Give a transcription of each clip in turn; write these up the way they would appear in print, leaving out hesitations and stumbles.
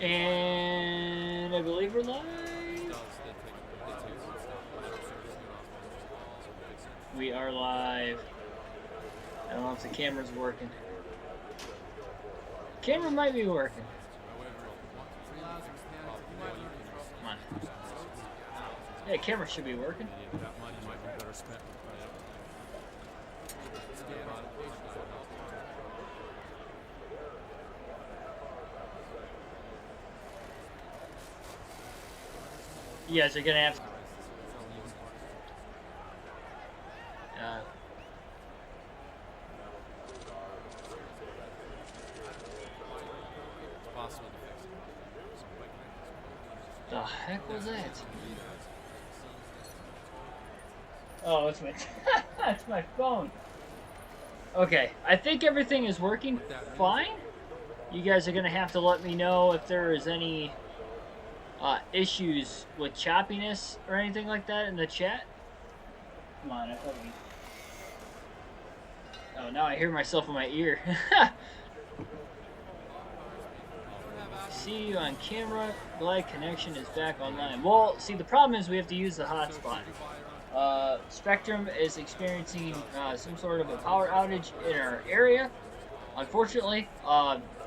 And I believe we're live. We are live. I don't know if the camera's working. Camera might be working. Come on. Yeah, camera should be working. You guys are gonna have the heck was that? Oh, it's my that's my phone. Okay, I think everything is working fine. You guys are gonna have to let me know if there is any issues with choppiness or anything like that in the chat. Come on, I thought we... Oh, now I hear myself in my ear. See you on camera. Glad connection is back online. Well, see, the problem is we have to use the hotspot. Spectrum is experiencing some sort of a power outage in our area. Unfortunately,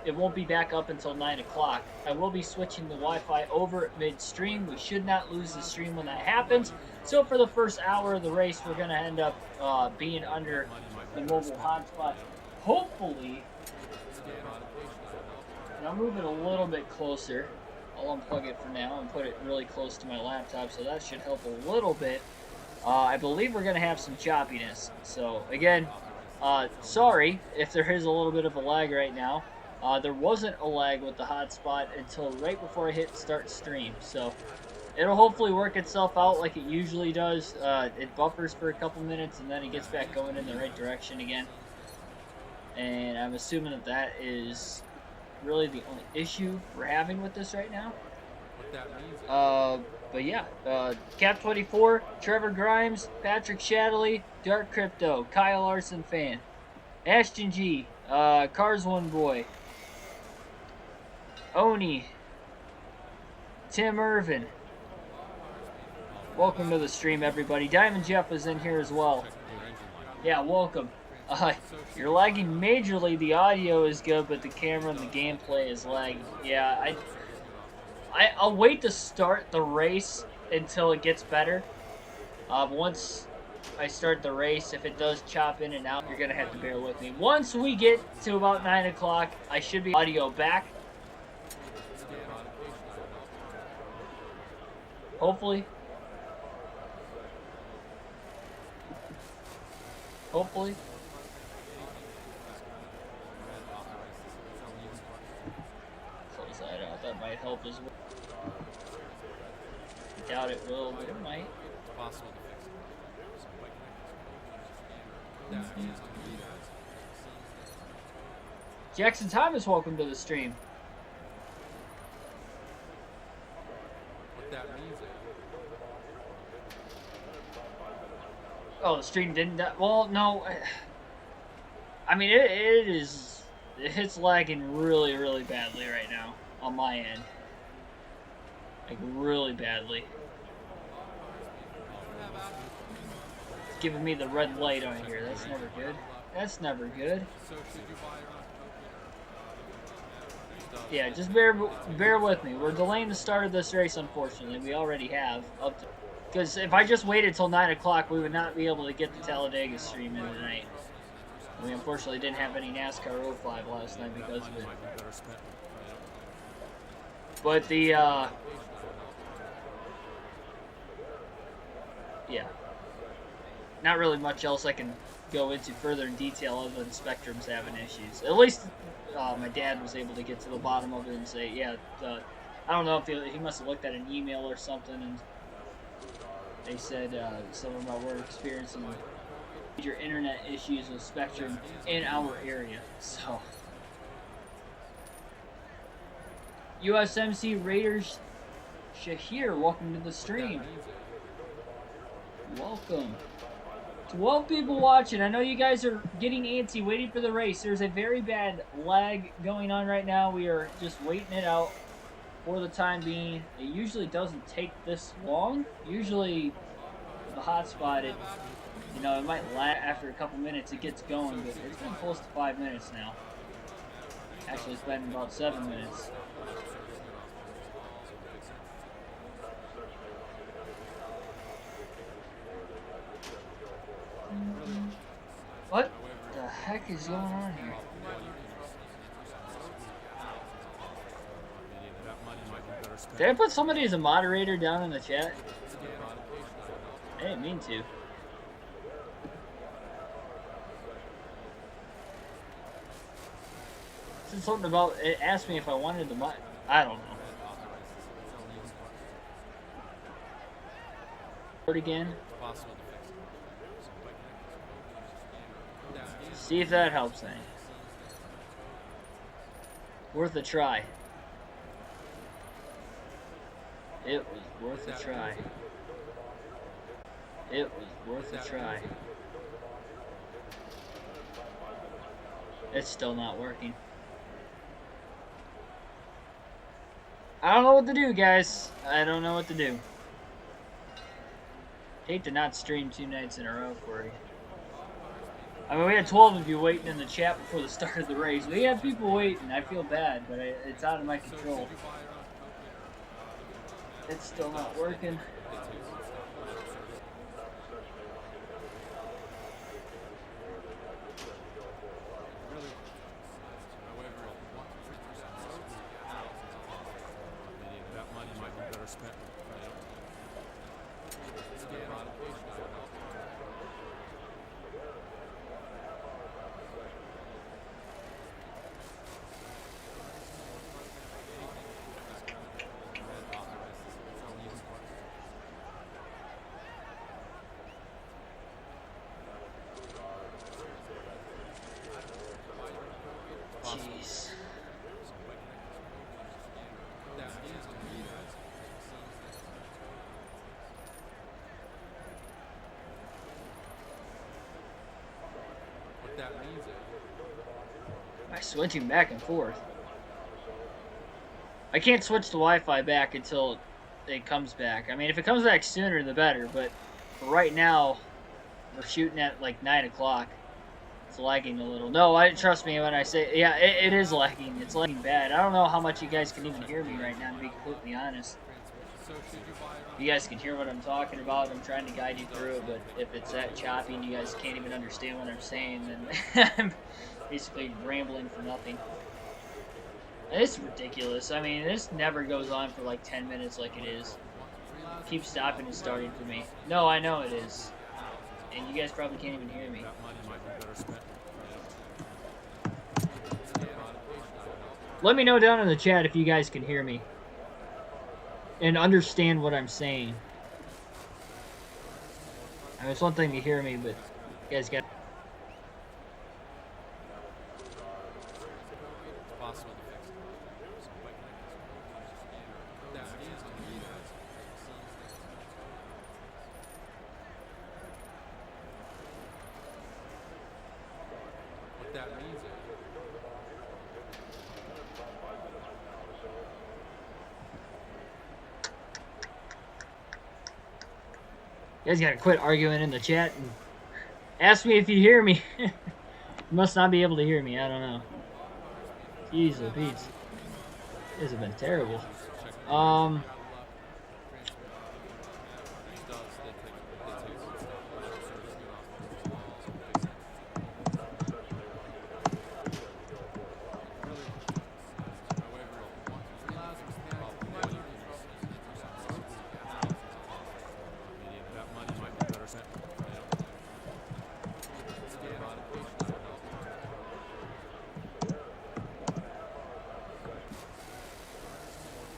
it won't be back up until 9 o'clock. I will be switching the Wi-Fi over mid-stream. We should not lose the stream when that happens. So for the first hour of the race, we're going to end up being under the mobile hotspot. Hopefully, and I'll move it a little bit closer. I'll unplug it for now and put it really close to my laptop, so that should help a little bit. I believe we're going to have some choppiness. So again, sorry if there is a little bit of a lag right now. There wasn't a lag with the hotspot until right before I hit start stream. So it'll hopefully work itself out like it usually does. It buffers for a couple minutes and then it gets back going in the right direction again. And I'm assuming that that is really the only issue we're having with this right now. But yeah, Cap24, Trevor Grimes, Patrick Shadley, Dark Crypto, Kyle Larson fan, Ashton G, Cars One Boy, Oni, Tim Irvin. Welcome to the stream, everybody. Diamond Jeff is in here as well. Yeah, welcome. You're lagging majorly. The audio is good, but the camera and the gameplay is lagging. Yeah, I'll wait to start the race until it gets better. Once I start the race, if it does chop in and out, you're going to have to bear with me. Once we get to about 9 o'clock, I should be audio back. Hopefully. Hopefully. Close that out. That might help as well. I doubt it will, but it might. Jackson Thomas, welcome to the stream. Oh, the stream didn't die. Well, no. I mean, it's lagging really, really badly right now on my end. Like, really badly. It's giving me the red light on here. That's never good. That's never good. Yeah, just bear with me. We're delaying the start of this race, unfortunately. We already have. Because if I just waited till 9 o'clock, we would not be able to get the Talladega stream in tonight. We unfortunately didn't have any NASCAR 05 last night because of it. But the, yeah. Not really much else I can go into further in detail other than Spectrum's having issues. At least my dad was able to get to the bottom of it and say, yeah, I don't know if he must have looked at an email or something, and they said something about we're experiencing major internet issues with Spectrum in our area. So, USMC Raiders Shahir, welcome to the stream. Welcome. 12 people watching. I know you guys are getting antsy, waiting for the race. There's a very bad lag going on right now. We are just waiting it out. for the time being. It usually doesn't take this long. Usually, the hotspot, it might lag after a couple minutes. It gets going, but it's been close to 5 minutes now. Actually, it's been about 7 minutes. What the heck is going on here? Did I put somebody as a moderator down in the chat? I didn't mean to. Said something about it. Asked me if I wanted the mod. I don't know. Again. See if that helps any. Worth a try. It was worth a try. It was worth a try. It's still not working. I don't know what to do, guys. I don't know what to do. Hate to not stream 2 nights in a row for you. I mean, we had 12 of you waiting in the chat before the start of the race. We had people waiting. I feel bad, but it's out of my control. It's still not working. Jeez. Am I switching back and forth? I can't switch the Wi-Fi back until it comes back. I mean, if it comes back sooner, the better. But for right now, we're shooting at like 9 o'clock. It's lagging a little. No, trust me when I say, yeah, it is lagging. It's lagging bad. I don't know how much you guys can even hear me right now, to be completely honest. You guys can hear what I'm talking about. I'm trying to guide you through it, but if it's that choppy and you guys can't even understand what I'm saying, then I'm basically rambling for nothing. It's ridiculous. I mean, this never goes on for like 10 minutes like it is. It keeps stopping and starting for me. No, I know it is. And you guys probably can't even hear me. Let me know down in the chat if you guys can hear me and understand what I'm saying. I mean, it's one thing to hear me, but you guys got... You guys gotta quit arguing in the chat and ask me if you hear me. You must not be able to hear me. I don't know. Jeez Louise. This has been terrible.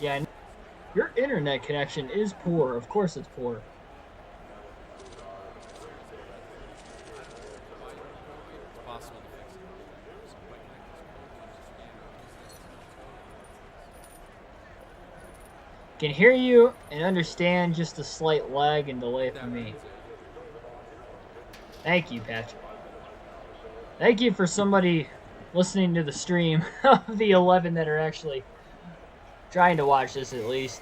Yeah, your internet connection is poor. Of course it's poor. Can hear you and understand, just a slight lag and delay for me. Thank you, Patrick. Thank you for somebody listening to the stream of the 11 that are actually Trying to watch this at least.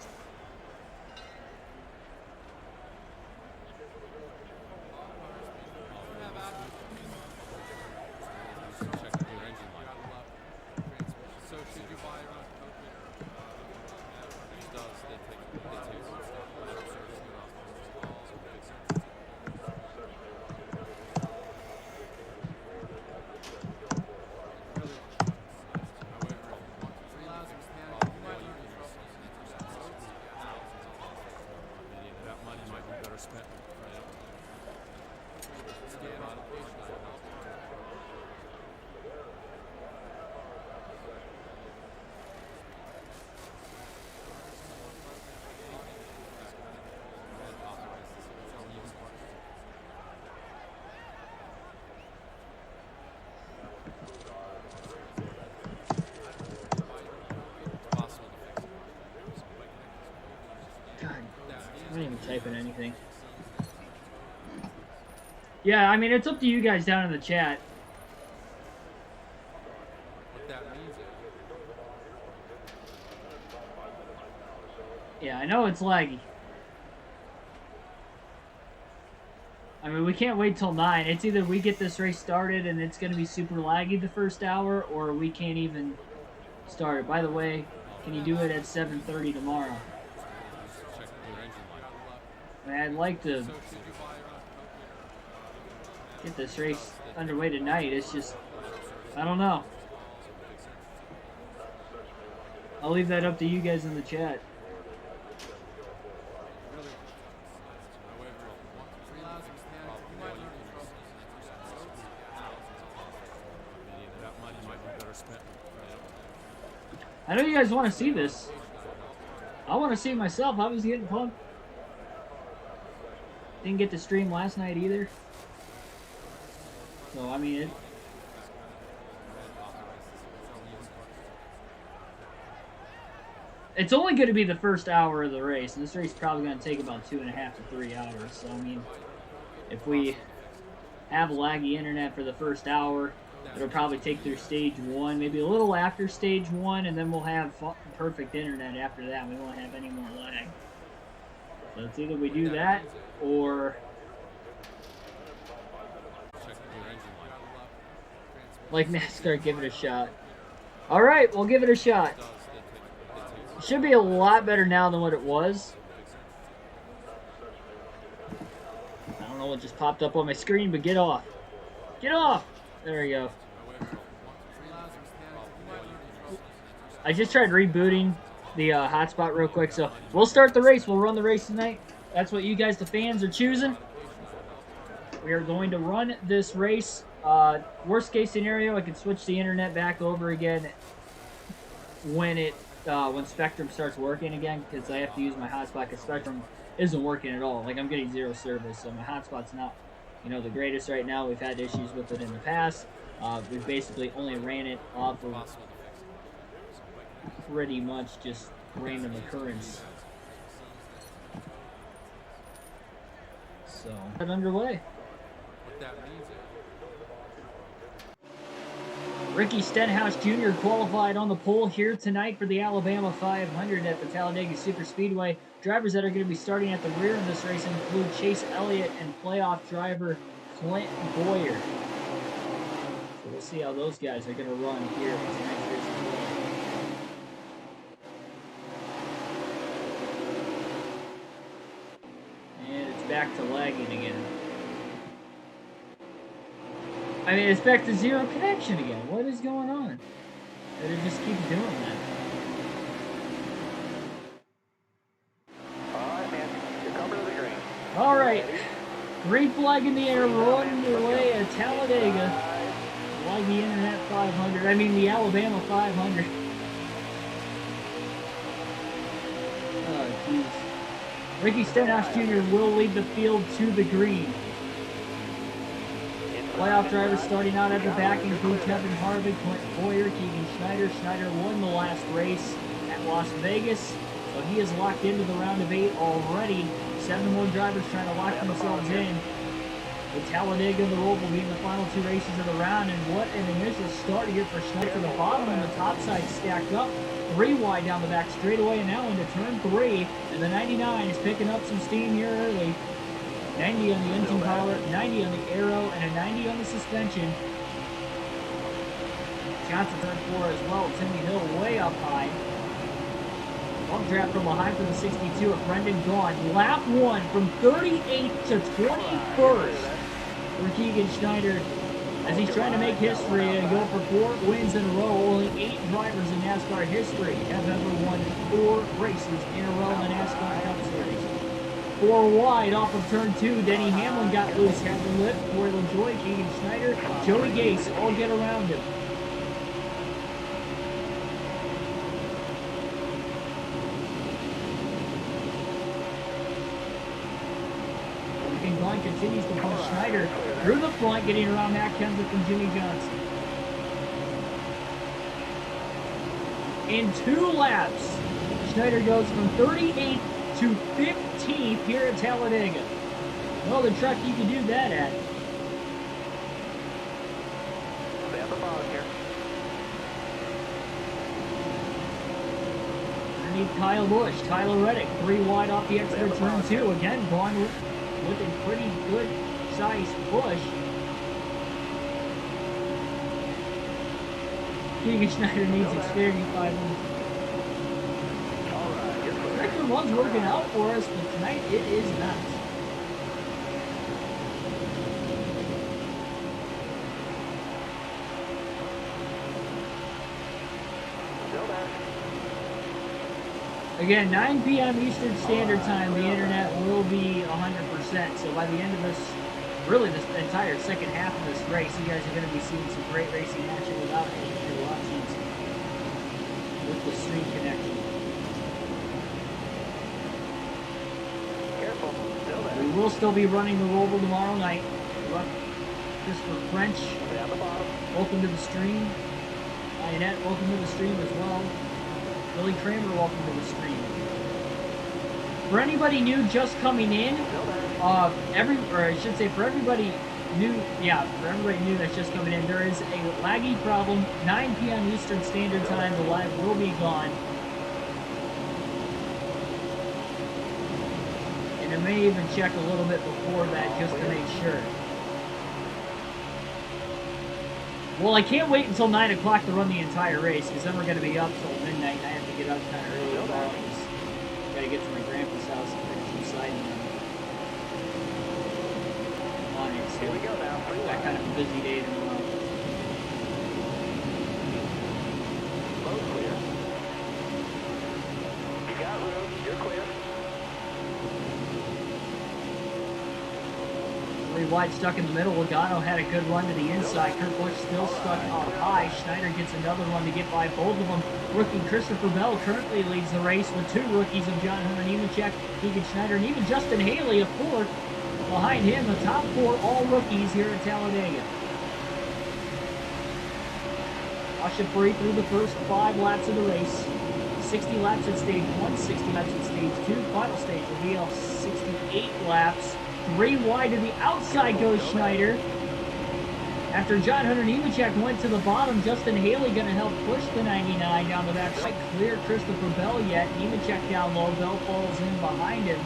I'm not even typing anything. Yeah, I mean, it's up to you guys down in the chat. What that means Yeah, I know it's laggy. I mean, we can't wait till 9. It's either we get this race started and it's going to be super laggy the first hour, or we can't even start it. By the way, can you do it at 7:30 tomorrow? I mean, I'd like to get this race underway tonight. It's just, I don't know. I'll leave that up to you guys in the chat. I know you guys want to see this. I want to see it myself. I was getting pumped. Didn't get to stream last night either. So, I mean, it's only going to be the first hour of the race. And this race is probably going to take about 2.5 to 3 hours. So, I mean, if we have laggy internet for the first hour, it'll probably take through stage 1, maybe a little after stage 1, and then we'll have perfect internet after that. We won't have any more lag. So it's either we do that, or like NASCAR, give it a shot. Alright, we'll give it a shot. It should be a lot better now than what it was. I don't know what just popped up on my screen, but get off. Get off! There we go. I just tried rebooting the hotspot real quick, so we'll start the race. We'll run the race tonight. That's what you guys, the fans, are choosing. We are going to run this race. Worst case scenario, I can switch the internet back over again when Spectrum starts working again, because I have to use my hotspot because Spectrum isn't working at all. Like, I'm getting zero service, so my hotspot's not, the greatest right now. We've had issues with it in the past. We've basically only ran it off of pretty much just random occurrence. So, get underway. Ricky Stenhouse Jr. qualified on the pole here tonight for the Alabama 500 at the Talladega Superspeedway. Drivers that are going to be starting at the rear of this race include Chase Elliott and playoff driver Clint Boyer. So we'll see how those guys are going to run here in tonight's race. And it's back to lagging again. I mean, it's back to zero connection again. What is going on? That it just keeps doing that. Alright, man. You're coming to the green. Alright. Green flag in the air, rolling away at Talladega. Like the Internet 500. I mean, the Alabama 500. Oh, jeez. Ricky Stenhouse Jr. will lead the field to the green. Playoff drivers starting out at the back include Kevin Harvick, Clint Boyer, Keegan Schneider. Schneider won the last race at Las Vegas, so he is locked into the round of 8 already. 7 more drivers trying to lock themselves in. The Talladega and the Roval will be in the final 2 races of the round, and what an initial start here for Schneider. For the bottom and the top side stacked up. 3 wide down the back straightaway, and now into turn 3. And the 99 is picking up some steam here early. 90 on the engine power, 90 on the aero, and a 90 on the suspension. Johnson turn 4 as well. Timmy Hill way up high. Bump draft from behind for the 62 of Brendan Gaughan. Lap 1 from 38th to 21st for Keegan Schneider as he's trying to make history and go for 4 wins in a row. Only 8 drivers in NASCAR history have ever won 4 races in a row in the NASCAR Cup Series. 4 wide off of turn 2. Denny Hamlin got loose, had the lift. Corey LaJoie, Keegan Schneider, Joey Gase all get around him. Gaughan continues to push Schneider through the front, getting around Matt Kenseth and Jimmy Johnson. In 2 laps, Schneider goes from 38th to 15th here at Talladega. No other truck you can do that at. Stay at the bottom here. Underneath Kyle Busch, Tyler Reddick, 3 wide off the exit of turn 2. Again, Gaughan with a pretty good size push. Keegan Schneider needs experience 5 minutes. Record 1's working out for us, but tonight it is not. Again, 9 p.m. Eastern Standard Time, the internet will be 100%. So by the end of this, really this entire second half of this race, you guys are going to be seeing some great racing action without any interruptions with the stream connection. Careful. Still there. We will still be running the Roval tomorrow night. Christopher French, Stay at the bottom. welcome to the stream. Lionette, welcome to the stream as well. Billy Kramer, welcome to the stream. For anybody new just coming in, for everybody new that's just coming in, there is a laggy problem. 9 p.m. Eastern Standard Time, the live will be gone. And I may even check a little bit before that just to make sure. Well, I can't wait until 9 o'clock to run the entire race, because then we're going to be up till midnight, and I have to get up kind of early tomorrow. Got to get to my grandpa's house and finish some siding on it. So Here we go now. got kind of a busy day tomorrow. Low clear. You got room. You're clear. 3 wide stuck in the middle. Logano had a good run to the inside. Kurt Busch still stuck up high. Schneider gets another one to get by both of them. Rookie Christopher Bell currently leads the race with 2 rookies of John Hunter Nemechek, Keegan Schneider, and even Justin Haley, a 4th. Behind him, the top 4 all rookies here at Talladega. Caution free through the first 5 laps of the race. 60 laps at stage 1, 60 laps at stage 2. Final stage will be off 68 laps. 3 wide to the outside goes Schneider. After John Hunter Nemechek went to the bottom, Justin Haley going to help push the 99 down the backside. Clear Christopher Bell yet. Nemechek down low. Bell falls in behind him.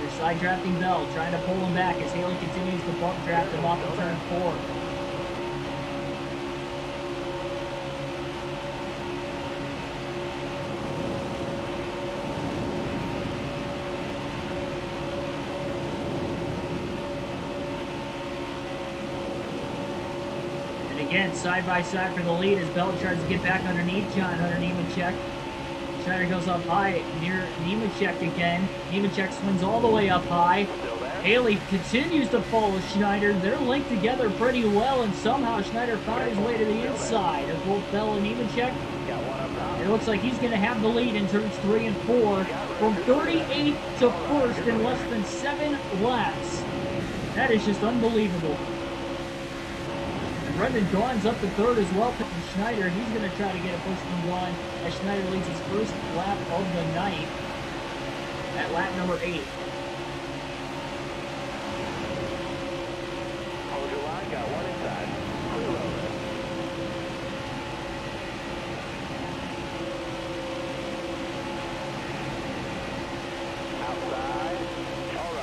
They're side drafting Bell, trying to pull him back as Haley continues to bump draft him off of turn 4. Again, side by side for the lead as Bell tries to get back underneath John Hunter Nemechek. Schneider goes up high near Nemechek again. Nemechek swings all the way up high. Haley continues to follow Schneider. They're linked together pretty well, and somehow Schneider found his way to the inside of both Bell and Nemechek. It looks like he's going to have the lead in turns 3 and 4 from 38th to 1st in less than 7 laps. That is just unbelievable. Brendan Gaughan's up to 3rd as well, picking Schneider. He's going to try to get a push from Gaughan as Schneider leads his first lap of the night at lap number 8. Hold your line, got one inside. Clear over.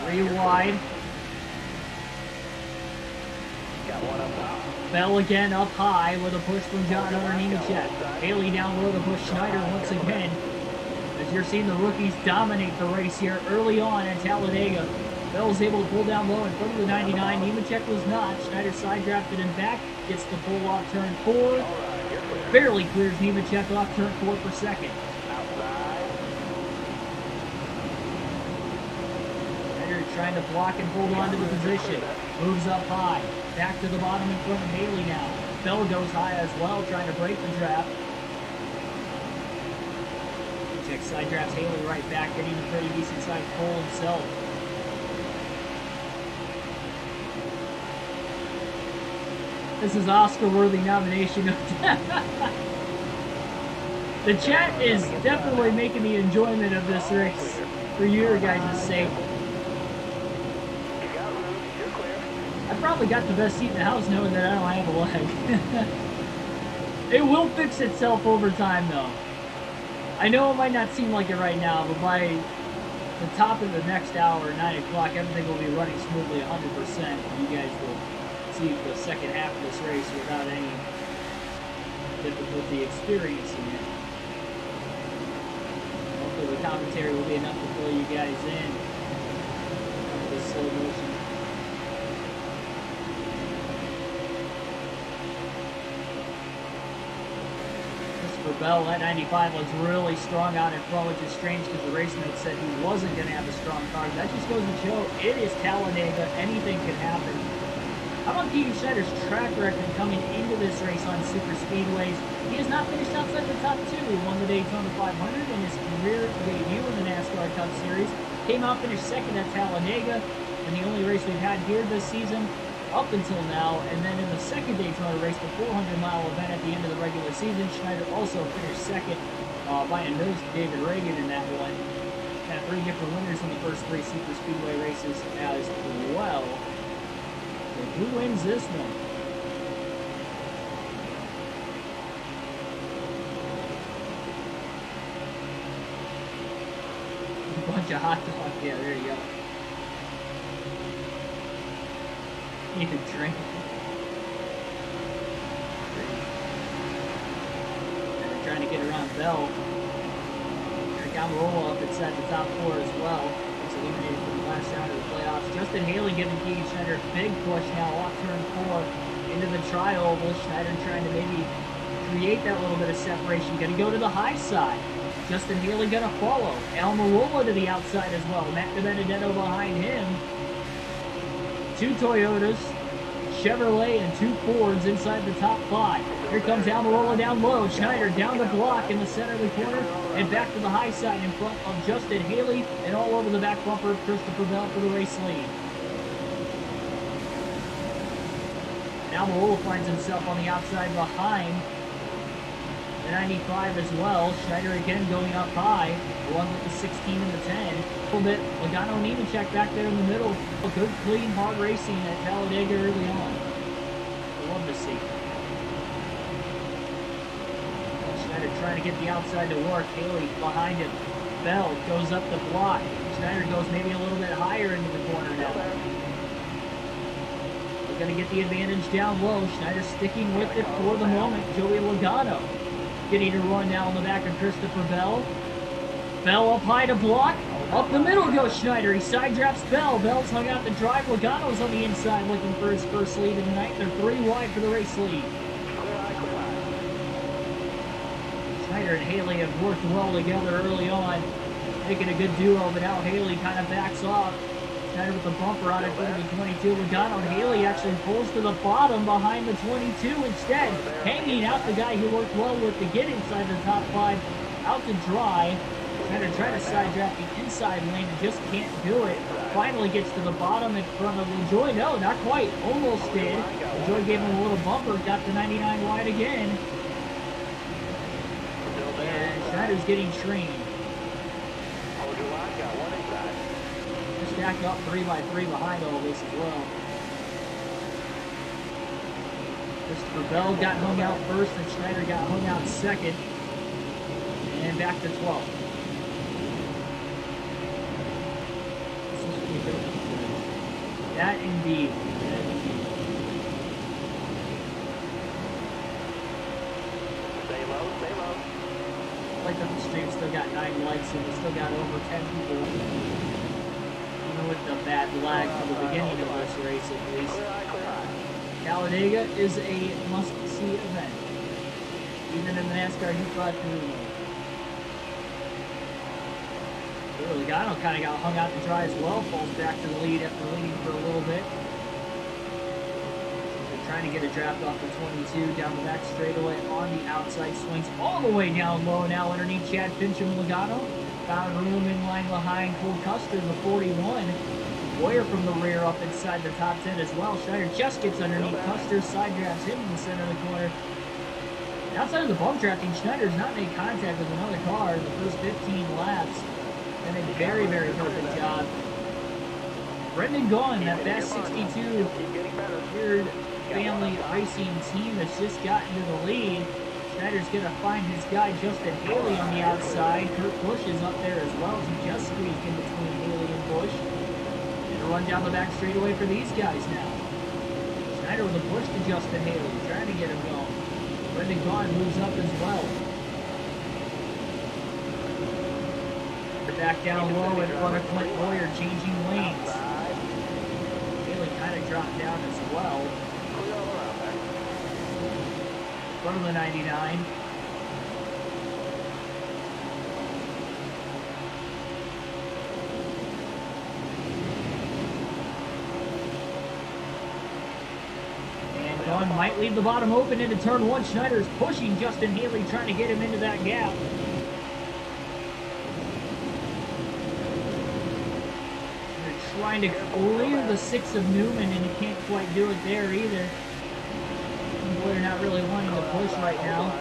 3 wide. Got one up top. Bell again up high with a push from John Hunter Nemechek. Haley down low to push Schneider once again. As you're seeing the rookies dominate the race here early on at Talladega. Bell's able to pull down low in front of the 99. Nemechek was not. Schneider side drafted him back. Gets the pull off turn 4. All right, you're clear. Barely clears Nemechek off turn 4 for second. Outside. Schneider trying to block and hold on to the position. Moves up high. Back to the bottom in front of Haley now. Bell goes high as well, trying to break the draft. Nemechek side drafts Haley right back, getting a pretty decent sized pull himself. This is Oscar-worthy nomination. The chat is definitely making the enjoyment of this race for your guys' sake. You got room. You're clear. I probably got the best seat in the house knowing that I don't have a leg. It will fix itself over time though. I know it might not seem like it right now, but by the top of the next hour, 9 o'clock, everything will be running smoothly 100%. You guys will see the second half of this race without any difficulty experiencing it. Hopefully the commentary will be enough to fill you guys in of this slow motion. Christopher Bell at 95 looks really strong out in front, which is strange because the race note said he wasn't going to have a strong car. That just goes to show it is Talladega. Anything can happen. How about Keaton Schneider's track record coming into this race on super speedways? He has not finished outside the top 2. He won the Daytona 500 in his career debut in the NASCAR Cup Series. Came out, finished second at Talladega, and the only race we've had here this season up until now. And then in the second Daytona race, the 400-mile event at the end of the regular season, Schneider also finished second by a nose to David Reagan in that one. Had 3 different winners in the first 3 super speedway races as well. So who wins this one? A bunch of hot dogs. Yeah, there you go. Need a drink. And they're trying to get around Bell. Eric Almirola up inside the top 4 as well. He's eliminated from the last round of the playoffs. Justin Haley giving Keaton Schneider a big push now off turn 4 into the tri-oval. Schneider trying to maybe create that little bit of separation. Going to go to the high side. Justin Haley going to follow. Almirola to the outside as well. Matt DiBenedetto behind him. 2 Toyotas, Chevrolet, and 2 Fords inside the top 5. Here comes Almirola down low. Schneider down the block in the center of the corner and back to the high side in front of Justin Haley and all over the back bumper of Christopher Bell for the race lead. And Almirola finds himself on the outside behind the 95 as well. Schneider again going up high, along with the 16 and the 10. A little bit, Logano and Nemechek back there in the middle. A good, clean, hard racing at Talladega early on. I love to see. Schneider trying to get the outside to work. Haley behind him. Bell goes up the block. Schneider goes maybe a little bit higher into the corner now. They're going to get the advantage down low. Schneider sticking with it for the moment. Joey Logano getting a run down the back of Christopher Bell. Bell up high to block. Up the middle goes Schneider. He side drafts Bell. Bell's hung out the drive. Logano's on the inside looking for his first lead of the night. They're 3 wide for the race lead. Schneider and Haley have worked well together early on, making a good duo, but now Haley kind of backs off. Schneider with the bumper on it for the 22. Logano and Haley actually pulls to the bottom behind the 22 instead, hanging out the guy who worked well with to get inside the top 5 out to dry. Schneider trying to side draft the inside lane and just can't do it. Finally gets to the bottom in front of LaJoy. No, not quite. Almost did. LaJoy gave him a little bumper, got the 99 wide again. And Schneider's getting trained. Stacked up 3 by 3 behind all this as well. Christopher Bell got hung out first, and Schneider got hung out second. And back to 12th. This is pretty good. That indeed. Stay low, stay low. Like that the stream still got 9 likes and we still got over 10 people. Even with the bad lag from the beginning of this race at least. Clear eye, clear eye. Talladega is a must-see event. Even in the NASCAR Heat 5 community. Logano kind of got hung out to dry as well. Falls back to the lead after leading for a little bit. They're trying to get a draft off the 22 down the back straightaway on the outside. Swings all the way down low now underneath Chad Fincham and Logano. Found room in line behind Cole Custer, the 41. Boyer from the rear up inside the top 10 as well. Schneider just gets underneath Custer, side drafts him in the center of the corner. Outside of the bump drafting, Schneider's not made contact with another car in the first 15 laps. And a very, very perfect job. Brendan Gaughan, that Fast 62 Weird Family Racing team that's just gotten to the lead. Schneider's going to find his guy Justin Haley on the outside. Kurt Busch is up there as well. He just squeezed in between Haley and Busch. And a run down the back straightaway for these guys now. Schneider with a push to Justin Haley, trying to get him going. Brendan Gaughan moves up as well. Back down low in front of Clint Boyer, changing lanes. Haley kind of dropped down as well. In front of the 99. And Gaughan might leave the bottom open into turn 1. Schneider's pushing Justin Haley, trying to get him into that gap. Trying to clear the 6 of Newman, and he can't quite do it there either. Boyer not really wanting to push right now.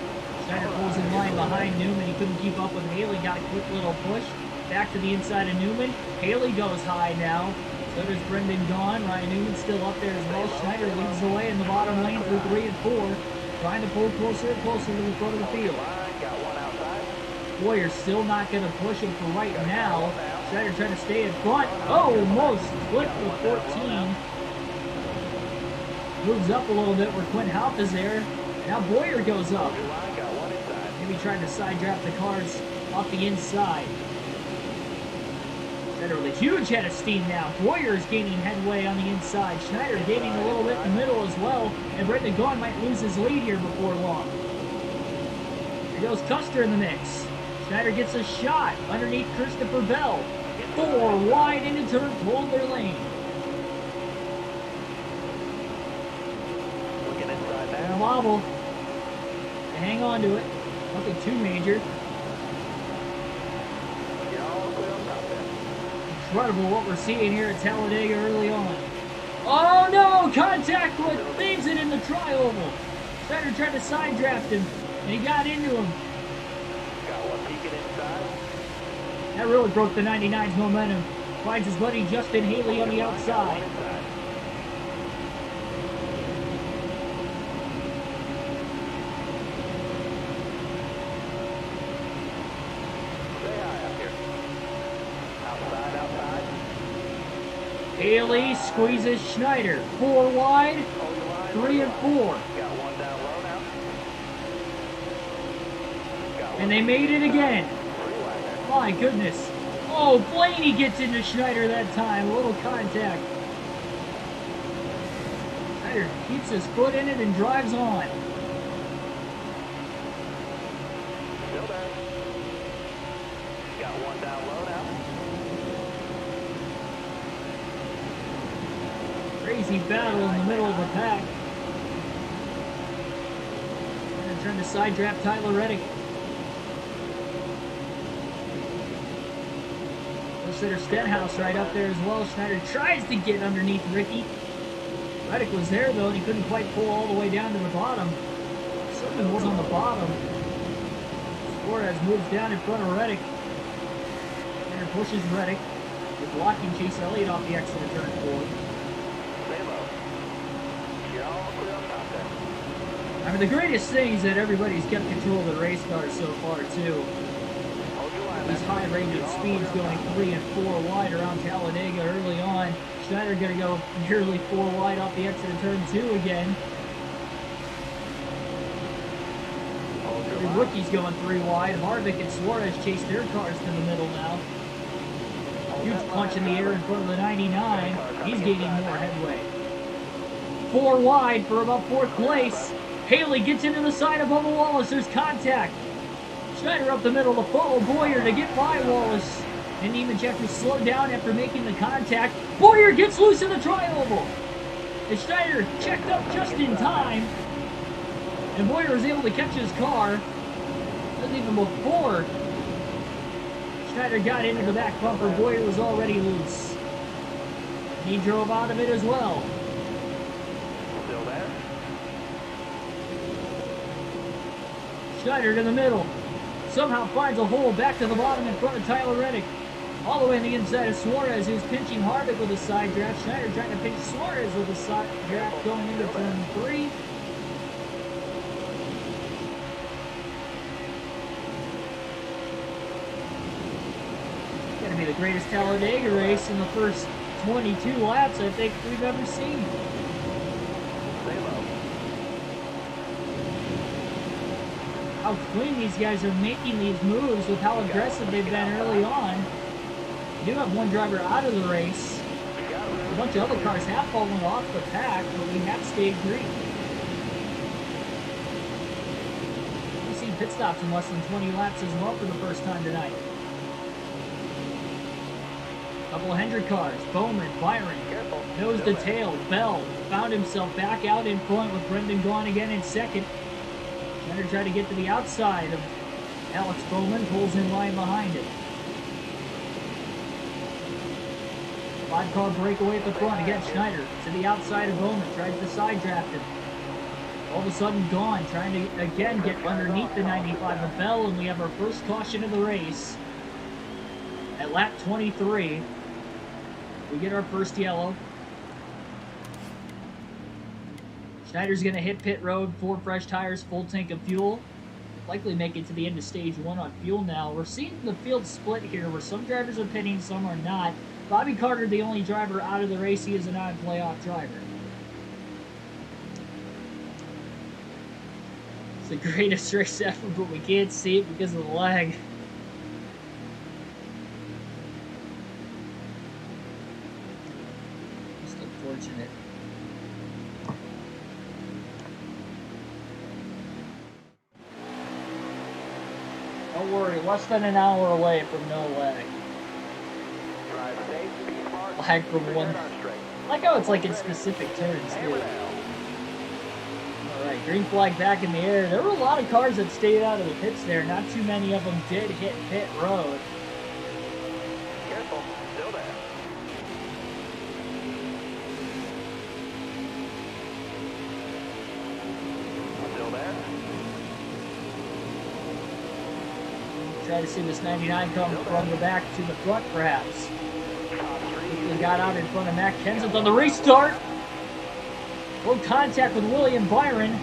Schneider pulls in line behind Newman. He couldn't keep up with Haley. Got a quick little push. Back to the inside of Newman. Haley goes high now. So does Brendan Gaughan. Ryan Newman still up there as well. Schneider leads the way in the bottom lane through 3 and 4. Trying to pull closer and closer to the front of the field. Boyer still not going to push him for right now. Schneider trying to stay in front. Oh, almost split the 14. Moves up a little bit where Quinn Houff is there. Now Boyer goes up. Maybe trying to side draft the cars off the inside. Schneider with a huge head of steam now. Boyer is gaining headway on the inside. Schneider gaining a little bit in the middle as well. And Brendan Gaughan might lose his lead here before long. Here goes Custer in the mix. Schneider gets a shot underneath Christopher Bell. 4 wide into turn, hold their lane. Looking inside And a now. wobble. They hang on to it. Nothing too major. You're all clear on top there. Incredible what we're seeing here at Talladega early on. Oh no! Contact with leaves it in the tri-oval. Schneider tried to side draft him, and he got into him. Got one peeking inside. That really broke the 99's momentum. Finds his buddy Justin Haley on the outside. Stay high up here. Outside, outside. Haley squeezes Schneider. 4 wide, Hold your line. 3 and 4. Got one down low now. Got one And they made it again. 3 wide there. My goodness. Oh, Blaney gets into Schneider that time. A little contact. Schneider keeps his foot in it and drives on. Still there. Got one down low now. Crazy battle in the middle of the pack. And trying to side draft Tyler Reddick. Consider Stenhouse right up there as well. Schneider tries to get underneath Ricky. Reddick was there though, and he couldn't quite pull all the way down to the bottom. Something was on the bottom. Suarez moves down in front of Reddick. Schneider pushes Reddick. They're blocking Chase Elliott off the exit of turn 4. Stay low. You're all clear on top there. I mean, the greatest thing is that everybody's kept control of the race cars so far too. Hold your line these high-rated speeds going 3 and 4 wide around Talladega early on. Schneider going to go nearly 4 wide off the exit of turn 2 again. The rookie's going 3 wide. Harvick and Suarez chase their cars to the middle now. Huge punch in the air in front of the 99. He's gaining more headway. 4 wide for about 4th place. Haley gets into the side of Bubba Wallace. There's contact. Schneider up the middle to follow Boyer to get by Wallace. And Nemechek was slowed down after making the contact. Boyer gets loose in the tri-oval. And Schneider checked up just in time. And Boyer was able to catch his car. Wasn't even before Schneider got into the back bumper. Boyer was already loose. He drove out of it as well. Still there? Schneider to the middle. Somehow finds a hole back to the bottom in front of Tyler Reddick. All the way on the inside of Suarez, who's pinching Harvick with a side draft. Schneider trying to pinch Suarez with a side draft going into turn 3. Going to be the greatest Talladega race in the first 22 laps I think we've ever seen. How clean these guys are making these moves with how aggressive they've been early on. We do have one driver out of the race. A bunch of other cars have fallen off the pack, but we have stayed green. We've seen pit stops in less than 20 laps as well for the first time tonight. Couple of Hendrick cars, Bowman, Byron, nose to tail, Bell found himself back out in front with Brendan gone again in second. Schneider tried to get to the outside of Alex Bowman, pulls in line behind him. 5-car breakaway at the front. Again, Schneider to the outside of Bowman, tries to side draft him. All of a sudden gone, trying to again get underneath the 95 of Bell, and we have our first caution of the race. At lap 23, we get our first yellow. Schneider's going to hit pit road, 4 fresh tires, full tank of fuel. Likely make it to the end of stage 1 on fuel now. We're seeing the field split here where some drivers are pitting, some are not. Bobby Carter, the only driver out of the race, he is a non-playoff driver. It's the greatest race ever, but we can't see it because of the lag. Just unfortunate. Don't worry, less than an hour away from no lag. Lag from one. I like how it's like in specific turns, too. Alright, green flag back in the air. There were a lot of cars that stayed out of the pits there. Not too many of them did hit pit road. Careful, still there. Still there? Try to see this 99 come from the back to the front, perhaps. Quickly got out in front of Matt Kenseth on the restart. Full contact with William Byron.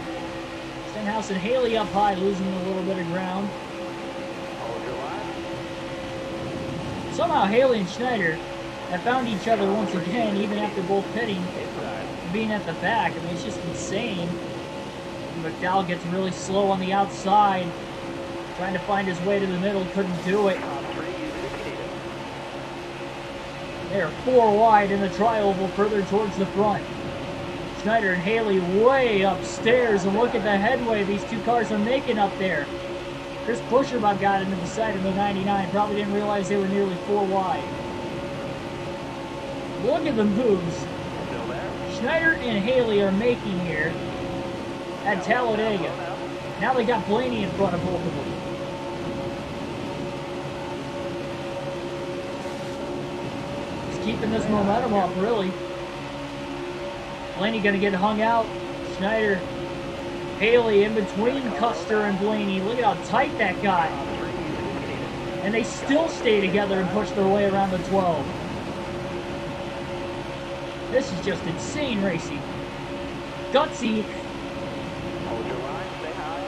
Stenhouse and Haley up high, losing a little bit of ground. Hold your line. Somehow Haley and Schneider have found each other once again, even after both pitting and being at the back. I mean, it's just insane. McDowell gets really slow on the outside, trying to find his way to the middle, couldn't do it. They're 4 wide in the tri-oval, further towards the front. Schneider and Haley way upstairs, and look at the headway these two cars are making up there. Chris Pusherbob got into the side of the 99, probably didn't realize they were nearly 4 wide. Look at the moves Schneider and Haley are making here at Talladega. Now they got Blaney in front of both of them. Keeping this momentum up, really. Blaney gonna get hung out. Schneider, Haley in between Custer and Blaney. Look at how tight that got. And they still stay together and push their way around the 12. This is just insane racing. Gutsy. Hold your line, stay high.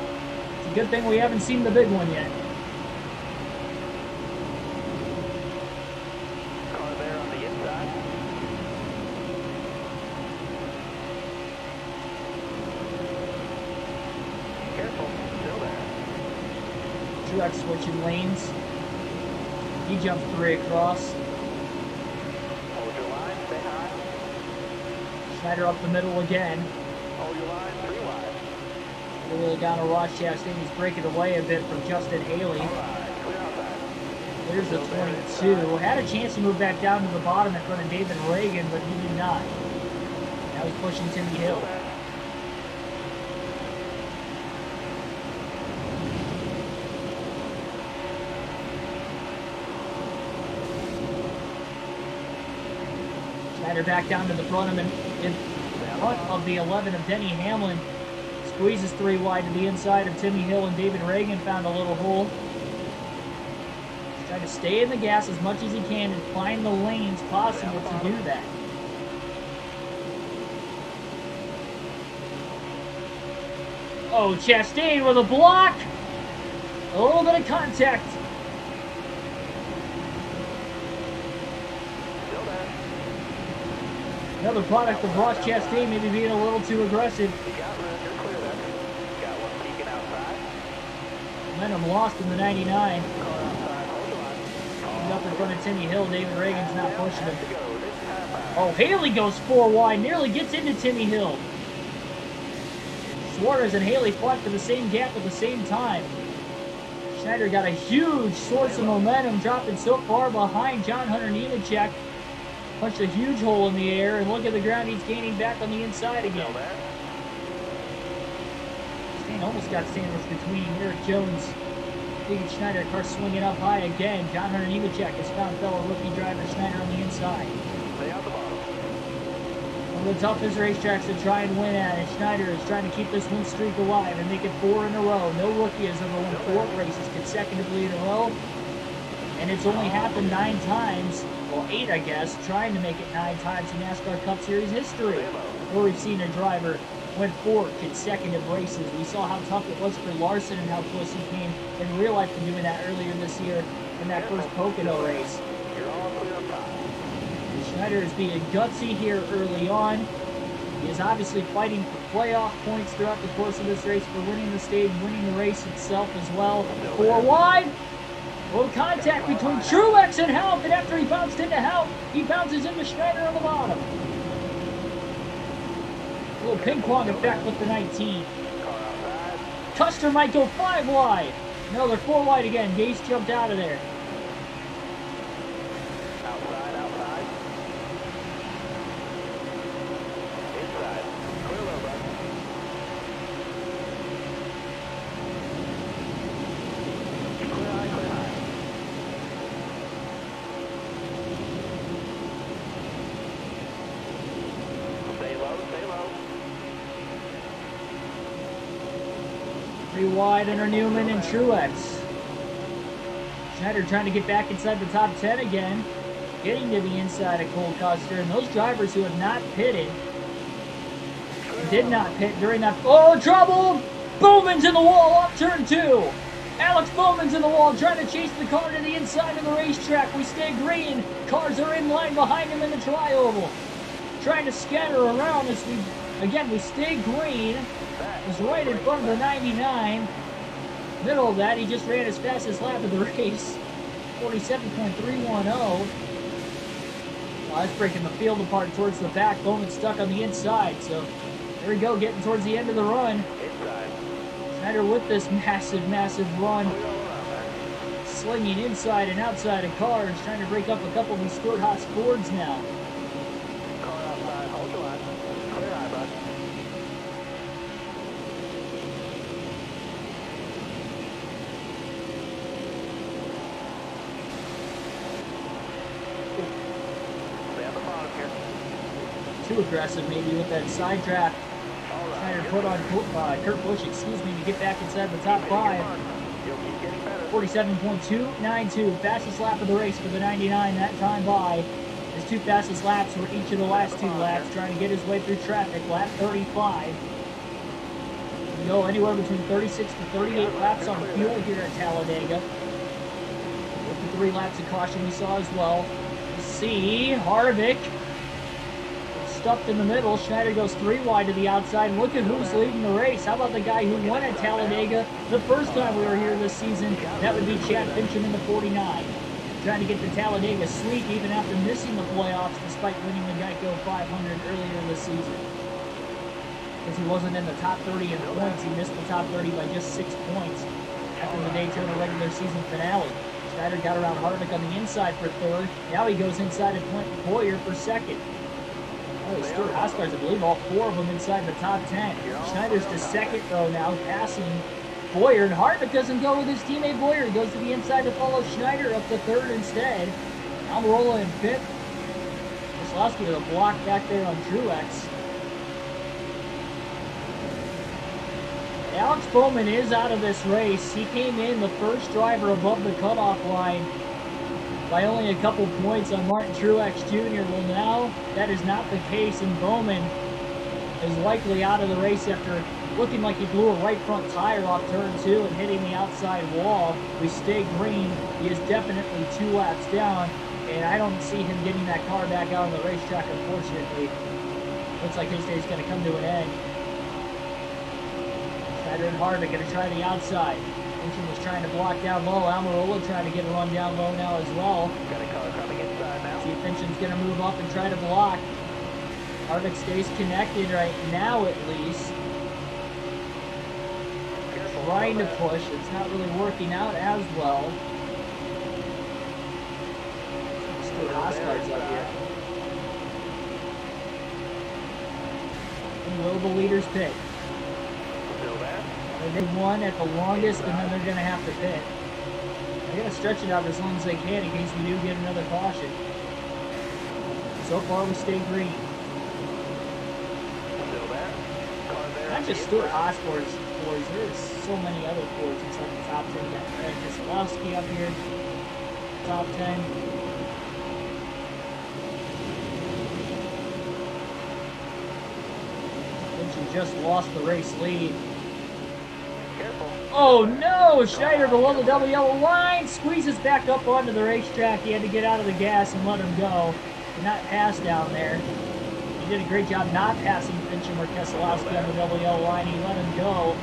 It's a good thing we haven't seen the big one yet. Truex switching lanes. He jumped 3 across. Hold your line, stay high. Schneider up the middle again. Hold your line, 3 wide. Really down to Ross Chastain. He's breaking away a bit from Justin Haley. All right, clear outside. There's the 22. Had a chance to move back down to the bottom in front of David Reagan, but he did not. Now he's pushing Timmy Hill. Schneider back down to the front of him in front of the 11 of Denny Hamlin. Squeezes 3 wide to the inside of Timmy Hill, and David Reagan found a little hole. He's trying to stay in the gas as much as he can and find the lanes possible to do that. Oh, Chastain with a block. A little bit of contact. Still there. Another product of Ross Chastain maybe being a little too aggressive. You got room, you're clear there. Got one peeking outside. Momentum lost in the 99. Car outside, hold your line. He's up in front of Timmy Hill. David Reagan's not pushing him. To go, this time out. Oh, Haley goes 4 wide, nearly gets into Timmy Hill. Suarez and Haley fought for the same gap at the same time. Schneider got a huge source of momentum, dropping so far behind John Hunter Nemechek. Punched a huge hole in the air, and look at the ground he's gaining back on the inside again. Stain almost got sandwiched between Eric Jones. David Schneider, car swinging up high again. John Hunter Nemechek has found fellow rookie driver Schneider on the inside. Stay out the bottom. One of the toughest racetracks to try and win at, and Schneider is trying to keep this win streak alive and make it 4 in a row. No rookie has ever won 4 races consecutively in a row, and it's only happened 9 times, well 8 I guess, trying to make it 9 times in NASCAR Cup Series history, where we've seen a driver win 4 consecutive races. We saw how tough it was for Larson and how close he came in real life to doing that earlier this year in that first Pocono race. You're all clear up top. Schneider is being gutsy here early on. He is obviously fighting for playoff points throughout the course of this race for winning the stage, winning the race itself as well. 4 wide. A little contact between Truex and Houck, and after he bounced into Houck, he bounces into Schneider on the bottom. A little ping pong effect with the 19. Car outside. Custer might go 5 wide. No, they're 4 wide again. Gase jumped out of there. Outside, outside. Inside. Clear low, bud. Clear high, clear high. Stay low, stay low. 3 wide under Newman and Truex. Schneider trying to get back inside the top 10 again. Getting to the inside of Cole Custer. And those drivers who have not pitted, did not pit during that. Oh, trouble! Bowman's in the wall off turn 2. Alex Bowman's in the wall trying to chase the car to the inside of the racetrack. We stay green. Cars are in line behind him in the tri-oval. Trying to scatter around as we stay green. Was right in front of the 99. Middle of that, he just ran his fastest lap of the race. 47.310. That's breaking the field apart towards the back. Bowman stuck on the inside. So there we go, getting towards the end of the run. Inside. Schneider with this massive, massive run. Slinging inside and outside of cars. Trying to break up a couple of these Stewart-Haas Fords now. Car outside, hold your line. Clear high, bud. Stay on the bottom here. Too aggressive maybe with that side draft. Schneider put on Kurt Busch, to get back inside the top 5. You'll keep getting better. 47.292, fastest lap of the race for the 99 that time by. His 2 fastest laps were each of the last 2 laps, trying to get his way through traffic. Lap 35. We go anywhere between 36 to 38 laps on fuel here at Talladega. With the 3 laps of caution we saw as well. We see Harvick stuffed in the middle. Schneider goes 3 wide to the outside. Look at who's leading the race. How about the guy who won at Talladega the first time we were here this season? That would be Chad Fincham in the 49. Trying to get the Talladega sweep even after missing the playoffs despite winning the Geico 500 earlier this season. Because he wasn't in the top 30 in points. He missed the top 30 by just 6 points after the Daytona regular season finale. Schneider got around Harvick on the inside for third. Now he goes inside and Quentin Boyer for second. Oh, Stuart Hoscars, I believe all 4 of them inside the top 10. Schneider's to second row now, passing Boyer, and Harvick doesn't go with his teammate Boyer. He goes to the inside to follow Schneider up to third instead. Almirola in fifth. Keselowski with a block back there on Truex. Alex Bowman is out of this race. He came in the first driver above the cutoff line by only a couple points on Martin Truex Jr. Well, now that is not the case, and Bowman is likely out of the race after looking like he blew a right front tire off turn 2 and hitting the outside wall. We stay green. He is definitely 2 laps down, and I don't see him getting that car back out on the racetrack, unfortunately. Looks like his day's going to come to an end. Schneider and Harvick going to try the outside. Fincham was trying to block down low. Almirola trying to get a run down low now as well. Got a car coming inside now. See if Fincham's going to move up and try to block. Harvick stays connected right now at least. Careful. Trying to push. It's not really working out as well. Stuart Hoscars up here. And will the leaders pit? They won at the longest, and then they're going to have to pit. They're going to stretch it out as long as they can in case we do get another caution. So far, we stay green. Not just Stuart Hoscars, boys. There's so many other Fords inside the top 10. We got Brad Keselowski up here, top 10. Fincham just lost the race lead. Oh no! Schneider below the double yellow line, squeezes back up onto the racetrack. He had to get out of the gas and let him go. Did not pass down there. He did a great job not passing Fincham or Keselowski on the double yellow line. He let him go.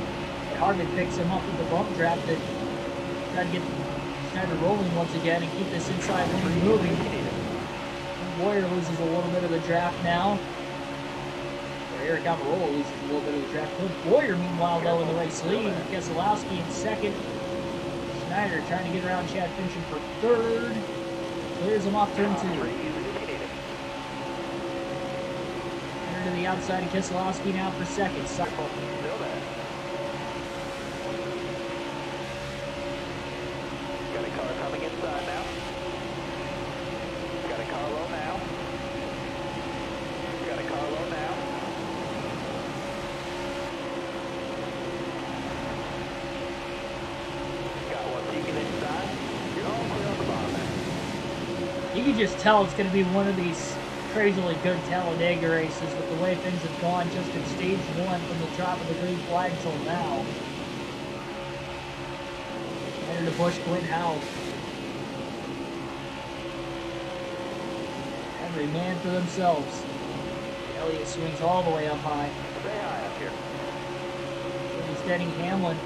And Harvick picks him up with the bump trap to try to get Schneider rolling once again and keep this inside lane moving. Boyer loses a little bit of the draft now. Eric Almirola loses a little bit of the draft. Boyer, meanwhile, though, in the race lead. Keselowski in second. Schneider trying to get around Chad Fincham for third. Clears him off turn 2. Enter to the outside of Keselowski now for second. Got a car coming inside now. Got a car low now. Got a car low now. You can just tell it's going to be one of these crazily good Talladega races with the way things have gone just in stage 1 from the top of the green flag till now. Headed to Busch Quinn House. Every man for themselves. Elliott swings all the way up high. Stay high up here. He's getting Hamlin.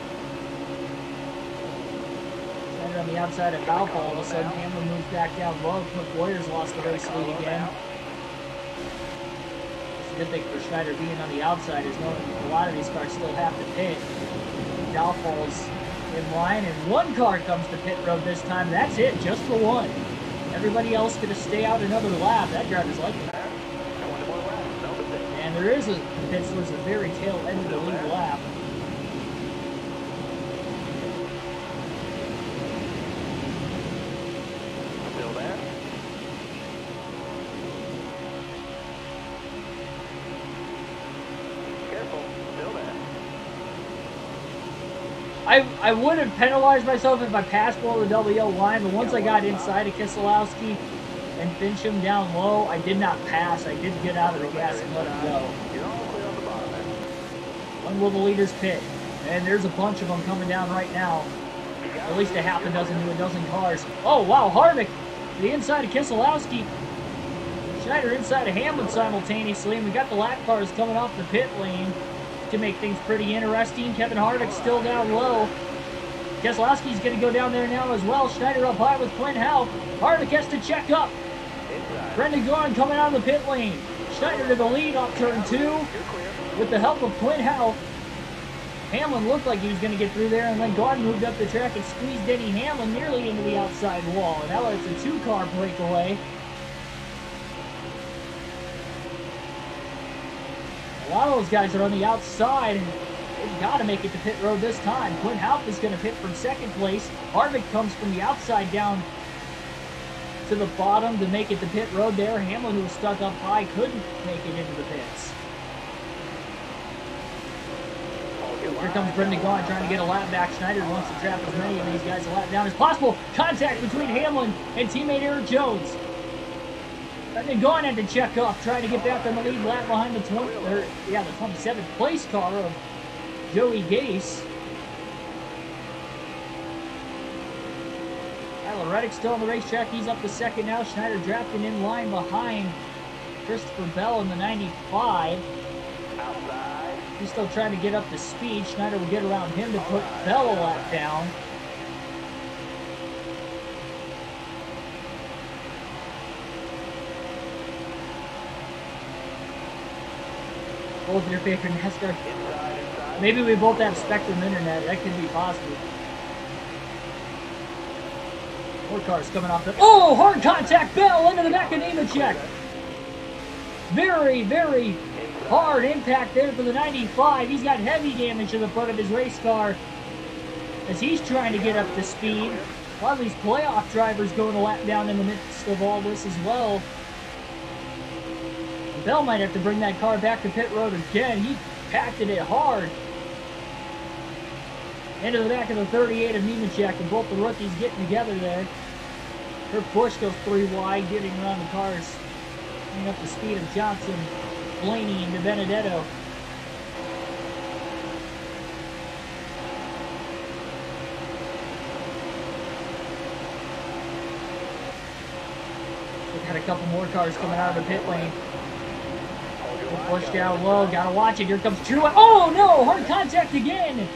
On the outside of Valpo, all of a sudden Hamlin moves back down low. Cliff Boyer's lost the race lead again. It's a good thing for Schneider being on the outside is knowing a lot of these cars still have to pit. Valpo's in line, and one car comes to pit road this time. That's it, just for one. Everybody else going to stay out another lap. That driver's like it. And there is a pit towards the very tail end of the lead lap. I would have penalized myself if I passed below the double yellow line, but once I got inside of Keselowski and Fincham down low, I did not pass. I did get out of the gas and let him go. When will the leaders pit? And there's a bunch of them coming down right now. At least a half a dozen to a dozen cars. Oh, wow, Harvick, the inside of Keselowski. Schneider inside of Hamlin simultaneously, and we got the lap cars coming off the pit lane to make things pretty interesting. Kevin Harvick's still down low. Keselowski's going to go down there now as well. Schneider up high with Quinn Houff. Harvick has to check up. Brendan Gaughan coming out of the pit lane. Schneider to the lead off turn 2 with the help of Quinn Houff. Hamlin looked like he was going to get through there, and then Gaughan moved up the track and squeezed Denny Hamlin nearly into the outside wall. And now it's a 2-car breakaway. A lot of those guys are on the outside, and they've got to make it to pit road this time. Quinn Houff is going to pit from second place. Harvick comes from the outside down to the bottom to make it to pit road there. Hamlin, who was stuck up high, couldn't make it into the pits. Here comes Brendan Gaughan trying to get a lap back. Schneider wants to trap as many of these guys a lap down as possible. Contact between Hamlin and teammate Eric Jones. Brendan Gaughan had to check up, trying to get back on the lead lap behind the 27th place car of Joey Gase. Tyler Reddick still on the racetrack. He's up to second now. Schneider drafting in line behind Christopher Bell in the 95. He's still trying to get up to speed. Schneider will get around him to put Bell a lap down. Both of your favorite NASCAR. Maybe we both have Spectrum Internet. That could be possible. More cars coming off the... Oh! Hard contact! Bell into the back of Nemechek. Very, very hard impact there for the 95. He's got heavy damage to the front of his race car as he's trying to get up to speed. A lot of these playoff drivers going a lap down in the midst of all this as well. Bell might have to bring that car back to pit road again. He packed it hard. Into the back of the 38 of Nemechek, and both the rookies getting together there. Her push goes 3 wide, getting around the cars. Getting up the speed of Johnson, Blaney, and DiBenedetto. We've got a couple more cars coming out of the pit lane. Push down low, gotta watch it. Here comes Truex. Oh no! Hard contact again!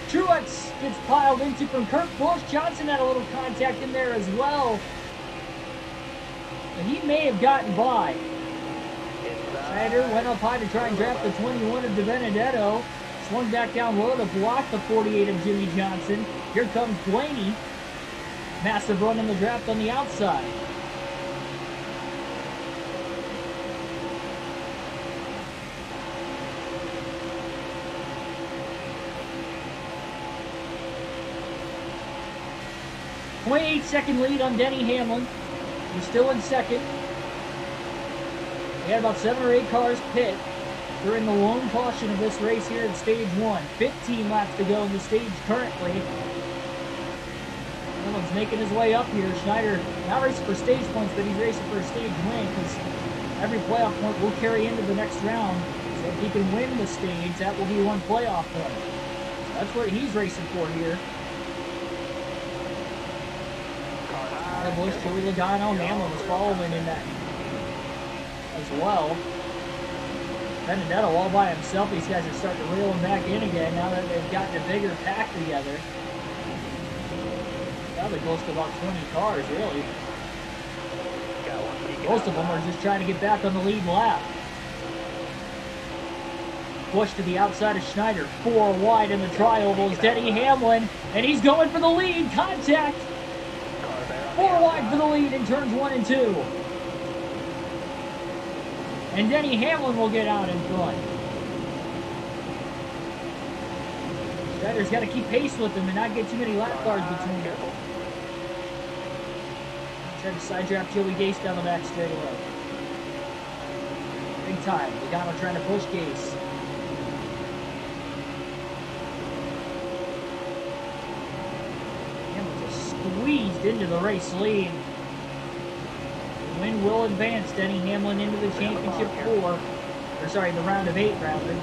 Truex gets piled into from Kurt Busch. Johnson had a little contact in there as well. And he may have gotten by. Schneider went up high to try and draft the 21 of DiBenedetto. Swung back down low to block the 48 of Jimmy Johnson. Here comes Blaney. Massive run in the draft on the outside. .8-second lead on Denny Hamlin. He's still in second. We had about 7 or 8 cars pit during the lone caution of this race here in stage 1. 15 laps to go in the stage currently. Hamlin's making his way up here. Schneider not racing for stage points, but he's racing for a stage win because every playoff point will carry into the next round. So if he can win the stage, that will be 1 playoff point. That's what he's racing for here. Busch, Joey Logano, Hamlin was following in that as well. Benedetto all by himself. These guys are starting to reel him back in again now that they've gotten a bigger pack together. Probably close to about 20 cars, really. Most of them are just trying to get back on the lead lap. Push to the outside of Schneider. 4 wide in the tri-oval is Denny Hamlin, and he's going for the lead. Contact. 4 wide for the lead in turns 1 and 2. And Denny Hamlin will get out in front. Schneider's got to keep pace with him and not get too many lap cars between them. Try to side draft Joey Gase down the back straightaway. Big time. Logano trying to push Gase. Squeezed into the race lead. The win will advance Denny Hamlin into the championship 4. Or sorry, the round of 8 rather.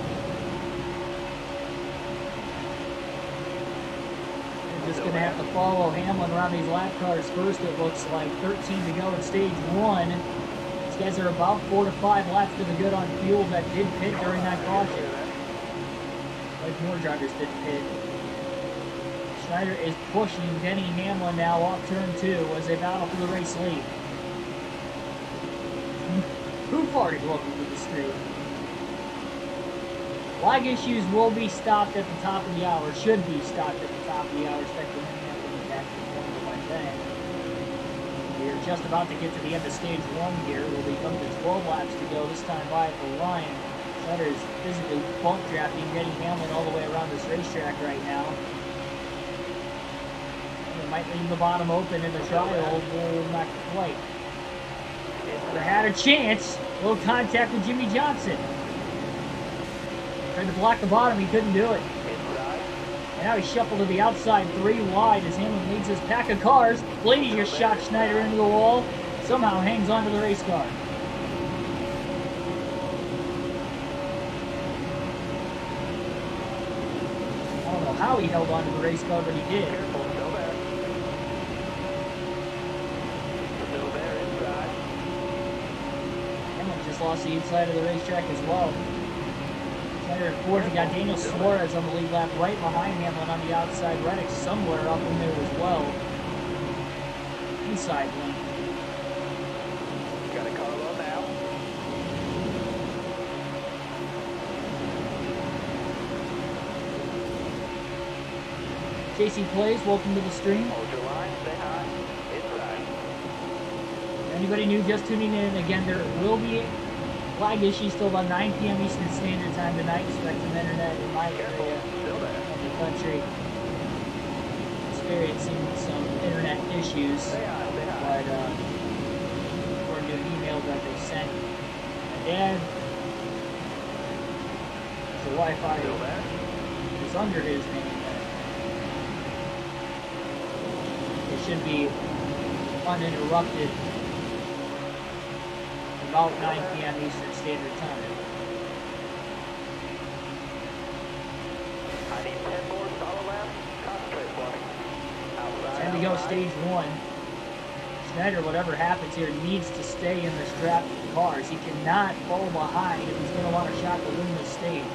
They're just going to have to follow Hamlin around these lap cars first. It looks like 13 to go in stage 1. These guys are about 4 to 5 laps to the good on fuel that did pit during that caution. Like more drivers did pit. Schneider is pushing Denny Hamlin now off turn 2 as they battle for the race lead. Who farted? Welcome to the street. Flag issues will be stopped at the top of the hour. Should be stopped at the top of the hour. Expecting the back to the point of my thing. We're just about to get to the end of stage 1 here. We'll be coming to 12 laps to go. This time by at the line. Schneider is physically bump drafting Denny Hamlin all the way around this racetrack right now. It might leave the bottom open in the trial. Will not quite. They had a chance. A little contact with Jimmy Johnson. Tried to block the bottom. He couldn't do it. And now he's shuffled to the outside 3 wide as Hamlin leads his pack of cars. Blaney just shot Schneider into the wall. Somehow hangs onto the race car. I don't know how he held onto the race car, but he did. Just lost the inside of the racetrack as well. Schneider in 4th. You got Daniel Suarez on the lead lap right behind Hamlin on the outside. Reddick somewhere up in there as well. Inside lane. Got a Carlo now. JC Plays, welcome to the stream. Hold your line, stay high. Inside. Anybody new just tuning in, again, there will be flag issues till about 9 p.m. Eastern Standard Time tonight. Expect some internet in my area of the country experiencing some internet issues. But according to an email that they sent, and the Wi-Fi is under his name. It should be uninterrupted about 9 p.m. Eastern Standard Time. I need 10 more solid laps. Concentrate for me. Outside. Time to go stage 1. Schneider, whatever happens here, needs to stay in this draft of cars. He cannot fall behind if he's going to want a shot to win this stage.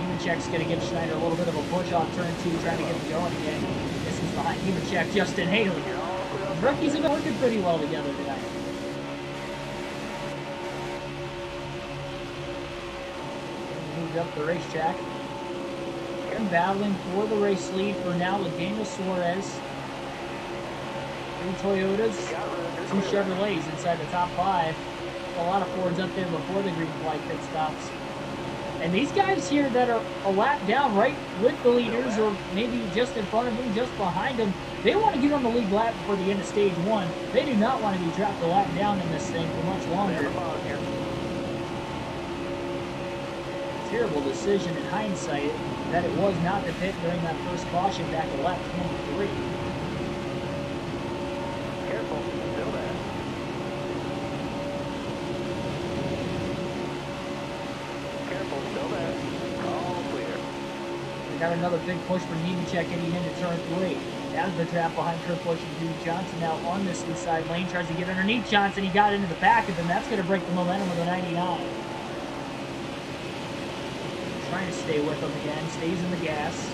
Nemechek's going to give Schneider a little bit of a push off turn 2, trying to get him going again. This is behind Nemechek, Justin Haley. The rookies have been working pretty well together tonight. Moved up the racetrack. And battling for the race lead for now with Daniel Suarez. 3 Toyotas, 2 Chevrolets inside the top 5. A lot of Fords up there before the green flag pit stops. And these guys here that are a lap down right with the leaders, or maybe just in front of them, just behind them, they want to get on the lead lap before the end of stage 1. They do not want to be trapped a lap down in this thing for much longer. Terrible decision in hindsight that it was not to pit during that first caution back at lap 23. Careful, still there. Careful, still there. All clear. We got another big push for Nemechek getting into turn 3. As the trap behind Kurt Busch and Jimmy Johnson now on this inside lane. Tries to get underneath Johnson. He got into the back of him. That's going to break the momentum of the 99. Trying to stay with him again. Stays in the gas.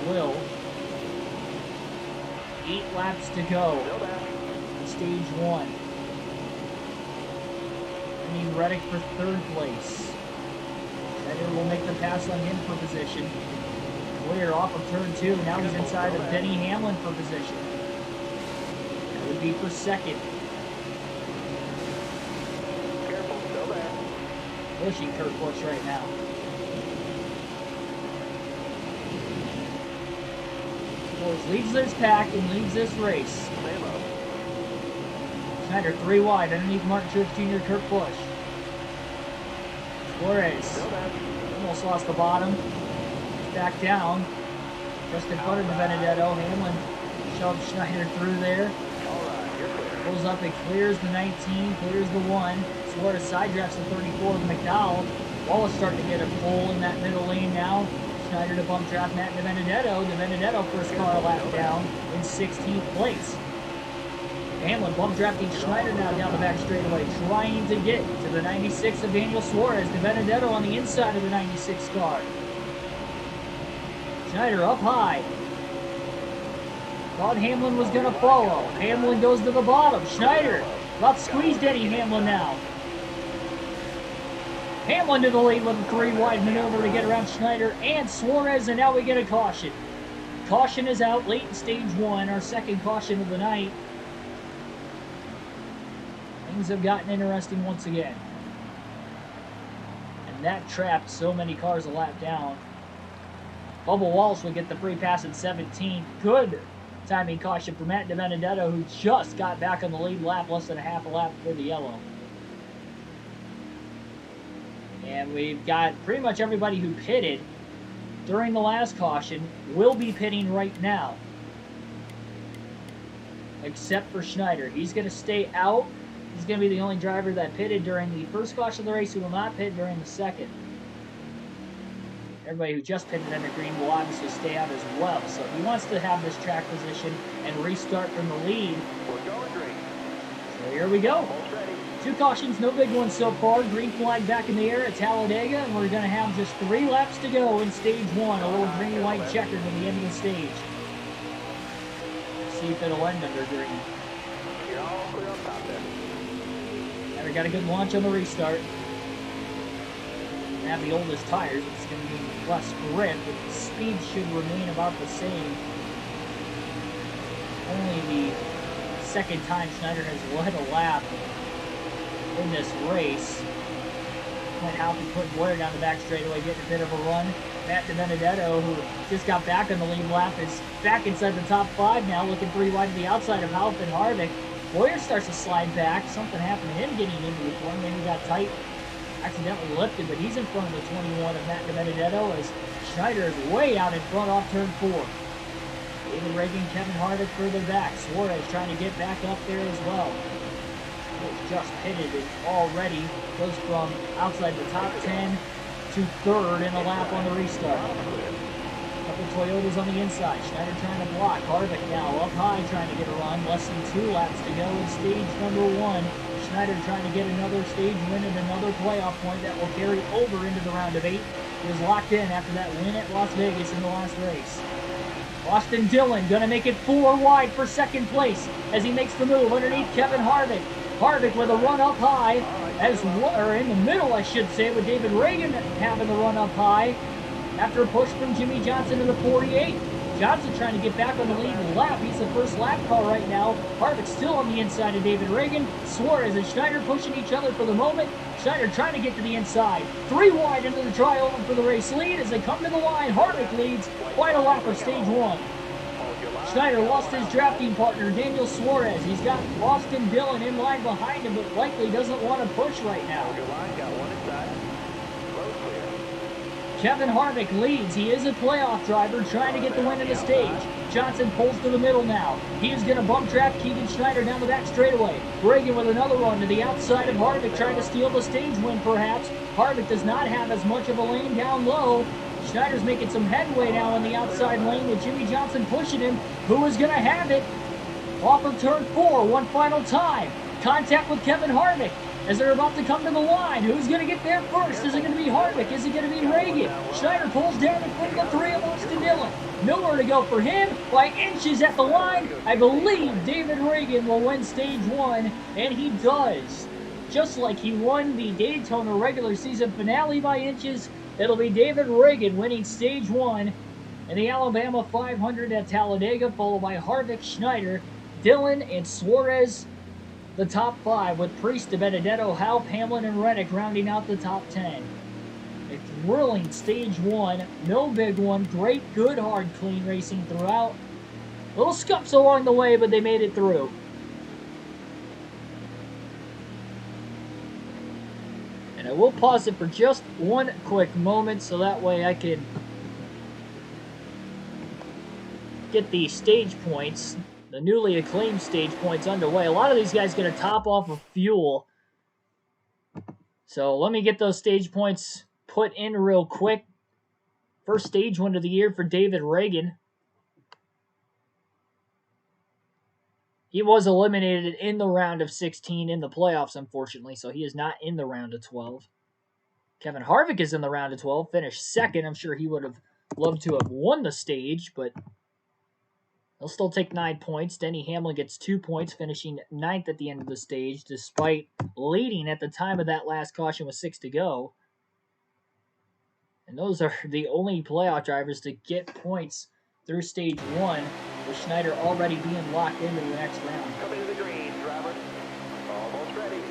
Will. 8 laps to go. Stage 1. I need Reddick for 3rd place. Schneider will make the pass on him for position. Clear off of turn 2. Now he's inside of Denny Hamlin for position. That would be for 2nd. Careful, still there. Pushing Kurt Busch right now. Busch leads this pack and leads this race. Stay low. Schneider 3 wide underneath Martin Truex Jr. Kurt Busch. Suarez Still there. almost lost the bottom. Back down. Just in front of Benedetto. Hamlin shoved Schneider through there. All right, you're clear. Pulls up and clears the 19, clears the 1. Suarez side drafts the 34 of McDowell. Wallace starting to get a pull in that middle lane now. Schneider to bump draft Matt DiBenedetto. DiBenedetto first car lap down in 16th place. Hamlin bump drafting Schneider now down the back straightaway, trying to get to the 96 of Daniel Suarez. De Benedetto on the inside of the 96 car. Schneider up high. Thought Hamlin was going to follow. Hamlin goes to the bottom. Schneider about squeezed Denny Hamlin now. Hamlin to the lead with a 3-wide maneuver to get around Schneider and Suarez, and now we get a caution. Caution is out late in stage 1, our second caution of the night. Things have gotten interesting once again. And that trapped so many cars a lap down. Bubba Walsh will get the free pass in 17th. Good timing caution for Matt De Benedetto, who just got back on the lead lap, less than a half a lap for the yellow. And we've got pretty much everybody who pitted during the last caution will be pitting right now. Except for Schneider. He's going to stay out. He's going to be the only driver that pitted during the first caution of the race who will not pit during the second. Everybody who just pitted under green will obviously stay out as well. So he wants to have this track position and restart from the lead. We're going green. So here we go. Almost ready. 2 cautions, no big ones so far. Green flag back in the air at Talladega, and we're going to have just 3 laps to go in stage 1. A little green-white checker to the end of the stage. See if it'll end under green. You're all clear on top there. And we got a good launch on the restart. Have the oldest tires, it's going to be less grip, but the speed should remain about the same. Only the second time Schneider has led a lap in this race. Clint Halpy putting Boyer down the back straightaway, getting a bit of a run. Matt De Benedetto, who just got back on the lead lap, is back inside the top 5 now, looking 3 wide to the outside of Halp and Harvick. Boyer starts to slide back. Something happened to him getting into the corner. Maybe he got tight. Accidentally lifted, but he's in front of the 21 of Matt De Benedetto as Schneider is way out in front off turn 4. David Reagan, Kevin Harvick further back. Suarez trying to get back up there as well. He's just pitted and already goes from outside the top 10 to 3rd in a lap on the restart. Couple Toyotas on the inside. Schneider trying to block. Harvick now up high trying to get a run. Less than 2 laps to go in stage number 1. Schneider trying to get another stage win and another playoff point that will carry over into the round of 8. He was locked in after that win at Las Vegas in the last race. Austin Dillon going to make it 4 wide for second place as he makes the move underneath Kevin Harvick. Harvick with a run up high, or in the middle I should say, with David Reagan having the run up high after a push from Jimmy Johnson to the 48. Johnson trying to get back on the lead lap. He's the first lap car right now. Harvick still on the inside of David Reagan. Suarez and Schneider pushing each other for the moment. Schneider trying to get to the inside. 3 wide into the trioval for the race lead as they come to the line. Harvick leads quite a lap of stage 1. Schneider lost his drafting partner, Daniel Suarez. He's got Austin Dillon in line behind him, but likely doesn't want to push right now. Kevin Harvick leads. He is a playoff driver trying to get the win in the stage. Johnson pulls to the middle now. He is going to bump draft Keegan Schneider down the back straightaway. Reagan with another run to the outside of Harvick, trying to steal the stage win perhaps. Harvick does not have as much of a lane down low. Schneider's making some headway now in the outside lane with Jimmy Johnson pushing him. Who is going to have it? Off of turn 4, one final time. Contact with Kevin Harvick as they're about to come to the line. Who's going to get there first? Is it going to be Harvick? Is it going to be Reagan? Schneider pulls down in front of the 3 of Austin Dillon. Nowhere to go for him. By inches at the line, I believe David Reagan will win stage 1, and he does. Just like he won the Daytona regular season finale by inches, it'll be David Reagan winning stage 1 in the Alabama 500 at Talladega, followed by Harvick, Schneider, Dillon, and Suarez. The top 5 with Priest, De Benedetto, Halp, Hamlin, and Reddick rounding out the top 10. A thrilling stage 1, no big one, great, good, hard, clean racing throughout. Little scuffs along the way, but they made it through. And I will pause it for just one quick moment so that way I can get the stage points, the newly acclaimed stage points underway. A lot of these guys going to top off of fuel. So let me get those stage points put in real quick. First stage win of the year for David Reagan. He was eliminated in the round of 16 in the playoffs, unfortunately, so he is not in the round of 12. Kevin Harvick is in the round of 12, finished second. I'm sure he would have loved to have won the stage, but he'll still take 9 points. Denny Hamlin gets 2 points, finishing 9th at the end of the stage, despite leading at the time of that last caution with 6 to go. And those are the only playoff drivers to get points through stage 1, with Schneider already being locked into the next round. Coming to the green, driver. Almost ready.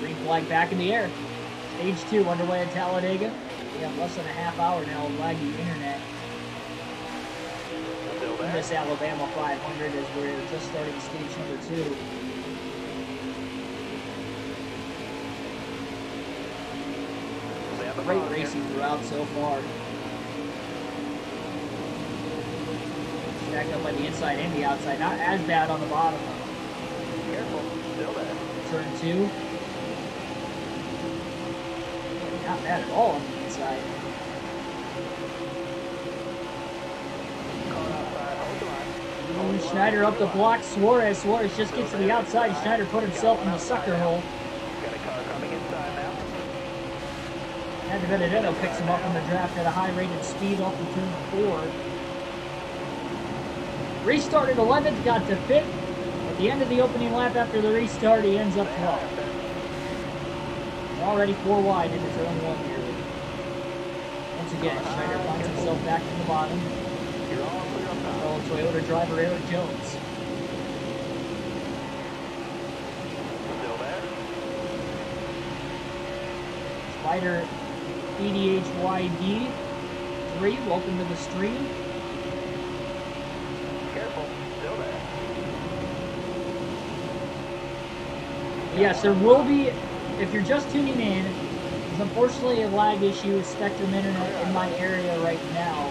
Green flag back in the air. Stage 2 underway at Talladega. We have less than a half hour now of laggy internet in this Alabama 500 as we're just starting stage number 2. Great racing throughout so far. Stacked up by the inside and the outside. Not as bad on the bottom. Careful, still there. Turn 2. Not bad at all on the inside. Schneider up the block. Suarez just gets to the outside. Schneider put himself in the sucker hole. Got a car coming inside now. And Benedetto picks him up in the draft at a high rated speed off the turn 4. Restarted 11th, got to 5th. At the end of the opening lap after the restart, he ends up 12th. Already 4 wide into turn 1 here. Once again, Schneider finds himself back to the bottom. Fellow Toyota driver Eric Jones. Still there. Spider EDHYD 3, welcome to the stream. Careful, still there. Yes, there will be, if you're just tuning in, there's unfortunately a lag issue with Spectrum Internet in my area right now.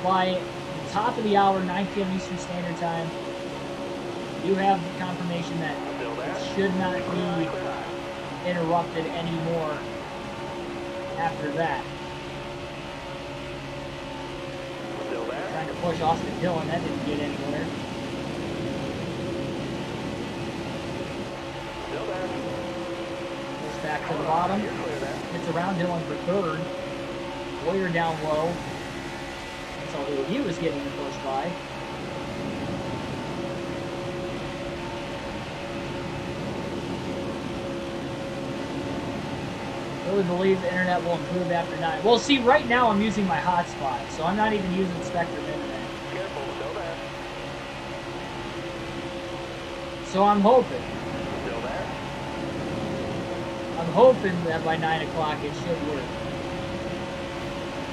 By the top of the hour, 9 p.m. Eastern Standard Time, you have confirmation that it should not be interrupted anymore after that. Still there. Trying to push Austin Dillon, that didn't get anywhere. Still there. Push back to the bottom. You're clear there. Gets around Dillon for 3rd. Boyer down low. That's all he was getting the push by. I really believe the internet will improve after 9. Well, see, right now I'm using my hotspot, so I'm not even using Spectrum Internet. Careful, still there. So I'm hoping. Still there. I'm hoping that by 9 o'clock it should work.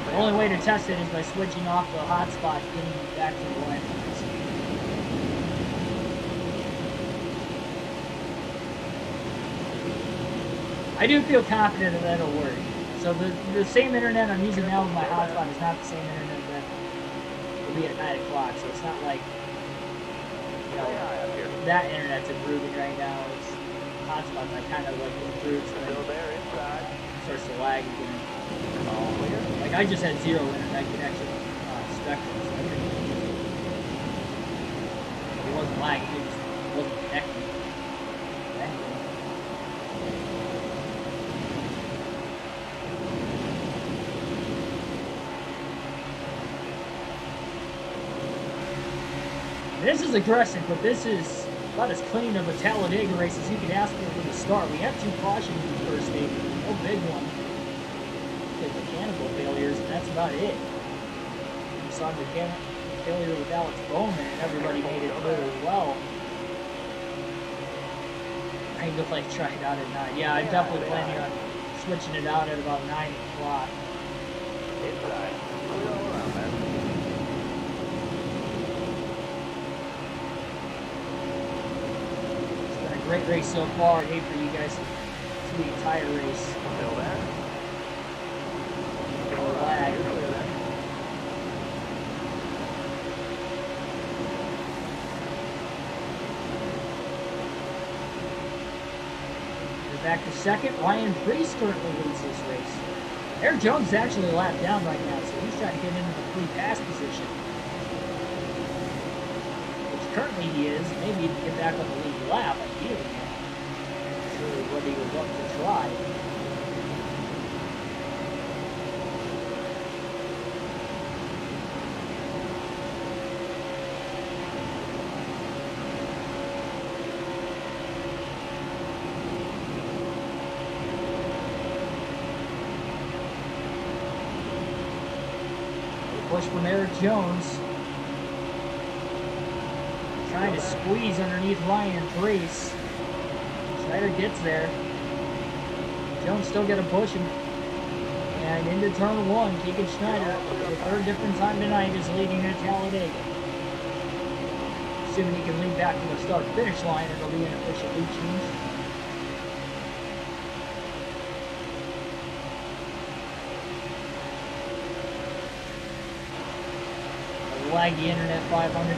The only way to test it is by switching off the hotspot, getting back to the Wi-Fi. I do feel confident that it'll work. So the same internet I'm using now with my hotspot is not the same internet that will be at 9 o'clock. So it's not like, you know, that internet's improving right now. It's hotspots I kind of like improved. So Still there inside. it starts to lag again. All clear. Like I just had 0 internet connection Spectrum. So it wasn't lagging. It just wasn't connecting. Anyway. This is aggressive, but this is about as clean of a Talladega race as you could ask for the start. We have 2 cautions in the first stage, no big one. Mechanical failures, and that's about it. We saw mechanical failure with Alex Bowman, and everybody made it through as well. I look like try it out at 9. Yeah, I'm definitely planning on switching it out at about 9 o'clock. Inside. Clear all around, man. It's been a great race so far. I'd hate for you guys to see the entire race. Still there. Lag. You're clear there. We're back to second. Ryan Preece currently leads this race. Eric Jones is actually a lap down right now, so he's trying to get into the free pass position. currently he is. Maybe he can get back on the lead lap. Ideally, not sure what he would love to try. Push from Eric Jones. Trying to squeeze underneath Ryan Trace. Schneider gets there. Jones still got to push him. And into turn one, Keegan Schneider, for the third different time tonight, is leading at Talladega. Assuming he can lead back to the start-finish line, it'll be an official lead change. Laggy internet 500.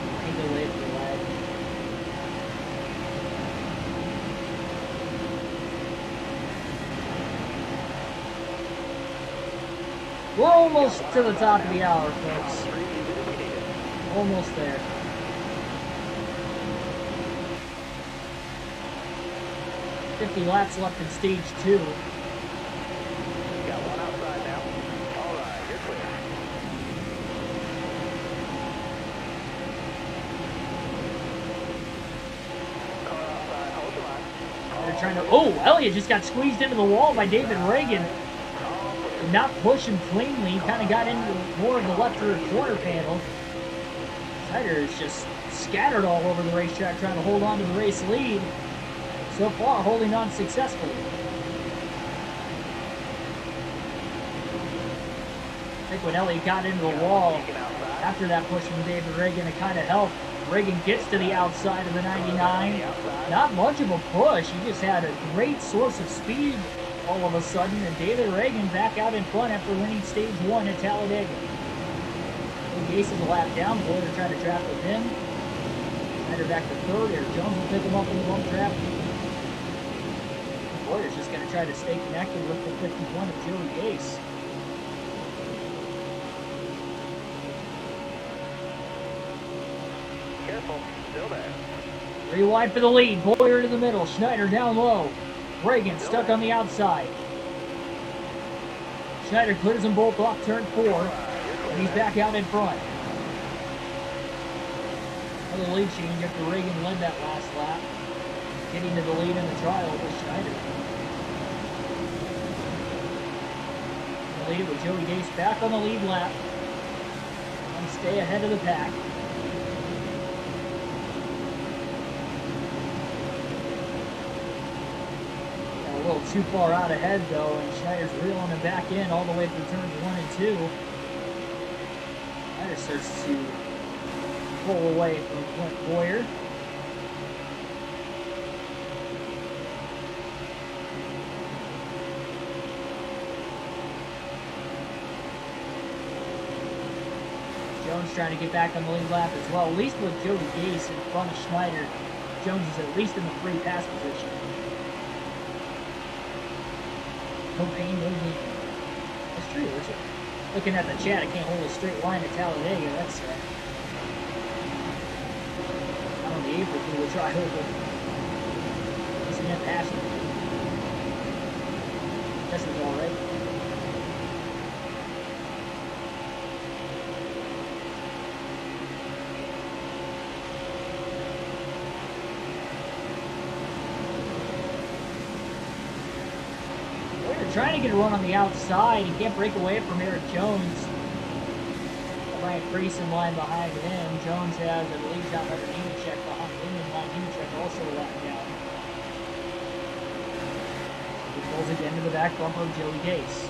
I need to wait for lag. We're almost to the top of the hour, folks. Almost there. $50 laps left in stage 2. Trying to, oh, Elliott just got squeezed into the wall by David Reagan. Did not push him cleanly. Kind of got into more of the left rear corner panel. Schneider is just scattered all over the racetrack trying to hold on to the race lead. So far, holding on successfully. I think when Elliott got into the wall, after that push from David Reagan, it kind of helped. Reagan gets to the outside of the 99. Not much of a push. He just had a great source of speed all of a sudden. And David Reagan back out in front after winning stage 1 at Talladega. Gase is a lap down. Boyer trying to trap with him. Schneider back to third. Eric Jones will pick him up in the bump trap. Boyer's just going to try to stay connected with the 51 of Joey Gase. Still there. 3 wide for the lead. Boyer to the middle. Schneider down low. Reagan stuck on the outside. Schneider clears them both off turn 4. And he's back out in front. Another lead change after Reagan led that last lap. Getting to the lead in the trial with Schneider. The lead with Joey Gase back on the lead lap. And stay ahead of the pack. A little too far out ahead though, and Schneider's reeling him back in all the way through turns 1 and 2. Schneider starts to pull away from Clint Boyer. Jones trying to get back on the lead lap as well. At least with Joey Gase in front of Schneider, Jones is at least in the free pass position. No pain, no gain. That's true. Looking at the chat, I can't hold a straight line at Talladega. That's not on the apron through the trial, but isn't that passion? Guess it's all right. Trying to get a run on the outside. He can't break away from Eric Jones. Ryan Priest in line behind him. Jones has, I believe, John Remini check behind him, and Ryan Nemechek also let down. He pulls again to the back bumper of Joey Gase.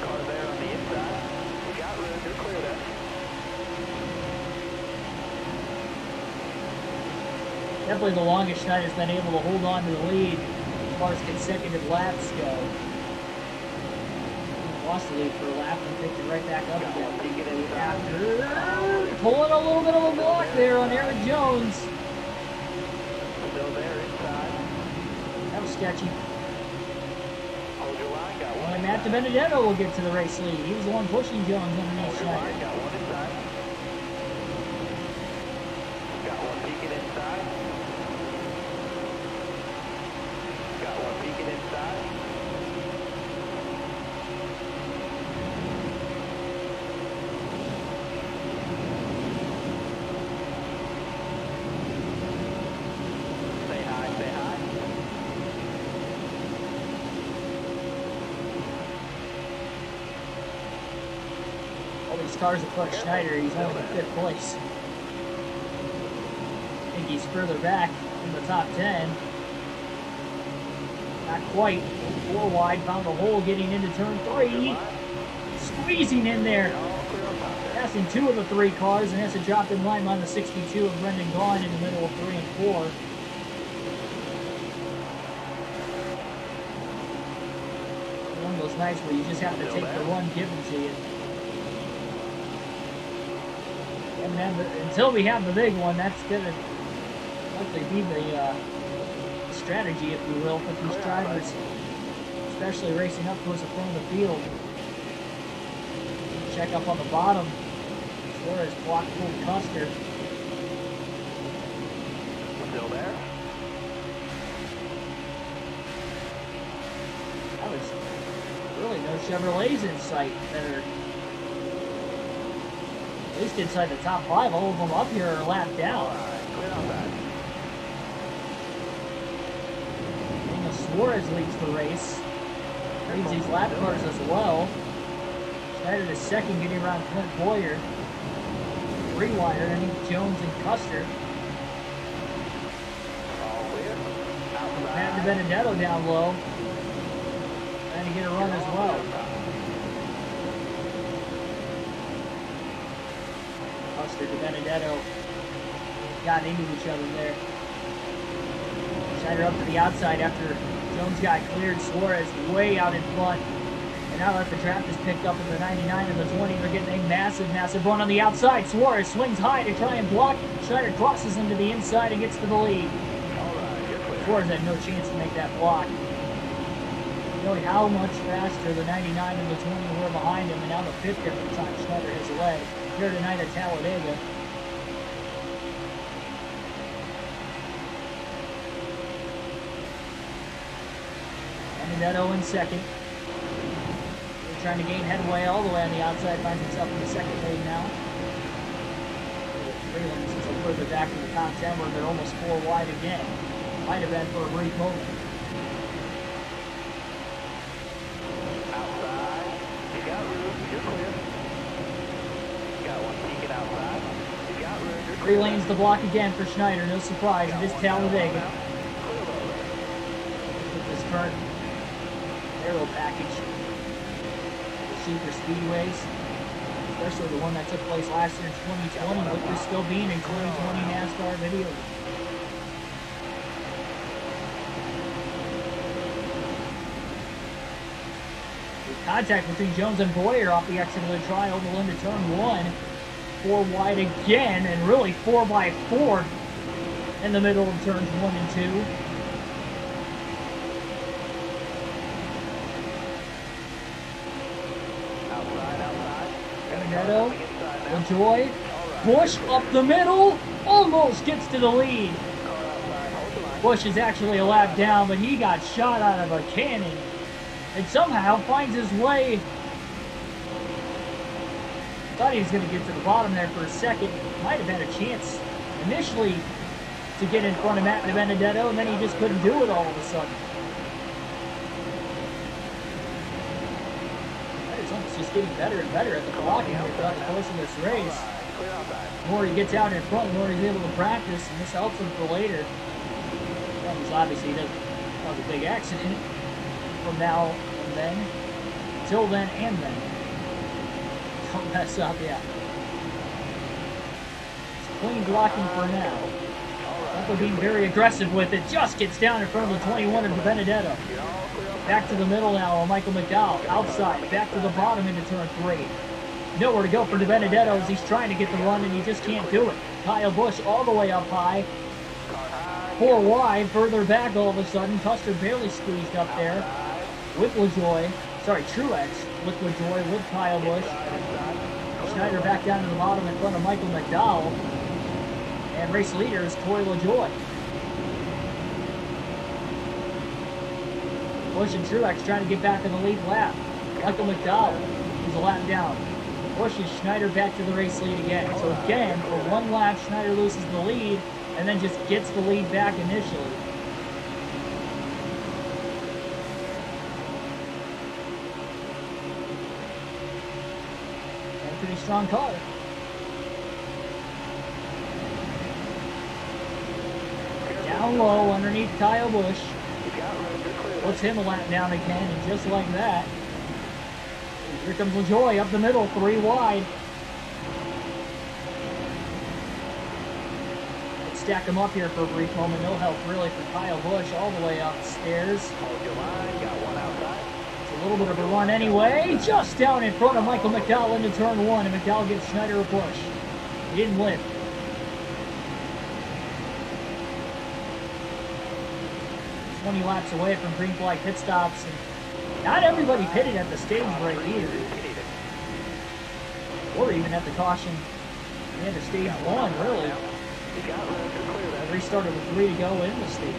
Car there on the inside. We got room to clear that. Definitely the longest Schneider's been able to hold on to the lead as far as consecutive laps go. He lost the lead for a lap and picked it right back up again. After pulling a little bit of a block there on Eric Jones. Still there inside. That was sketchy. like Matt DiBenedetto will get to the race lead. He was the one pushing Jones underneath Schneider. Got one inside. Got one peeking inside. Got one peeking inside. Say hi, say hi. All these cars approach Schneider. He's only in 5th place. I think he's further back in the top 10. Not quite. 4 wide. Found a hole getting into turn 3. Squeezing in there. Passing 2 of the 3 cars, and has a drop in line on the 62 of Brendan Gaughan in the middle of 3 and 4. One of those nights where you just have to take the run given to you. And then until we have the big one, that's going to likely be the strategy, if you will, for these drivers, especially racing up towards the front of the field. Check up on the bottom. Suarez blocked full Custer. Still there? That was really no Chevrolets in sight that are at least inside the top 5. All of them up here are lapped down. Clear outside. Daniel Suarez leads the race. Leads these lap cars as well. Schneider is second, getting around Clint Boyer. 3 wide underneath Jones and Custer. All clear. Outside. Matt DiBenedetto down low. Trying to get a run as well. Custer, DiBenedetto got into each other there. Schneider up to the outside after Jones got cleared. Suarez way out in front. And now that the draft is picked up in the 99 and the 20, they're getting a massive, massive run on the outside. Suarez swings high to try and block. Schneider crosses him to the inside and gets to the lead. Suarez had no chance to make that block. Knowing how much faster the 99 and the 20 were behind him, and now the 5th different time Schneider has led here tonight at Talladega. Benedetto in second. Trying to gain headway all the way on the outside, finds himself in the second lead now. Freeland's a little further back in the top 10 where they're almost 4 wide again. Might have been for a brief moment. Outside. You got room. You're clear. You got one peeking outside. You got room. You're clear. 3 lanes to block again for Schneider. No surprise. It is Talladega. With this current aero package. Super speedways, especially the one that took place last year in 2020, with this still being a 2020 NASCAR video. With contact between Jones and Boyer off the exit of the tri oval into turn 1. 4 wide again, and really 4x4 in the middle of turns 1 and 2. Benedetto, LaJoy, Busch up the middle, almost gets to the lead. Busch is actually a lap down, but he got shot out of a cannon and somehow finds his way. Thought he was going to get to the bottom there for a second. Might have had a chance initially to get in front of Matt DiBenedetto, and then he just couldn't do it all of a sudden. It's just getting better and better at the blocking here throughout the course of this race. The more he gets out in front, the more he's able to practice, and this helps him for later. Because obviously he doesn't cause a big accident from now and then, till then and then. Don't mess up, yeah. It's clean blocking for now. Bucko being very aggressive with it, just gets down in front of the 21 of DiBenedetto. Back to the middle now, Michael McDowell, outside, back to the bottom into turn 3. Nowhere to go for DiBenedetto as he's trying to get the run and he just can't do it. Kyle Busch all the way up high. 4 wide, further back all of a sudden. Custer barely squeezed up there with LaJoy. sorry, Truex with LaJoy, with Kyle Busch. Schneider back down to the bottom in front of Michael McDowell. And race leader is Corey LaJoy. Busch and Truex trying to get back in the lead lap. Michael McDowell is a lap down. Pushes Schneider back to the race lead again. So again, for one lap, Schneider loses the lead and then just gets the lead back initially. And a pretty strong car. Down low underneath Kyle Busch. Puts him a lap down again, and just like that, here comes LaJoy up the middle, 3 wide. Let's stack them up here for a brief moment. No help really for Kyle Busch all the way upstairs. It's a little bit of a run anyway. Just down in front of Michael McDowell into turn 1, and McDowell gives Schneider a push. He didn't lift. 20 laps away from green flag pit stops, and not everybody pitted at the stage break either, or even at the caution at the stage 1, really. They restarted with 3 to go in the stage.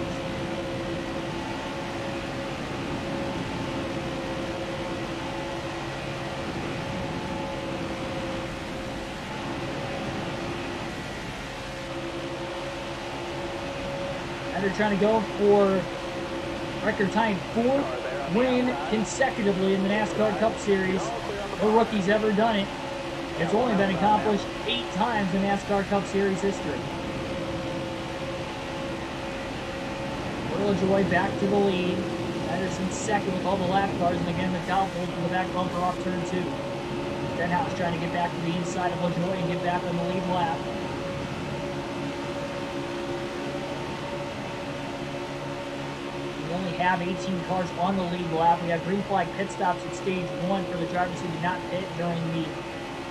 And they're trying to go for record-tying 4th win consecutively in the NASCAR Cup Series. No rookie's ever done it. It's only been accomplished 8 times in NASCAR Cup Series history. LaJoy back to the lead. Anderson second with all the lap cars, and again McDowell pulls from the back bumper off turn 2. Stenhouse trying to get back to the inside of LaJoy and get back on the lead lap. We only have 18 cars on the lead lap. We have green flag pit stops at stage 1 for the drivers who did not pit during the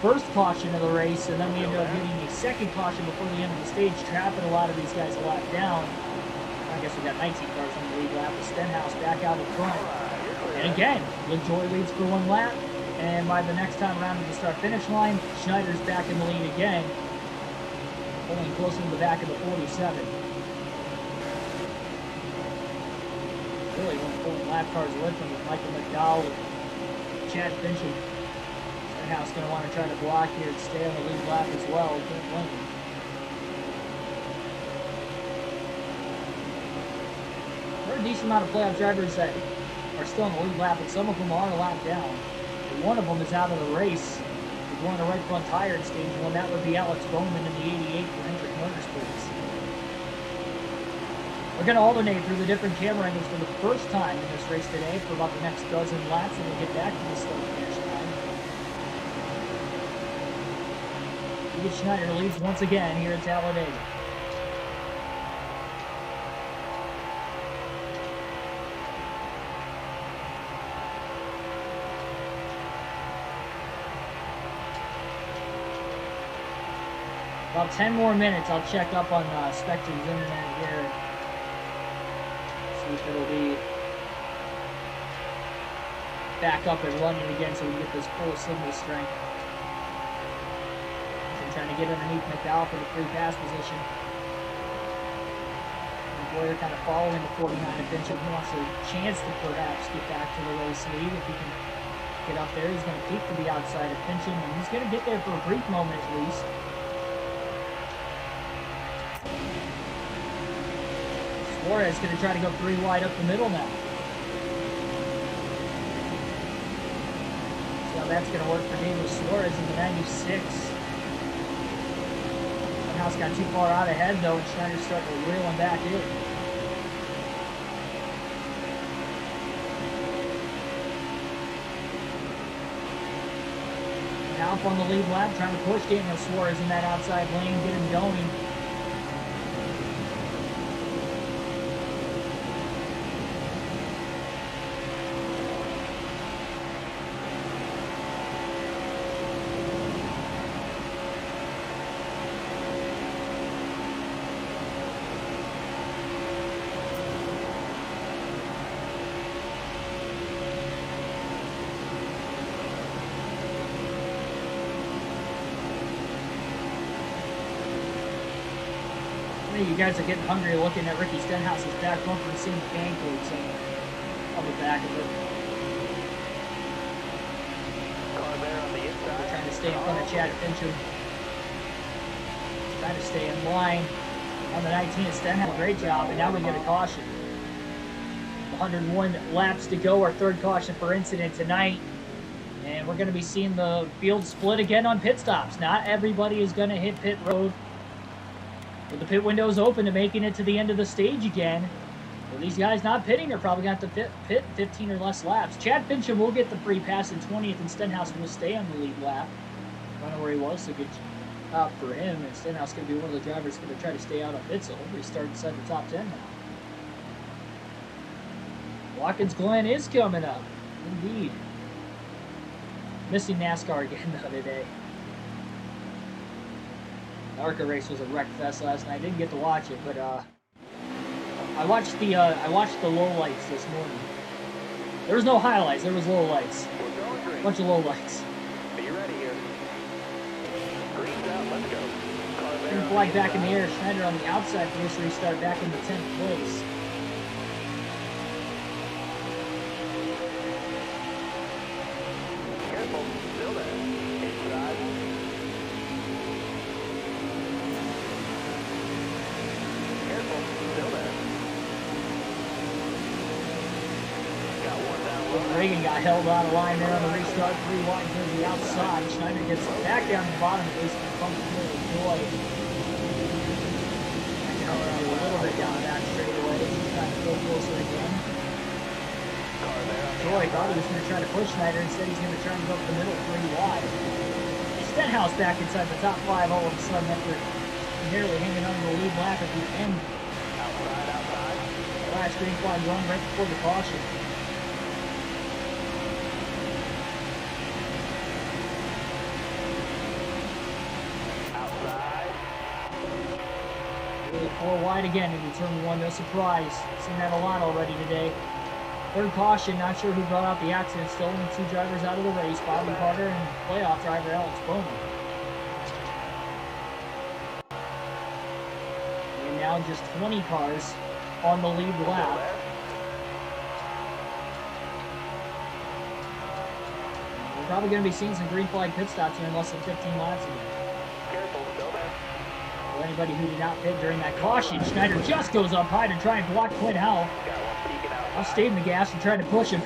first caution of the race, and then we ended up getting a second caution before the end of the stage, trapping a lot of these guys a lap down. I guess we got 19 cars on the lead lap with Stenhouse back out in front. And again, LaJoy leads for 1 lap, and by the next time around to the start-finish line, Schneider's back in the lead again, pulling closer to the back of the 47. Really one pulling lap cars away from with Michael McDowell and Chad Fincham. Stenhouse going to want to try to block here and stay on the lead lap as well. Can't blame him. There are a decent amount of playoff drivers that are still on the lead lap, but some of them are a lap down. And one of them is out of the race. He's going to right front tire at stage 1. That would be Alex Bowman in the 88 for Hendrick Motorsports. We're going to alternate through the different camera angles for the first time in this race today for about the next dozen laps, and we'll get back to the start-finish line. Schneider leads once again here at Talladega. About 10 more minutes, I'll check up on Spectre's internet here. See if it'll be back up and running again so we can get this full signal strength. Trying to get underneath McDowell for the free pass position. Boyer kind of following the 49 of Fincham. He wants a chance to perhaps get back to the race lead. If he can get up there, he's going to peek to the outside of Fincham, and he's going to get there for a brief moment at least. Suarez going to try to go 3 wide up the middle now. See how that's going to work for Daniel Suarez in the 96. House got too far out ahead though, and Schneider's starting to reel him back in. Now up on the lead lap, trying to push Daniel Suarez in that outside lane, get him going. I think you guys are getting hungry looking at Ricky Stenhouse's back bumper and seeing the pancakes on the back of it. Car there on the inside. We're trying to stay in front of Chad Fincham. Trying to stay in line on the 19. Stenhouse, great job, and now we get a caution. 101 laps to go, our third caution for incident tonight. And we're going to be seeing the field split again on pit stops. Not everybody is going to hit pit road. With the pit windows open to making it to the end of the stage again. Well, these guys not pitting are probably going to have to pit 15 or less laps. Chad Fincham will get the free pass in 20th, and Stenhouse will stay on the lead lap. I don't know where he was, so good job for him. And Stenhouse going to be one of the drivers going to try to stay out on pit, so he'll restart inside the top 10 now. Watkins Glen is coming up. Indeed. Missing NASCAR again though today. The ARCA race was a wreck fest last night. Didn't get to watch it, but I watched the low lights this morning. There was no highlights. There was low lights. A bunch of low lights. Be ready here. Green's out. Let's go. Green flag back in the air. Schneider on the outside for this restart back into 10th place. Careful. Still there. Inside. Careful. Still there. Got one down low. Reagan got held out of line there on the restart. 3 wide towards the outside. Schneider gets back down to the bottom at least and comes through with Joy. A little bit down that straightaway. He's trying to go closer again. Joy thought he was going to try to push Schneider. Instead, he's going to try and go up the middle 3 wide. Stenhouse back inside the top 5 all of a sudden after nearly hanging on to the lead lap at the end. Outside. Last green flag run right before the caution. Outside. Really 4 wide again into turn 1. No surprise. Seen that a lot already today. Third caution, not sure who brought out the accident. Still only 2 drivers out of the race, Bobby Carter and playoff driver Alex Bowman. And now just 20 cars on the lead lap. We're probably going to be seeing some green flag pit stops here in less than 15 laps again. Careful. Still there. For anybody who did not pit during that caution, Schneider just goes up high to try and block Quinn Howell. Got one peeking out. I'll stay in the gas and try to push him.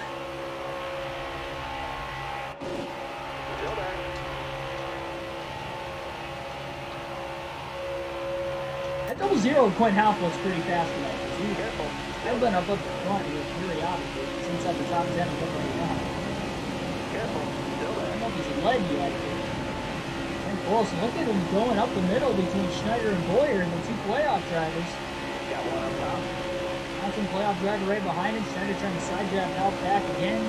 Still there. That double zero of Quinn Howell looks pretty fast tonight. Careful. I've been up the front here periodically since at the top 10 of right now. Careful. Still I there. don't know if he's led yet. And close. Look at him going up the middle between Schneider and Boyer and the 2 playoff drivers. Got one up top. Johnson playoff driver right behind him. Schneider trying to side drive Howell back again.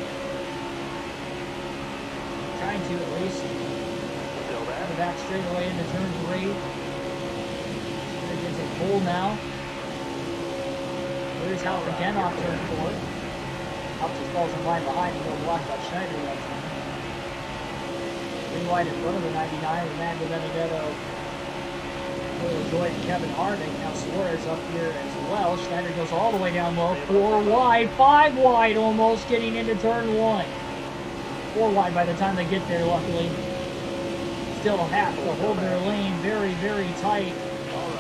Trying to at least. Still there. The back straight away into turn 3. Schneider gets a pull now. There's Howell again off turn 4. Howell just falls in line behind and goes blocked by Schneider that time. 3 wide in front of the 99, and Matt Benedetto, Joy and Kevin Harvick. Now Suarez up here as well. Schneider goes all the way down low. 4 wide, 5 wide almost getting into turn 1. 4 wide by the time they get there, luckily. Still have to hold their lane very, very tight.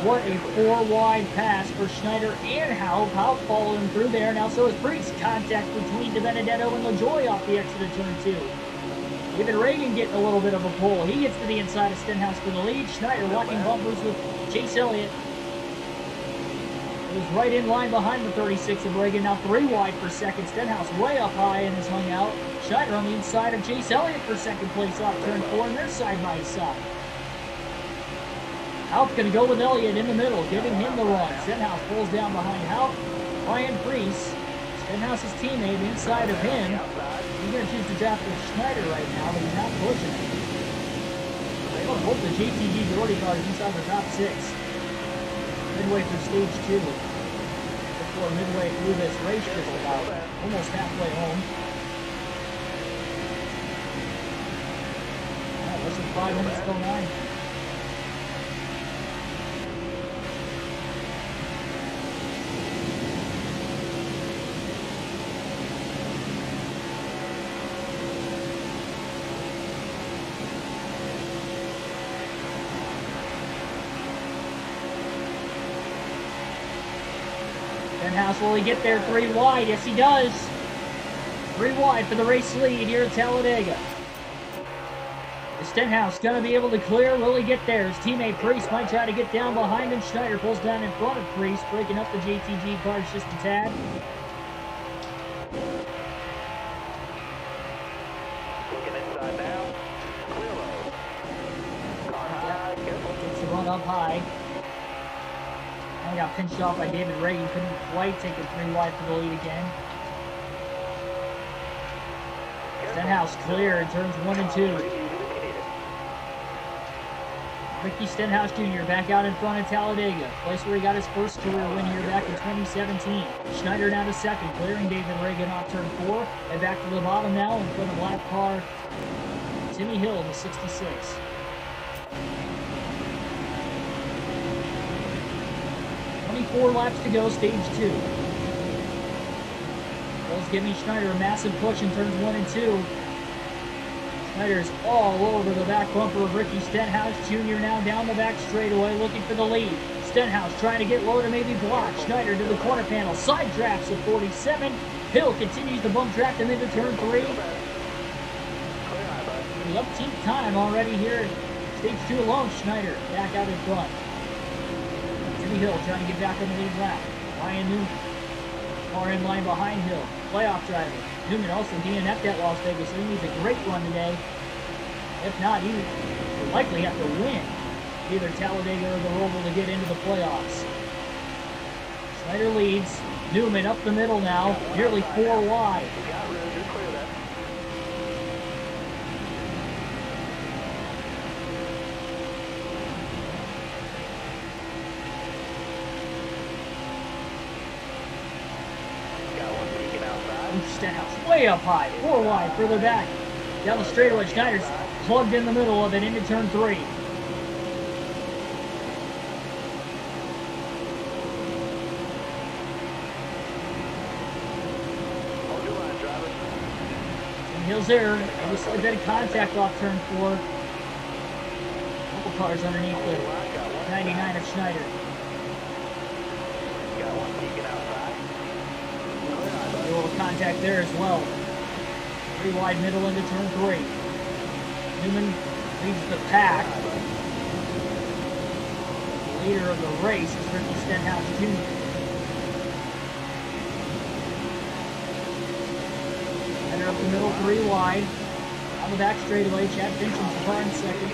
What a 4 wide pass for Schneider and Howell. Howell following through there. Now so is Priest. Contact between DeBenedetto and LaJoy off the exit of turn 2. Even Reagan getting a little bit of a pull. He gets to the inside of Stenhouse for the lead. Schneider locking bumpers with Chase Elliott. It was right in line behind the 36 of Reagan. Now 3 wide for second. Stenhouse way up high and is hung out. Schneider on the inside of Chase Elliott for second place off turn 4, and they're side by side. Hough's going to go with Elliott in the middle, giving him the run. Stenhouse pulls down behind Houth. Ryan Priest, Stenhouse's teammate, inside of him. He's going to choose to draft with Schneider right now, but he's not pushing it. They don't both the JTG Doherty cars inside the top 6. Midway through stage 2. Before midway through this race, just about almost halfway home. Less than 5 minutes till 9. Stenhouse, will he get there 3 wide? Yes, he does. 3 wide for the race lead here at Talladega. Is Stenhouse going to be able to clear? Will he get there? His teammate Priest might try to get down behind him. Schneider pulls down in front of Priest, breaking up the JTG cars just a tad. Looking inside now. Clear low. Car high, careful. Takes the run up high. And got pinched off by David Reagan. Couldn't quite take it 3 wide for the lead again. Stenhouse clear in turns 1 and 2. Ricky Stenhouse Jr. back out in front of Talladega, place where he got his first career win here back in 2017. Schneider now to second, clearing David Reagan off turn 4. And back to the bottom now in front of lap car Timmy Hill, the 66. Four laps to go, stage 2. Those giving Schneider a massive push in turns 1 and 2. Schneider's all over the back bumper of Ricky Stenhouse Jr. now down the back straightaway looking for the lead. Stenhouse trying to get low to maybe block. Schneider to the corner panel, side drafts at 47. Hill continues to bump draft him into turn 3. The up-team time already here. Stage 2 alone, Schneider back out in front. Hill trying to get back on the lead lap. Ryan Newman, far in line behind Hill. Playoff driver. Newman also DNF'd at Las Vegas, so he needs a great run today. If not, he will likely have to win either Talladega or the Roval to get into the playoffs. Schneider leads. Newman up the middle now, nearly 4 wide. Stenhouse way up high, 4 wide, further back. Down the straightaway, Schneider's plugged in the middle of it into turn 3. And Hill's there. Maybe a slight bit of contact off turn 4. Couple cars underneath the 99 of Schneider. Got one peeking outside. A little contact there as well. 3 wide middle into turn 3. Newman leads the pack. The leader of the race is Ricky Stenhouse Jr. Header up the middle, 3 wide. On the back straightaway, Chad Vincent's the car in second.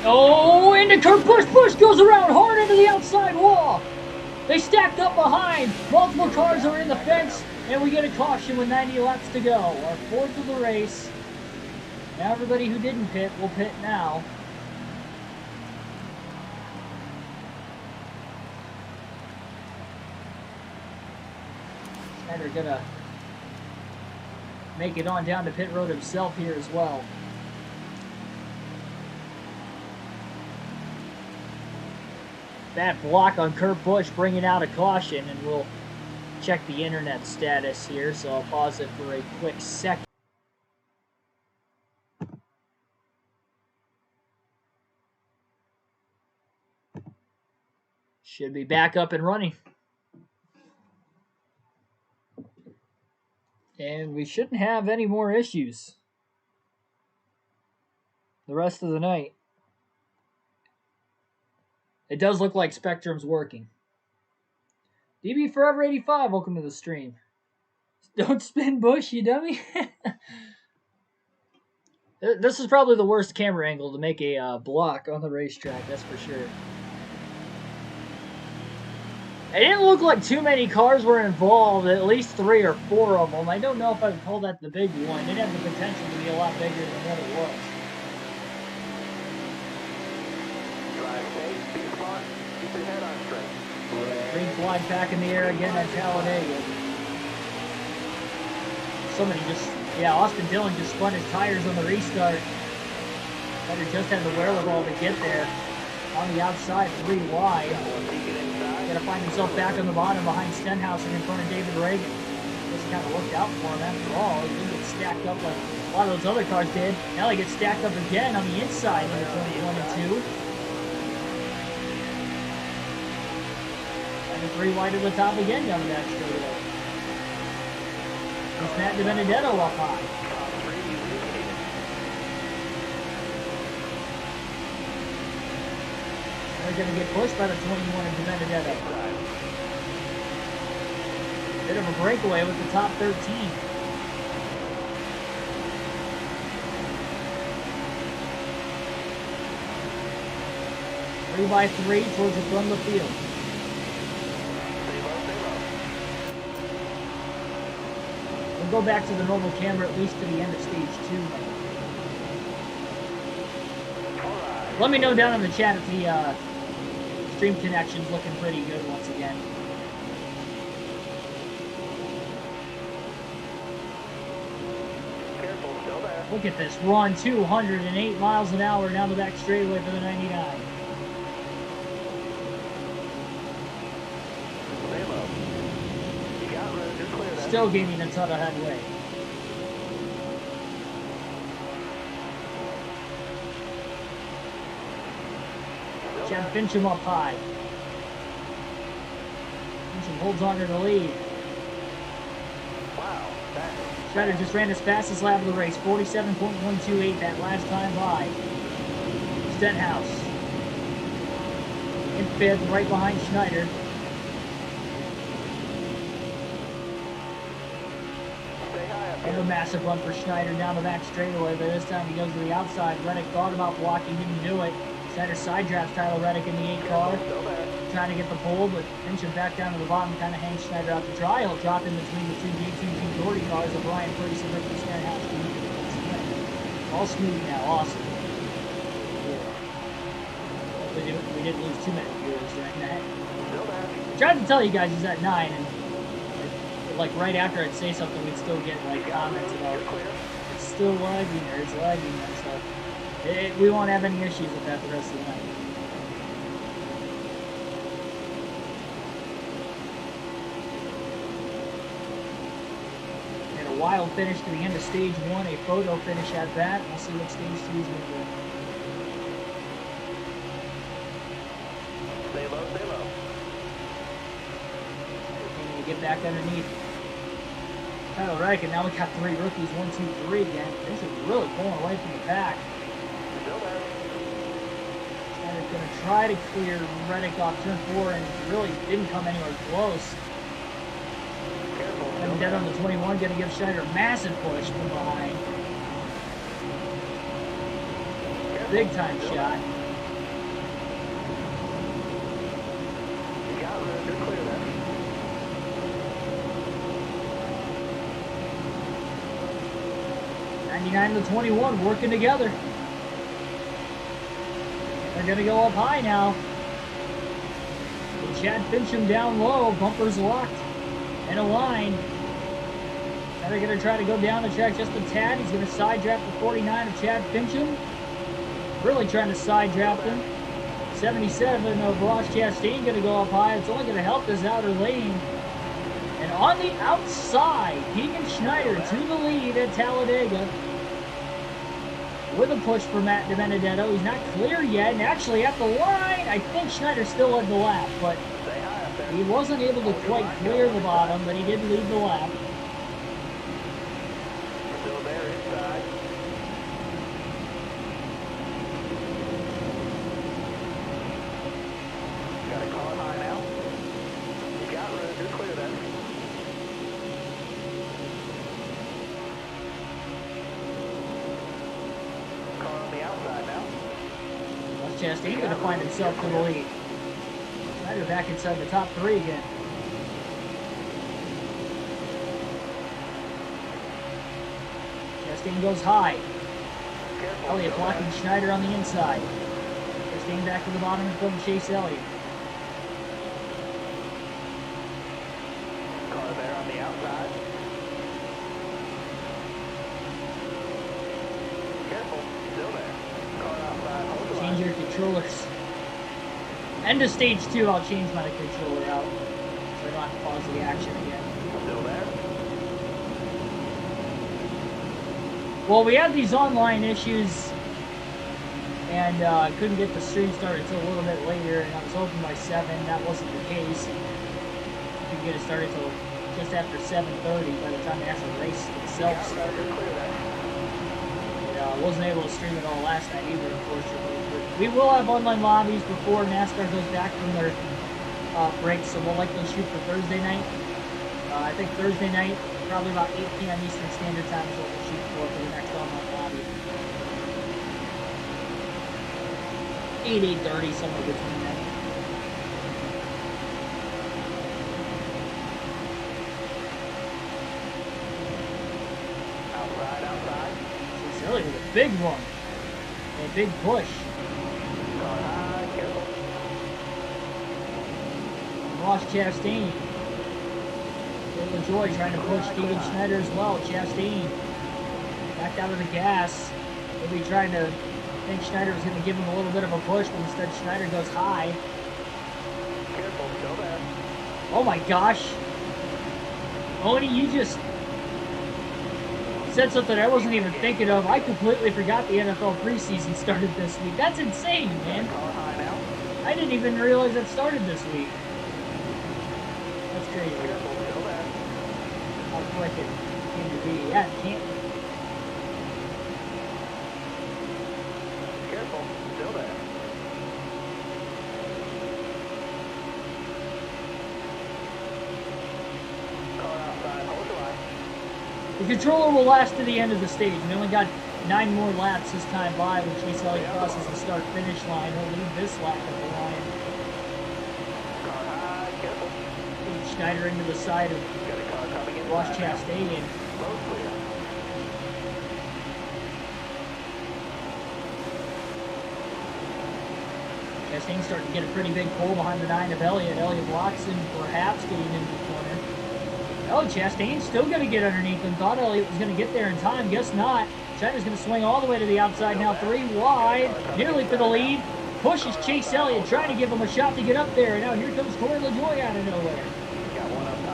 Oh, into Kurt Busch. Busch goes around hard into the outside wall. They stacked up behind. Multiple cars are in the fence, and we get a caution with 90 laps to go. Our 4th of the race. Now everybody who didn't pit will pit now. Schneider gonna make it on down to pit road himself here as well. That block on Kurt Busch bringing out a caution, and we'll check the internet status here, so I'll pause it for a quick second. Should be back up and running. And we shouldn't have any more issues the rest of the night. It does look like Spectrum's working. DB Forever 85, welcome to the stream. Don't spin Bush, you dummy. This is probably the worst camera angle to make a block on the racetrack, that's for sure. It didn't look like too many cars were involved, at least 3 or 4 of them. I don't know if I would call that the big one. It had the potential to be a lot bigger than what it was. Keep your head on straight. Green flag back in the air again at Talladega. Somebody just, Austin Dillon just spun his tires on the restart. Better just had the wherewithal to get there. On the outside, 3 wide. Got to find himself back on the bottom behind Stenhouse and in front of David Reagan. This kind of worked out for him after all. He didn't get stacked up like a lot of those other cars did. Now he gets stacked up again on the inside into turns 1 and 2. And 3 wide to the top again down the back straightaway. It's Matt DiBenedetto up high. They're going to get pushed by the 21 of DiBenedetto. Bit of a breakaway with the top 13. 3 by 3 towards the front of the field. We'll go back to the normal camera at least to the end of stage 2. Let me know down in the chat if the stream connection's looking pretty good once again. Careful, still there. Look at this run, 208 miles an hour down the back straightaway for the 99. Stay low. You got room, you're clear there. Still gaining a ton of headway. Chad Fincham up high. Fincham holds on to the lead. Wow, that Schneider just ran his fastest lap of the race, 47.128 that last time by. Stenhouse in 5th, right behind Schneider. stay high up And here. a massive run for Schneider down the back straightaway, but this time he goes to the outside. Reddick thought about blocking, didn't do it. Schneider side drafts Tyler Reddick in the 8 car, Still there. trying to get the pole, but Fincham back down to the bottom, kind of hangs Schneider out to dry. He'll drop in between the 2 G2 Doherty cars of Brian Priest and Ricky Stenhouse. All smooth now, awesome. Yeah. We didn't lose too many viewers during that. Still there. I tried to tell you guys he's at 9, and like right after I'd say something, we'd still get like comments about You're clear. it's still lagging or it's lagging and stuff. We won't have any issues with that the rest of the night. And a wild finish to the end of stage 1, a photo finish at that. We'll see what stage 2 is going to do. Stay low, stay low. Looking to get back underneath. Tyler Reddick, and now we got 3 rookies, 1, 2, 3 again. This is really pulling away from the pack. Still there. Schneider's going to try to clear Reddick off turn 4 and really didn't come anywhere close. Careful. And Still dead there. on the 21, going to give Schneider a massive push from behind. Big time shot. You got room, you're clear there. 99 to 21 working together. They're going to go up high now. With Chad Fincham down low, bumpers locked in a line. Now they're going to try to go down the track just a tad. He's going to side draft the 49 of Chad Fincham. Really trying to side draft him. 77 of Ross Chastain going to go up high. It's only going to help this outer lane. And on the outside, Keegan Schneider to the lead at Talladega. With a push for Matt DiBenedetto. He's not clear yet, and actually at the line, I think Schneider still led the lap, but Stay high up there. he wasn't able to quite clear the bottom, but he did lead the lap. Still there inside. Got a car high now. You got room, you're clear there. Car on the outside now. Ross Chastain going to find himself to the lead. Schneider back inside the top 3 again. Chastain goes high. Careful. Elliott still blocking there. Schneider on the inside. Chastain back to the bottom in front of Chase Elliott. Car there on the outside. Careful. Still there. Car outside. Hold the Change line. your controllers. End of stage 2, I'll change my controller out. So I don't have to pause the action again. Still there. Well, we had these online issues, and couldn't get the stream started until a little bit later, and I was hoping by 7 that wasn't the case. get it started till just after 7:30 by the time the actual race itself started. I wasn't able to stream it all last night either, unfortunately. But we will have online lobbies before NASCAR goes back from their break, so we'll likely shoot for Thursday night. I think Thursday night, probably about 8 p.m. Eastern Standard Time is what we'll shoot for the next online lobby. 8:30, somewhere between that. Outside. Chase Elliott with a big one. And a big push. Careful. Ross Chastain. Joy trying to push Steven Schneider as well. Chastain backed out of the gas. Maybe trying to think Schneider was going to give him a little bit of a push, but instead Schneider goes high. Careful, go back. Oh my gosh. Oni, you just said something I wasn't even thinking of. I completely forgot the NFL preseason started this week. That's insane, man. I didn't even realize that started this week. That's crazy. How quick it came to be. Yeah, it can't. Careful, still there. Car outside, hold the line. The controller will last to the end of the stage. We only got 9 more laps this time by when Chase Elliott crosses the start-finish line. He'll lead this lap at the line. Car high, careful. Schneider into the side of Ross Chastain. Road clear. Chastain's starting to get a pretty big pull behind the 9 of Elliott. Elliott blocks him, perhaps getting into the corner. Oh, Chastain's still going to get underneath him. Thought Elliott was going to get there in time. Guess not. Schneider's going to swing all the way to the outside now. 3 wide. Nearly for the lead. Pushes Chase Elliott, trying to give him a shot to get up there. And now here comes Corey LaJoie out of nowhere.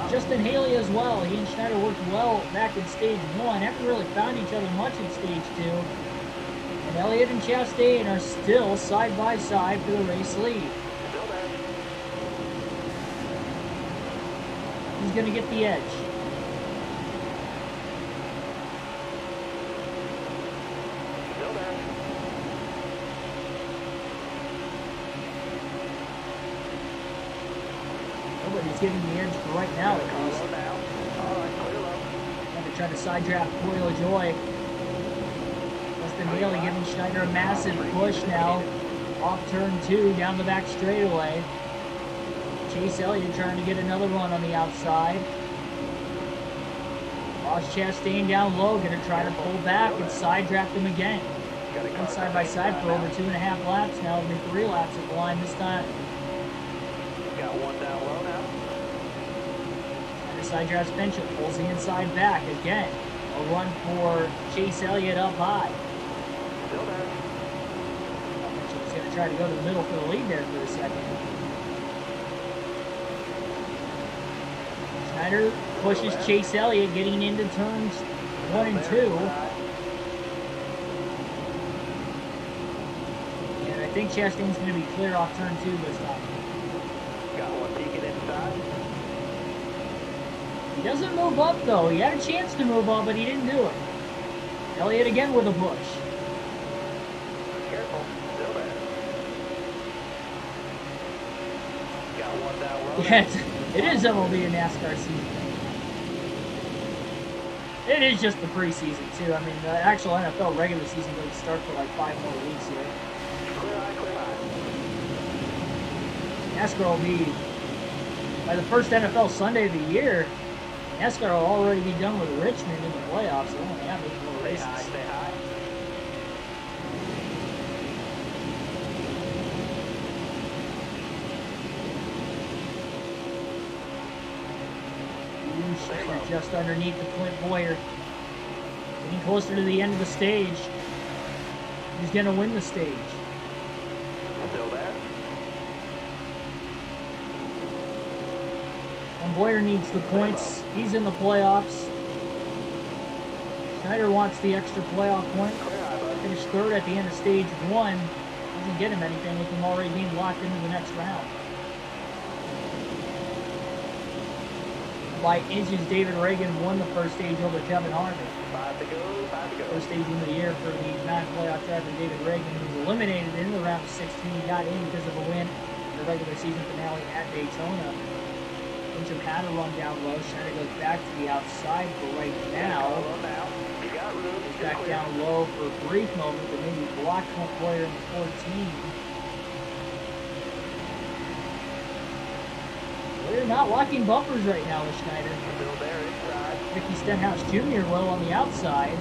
Justin Haley as well. He and Schneider worked well back in stage 1. Haven't really found each other much in stage 2. And Elliott and Chastain are still side by side for the race lead. He's going to get the edge. Nobody's giving the edge for right now, at least. And to try to side draft Corey LaJoie. Justin Haley giving Schneider a massive push now. Off turn 2, down the back straightaway. Chase Elliott trying to get another run on the outside. Ross Chastain down low, going to try to pull back and side draft him again. Went side by side for over 2.5 laps now. It'll be 3 laps at the line this time. Got one down low now. And the side drafts Bishop, pulls the inside back again. A run for Chase Elliott up high. Still there. Bishop's going to try to go to the middle for the lead there for a second. Schneider pushes Chase Elliott, getting into turns 1 and 2. And I think Chastain's going to be clear off turn 2 this time. Got one peeking inside. He doesn't move up though. He had a chance to move up, but he didn't do it. Elliott again with a push. Careful, still there. Got one down low. Yes, it is MLB and NASCAR season. It is just the preseason too. I mean, the actual NFL regular season doesn't start for like 5 more weeks here. Clear eye, clear eye. NASCAR will be, by the first NFL Sunday of the year, NASCAR will already be done with Richmond in the playoffs. They only have 8 more races. Stay high. Just underneath the Clint Boyer. Getting closer to the end of the stage. He's going to win the stage. Still there. And Boyer needs the points. He's in the playoffs. Schneider wants the extra playoff point. Finished 3rd at the end of stage 1. Doesn't get him anything with him already being locked into the next round. by inches. David Reagan won the first stage over Kevin Harvick. 5 to go, 5 to go. First stage win of the year for the non-playoff driver David Reagan, who was eliminated in the round of 16. He got in because of a win in the regular season finale at Daytona. Pincham had a run down low. Schneider goes back to the outside for right now. Goes back down low for a brief moment, but maybe blocked Clint Boyer in the 14. We're not locking bumpers right now with Schneider. Still there inside. Ricky Stenhouse Jr. well on the outside.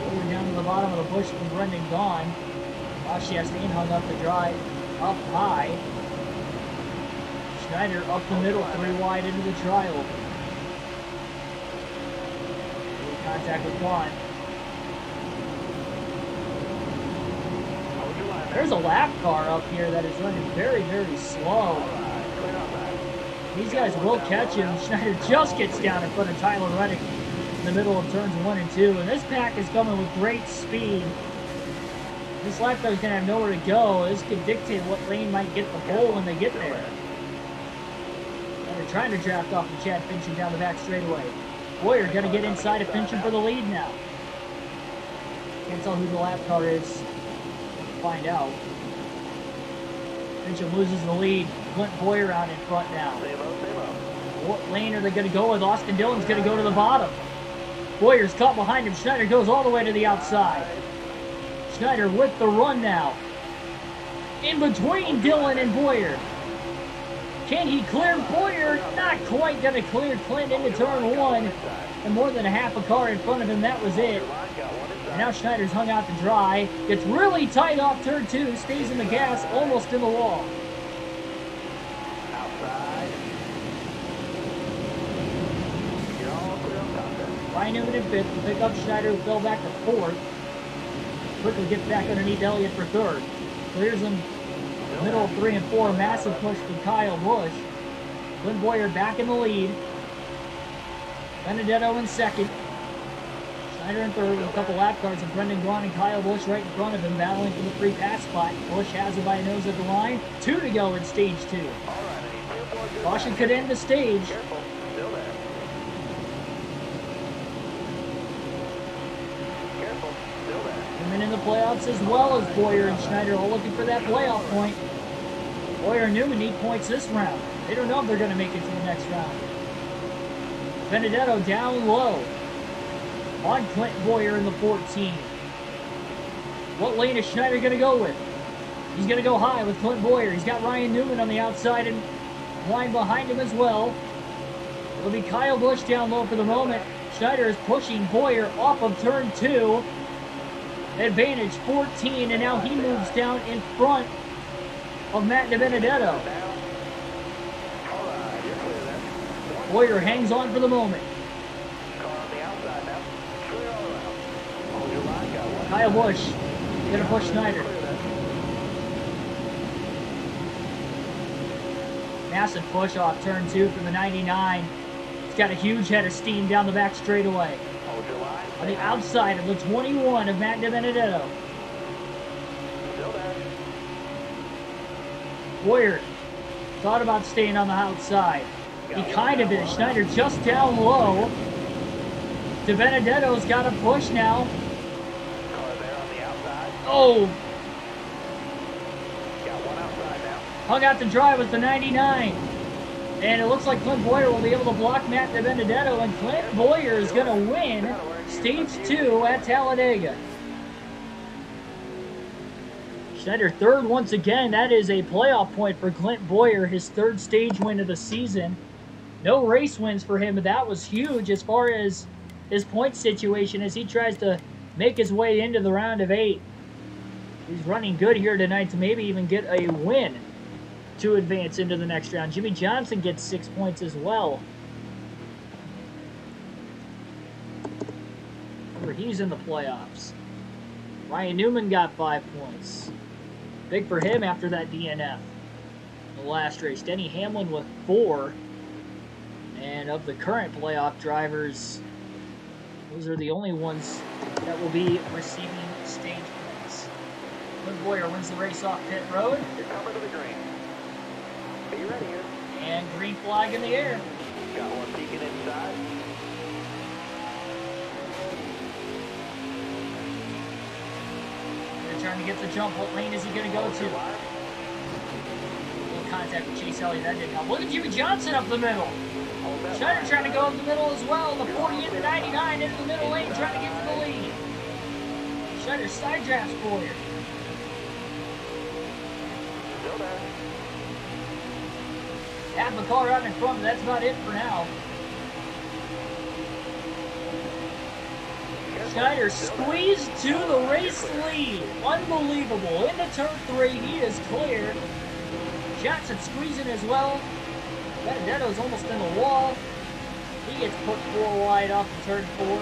Over down to the bottom of the bush from Brendan Gaughan. Chastain hung up the drive up high. Schneider up the middle, 3 wide into the trial. Contact with Gaughan. There's a lap car up here that is running very, very slow. These guys will catch him. Schneider just gets down in front of Tyler Reddick in the middle of turns 1 and 2. And this pack is coming with great speed. This lap car is going to have nowhere to go. This could dictate what lane might get the pole when they get there. And they're trying to draft off of Chad Fincham down the back straightaway. Boyer going to get inside of Fincham for the lead now. Can't tell who the lap car is. Find out. Fincham loses the lead. Clint Boyer out in front now. What lane are they going to go with? Austin Dillon's going to go to the bottom. Boyer's caught behind him. Schneider goes all the way to the outside. Schneider with the run now. In between Dillon and Boyer. Can he clear Boyer? Not quite going to clear Clint into turn 1. And more than a half a car in front of him. That was it. And now Schneider's hung out to dry. Gets really tight off turn 2. Stays in the gas. Almost in the wall. Ryan Newman in 5th to pick up Schneider, who fell back to 4th. Quickly gets back underneath Elliott for 3rd. Clears him middle of 3 and 4. Massive push from Kyle Busch. Clint Boyer back in the lead. Benedetto in 2nd. Schneider in 3rd with a couple lap cars of Brendan Gaughan and Kyle Busch right in front of him, battling for the free pass spot. Busch has it by a nose at the line. 2 to go in stage 2. Caution could end the stage. Newman in the playoffs as well as Boyer and Schneider, all looking for that playoff point. Boyer and Newman need points this round. They don't know if they're going to make it to the next round. Benedetto down low on Clint Boyer in the 14. What lane is Schneider going to go with? He's going to go high with Clint Boyer. He's got Ryan Newman on the outside and line behind him as well. It'll be Kyle Busch down low for the moment. Schneider is pushing Boyer off of turn 2. Advantage 14, and now he moves down in front of Matt DiBenedetto. Boyer hangs on for the moment. Kyle Busch gonna push Schneider. Massive push off turn 2 from the 99. He's got a huge head of steam down the back straightaway. On the outside of the 21 of Matt DiBenedetto. Boyer thought about staying on the outside. He kind of is. Schneider just down low. DiBenedetto's got a push now. Oh! Hung out to dry with the 99. And it looks like Clint Boyer will be able to block Matt DiBenedetto, and Clint Boyer is going to win Stage 2 at Talladega. Schneider 3rd once again. That is a playoff point for Clint Boyer, his 3rd stage win of the season. No race wins for him, but that was huge as far as his point situation as he tries to make his way into the round of 8. He's running good here tonight to maybe even get a win to advance into the next round. Jimmy Johnson gets 6 points as well. Remember, he's in the playoffs. Ryan Newman got 5 points. Big for him after that DNF. The last race. Denny Hamlin with 4. And of the current playoff drivers, those are the only ones that will be receiving stage points. Clint Boyer wins the race off pit road. You're coming to the green. Are you ready here? And green flag in the air. Got one peeking inside. They're trying to get the jump. What lane is he going to go to? Little contact with Chase Elliott. That didn't help. Look at Jimmy Johnson up the middle. Schneider trying to go up the middle as well. The 40 into 99 into the middle lane, trying to get to the lead. Schneider side drafts Boyer. Still there. Half a car out in front, but that's about it for now. Schneider squeezed to the race lead. Unbelievable. Into turn 3, he is clear. Johnson squeezing as well. Benedetto's almost in the wall. He gets put 4 wide off of turn 4.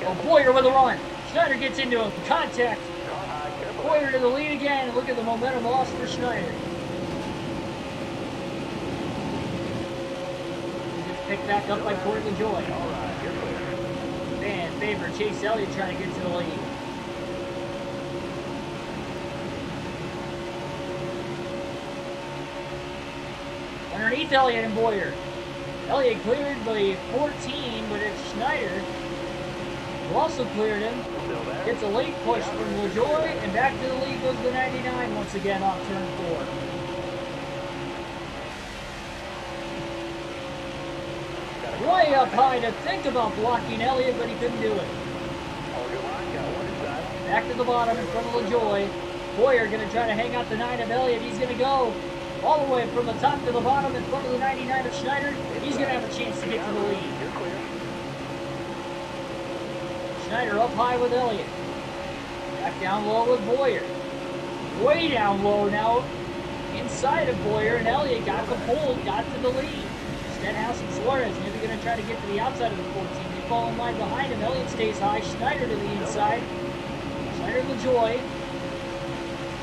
Oh, Boyer with a run. Schneider gets into him. Contact. Boyer to the lead again. Look at the momentum lost for Schneider. Picked back up by Corey LaJoy. Fan favorite Chase Elliott trying to get to the lead. Underneath Elliott and Boyer. Elliott cleared the 14, but it's Schneider who also cleared him. Gets a late push from LaJoy, and back to the lead goes the 99 once again off turn 4. Way up high to think about blocking Elliott, but he couldn't do it. Back to the bottom in front of LaJoy. Boyer going to try to hang out the 9 of Elliott. He's going to go all the way from the top to the bottom in front of the 99 of Schneider. He's going to have a chance to get to the lead. Schneider up high with Elliott. Back down low with Boyer. Way down low now inside of Boyer, and Elliott got the pull, got to the lead. Stenhouse and Suarez maybe going to try to get to the outside of the 14. They fall in line behind him. Elliott stays high. Schneider to the inside. Schneider and LaJoy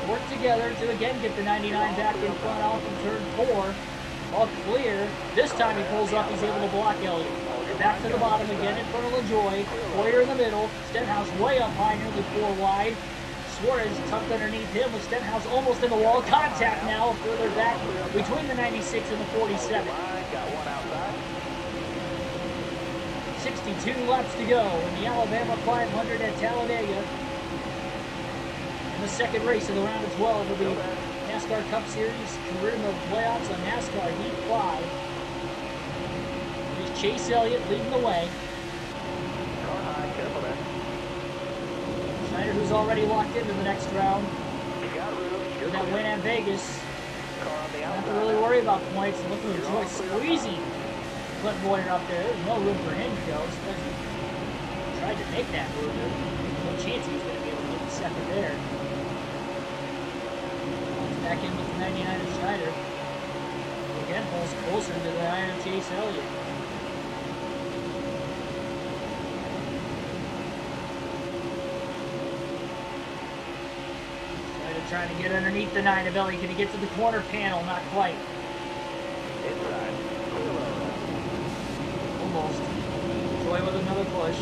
work together to again get the 99 back in front off in turn 4. All clear. This time he pulls up. He's able to block Elliott. Back to the bottom again in front of LaJoy. Boyer in the middle. Stenhouse way up high, nearly 4 wide. Suarez tucked underneath him with Stenhouse almost in the wall. Contact now further back between the 96 and the 47. 62 laps to go in the Alabama 500 at Talladega. In the second race of the round of 12 of the NASCAR Cup Series Career Mode Playoffs on NASCAR Heat 5. Here's Chase Elliott leading the way. Schneider, who's already locked into the next round with that win at Vegas. Don't have to really worry about points. Look at LaJoy squeezing Clint Boyer up there. There's no room for him to go. Especially tried to make that move. There's no chance he was going to be able to get the second there. Back in with the 99 of Schneider. Again, pulls closer to the 9 of Chase Elliott. Schneider trying to get underneath the 9 of Elliott. Can he get to the corner panel? Not quite. Inside. Almost. Joy with another push.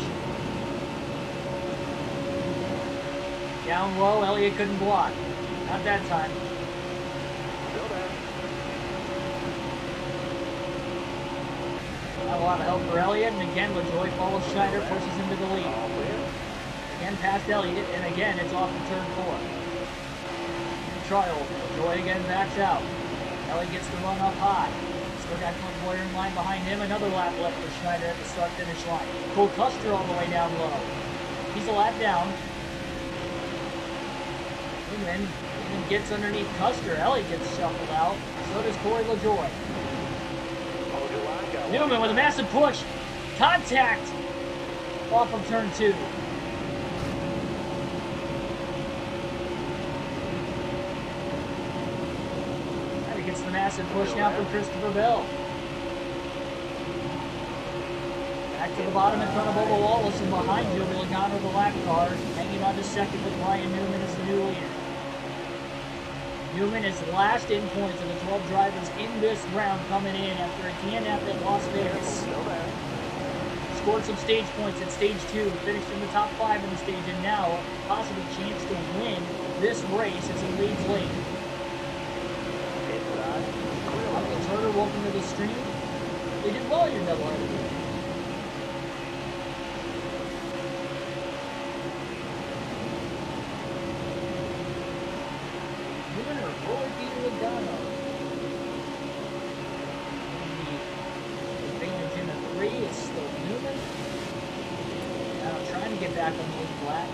Down low, Elliott couldn't block. Not that time. Not a lot of help for Elliott, and again, LaJoy follows Schneider, pushes him to the lead. Again, past Elliott, and again, it's off in turn 4. Trial. LaJoy again backs out. Elliott gets the run up high. Still got Clint Boyer in line behind him. Another lap left for Schneider at the start-finish line. Cole Custer all the way down low. He's a lap down. Newman gets underneath Custer. Elliott gets shuffled out. So does Corey LaJoy. Newman with a massive push. Contact off of turn 2. Schneider gets the massive push now from Christopher Bell. Back to the bottom in front of Bubba Wallace, and behind Joe Logano, the lap car, hanging on to second with Ryan Newman as the new leader. Newman is last in points of the 12 drivers in this round coming in after a DNF at Las Vegas. scored some stage points in stage 2, finished in the top 5 in the stage, and now possible chance to win this race as he leads late. Michael Turner, welcome to the stream. They did well, your double header. Winner, Roy Peter Logano. Advantage in the 3 is still Newman. Now trying to get back on the flat.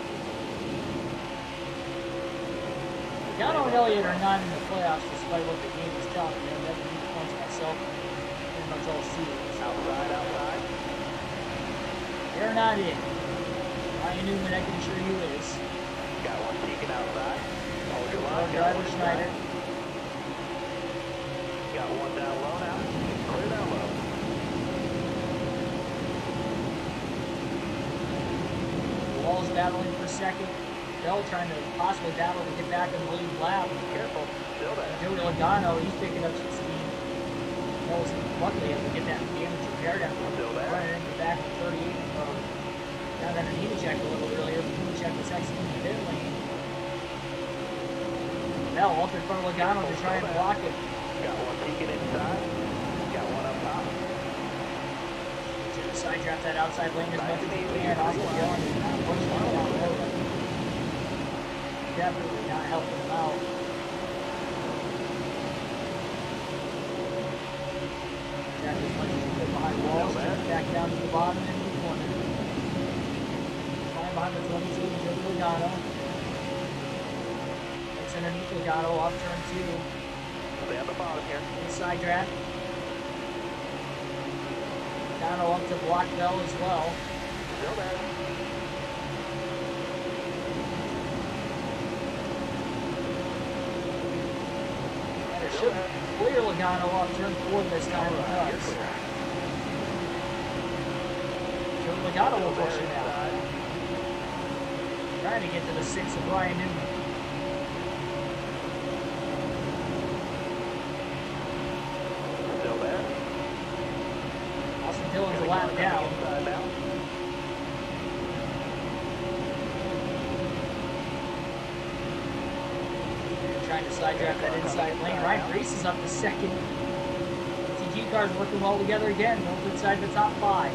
Logano and Elliott are not in the playoffs despite what the game is telling me. I'm never beat points myself. Pretty much all season. Outside. They're not in. Ryan Newman, I can assure you is. Got one peeking outside. Hold your Our line. driver Schneider. Got one down low now. Clear down low. Wall's battling for second. Bell trying to possibly battle to get back in the lead lap. Careful. Still there. Joey Logano, he's picking up some steam. Bell's luckily able to get that damage repaired after Still there. running into the back of 38. Down underneath the check a little earlier. The check was exiting the pit lane. Bell up in front of Logano to try and block it. Got one peeking inside. Got one up top. Should have side draft that outside lane as much as he can. Also, Dylan is not pushing him down low. Definitely not helping him out. Jack as much as he could behind walls, back down to the bottom and in the corner. Flying behind the 22, Joey Logano. It's underneath Logano off turn 2. Stay at the bottom here. Inside draft. Logano up to block Bell as well. Still there. Should clear Logano off turn 4 this time. It does. Joey Logano will push it out. Trying to get to the 6 of Ryan Newman. Still there. Austin Dillon's a lap down. Trying to side draft that inside lane. Ryan Reese is up to second. TG cars working well together again. Both inside the top 5.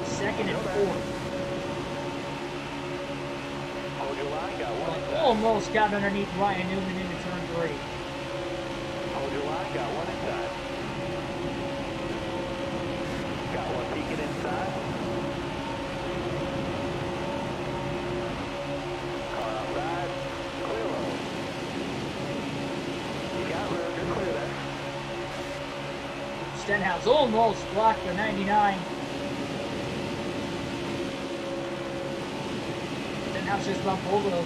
Second and 4th. Hold your line. Got one inside. Almost got underneath Ryan Newman into turn 3. Hold your line. Got one inside. Got one peeking inside. Car outside. Clear low. You got room. You're clear there. Stenhouse almost blocked the 99. Stenhouse just bumped over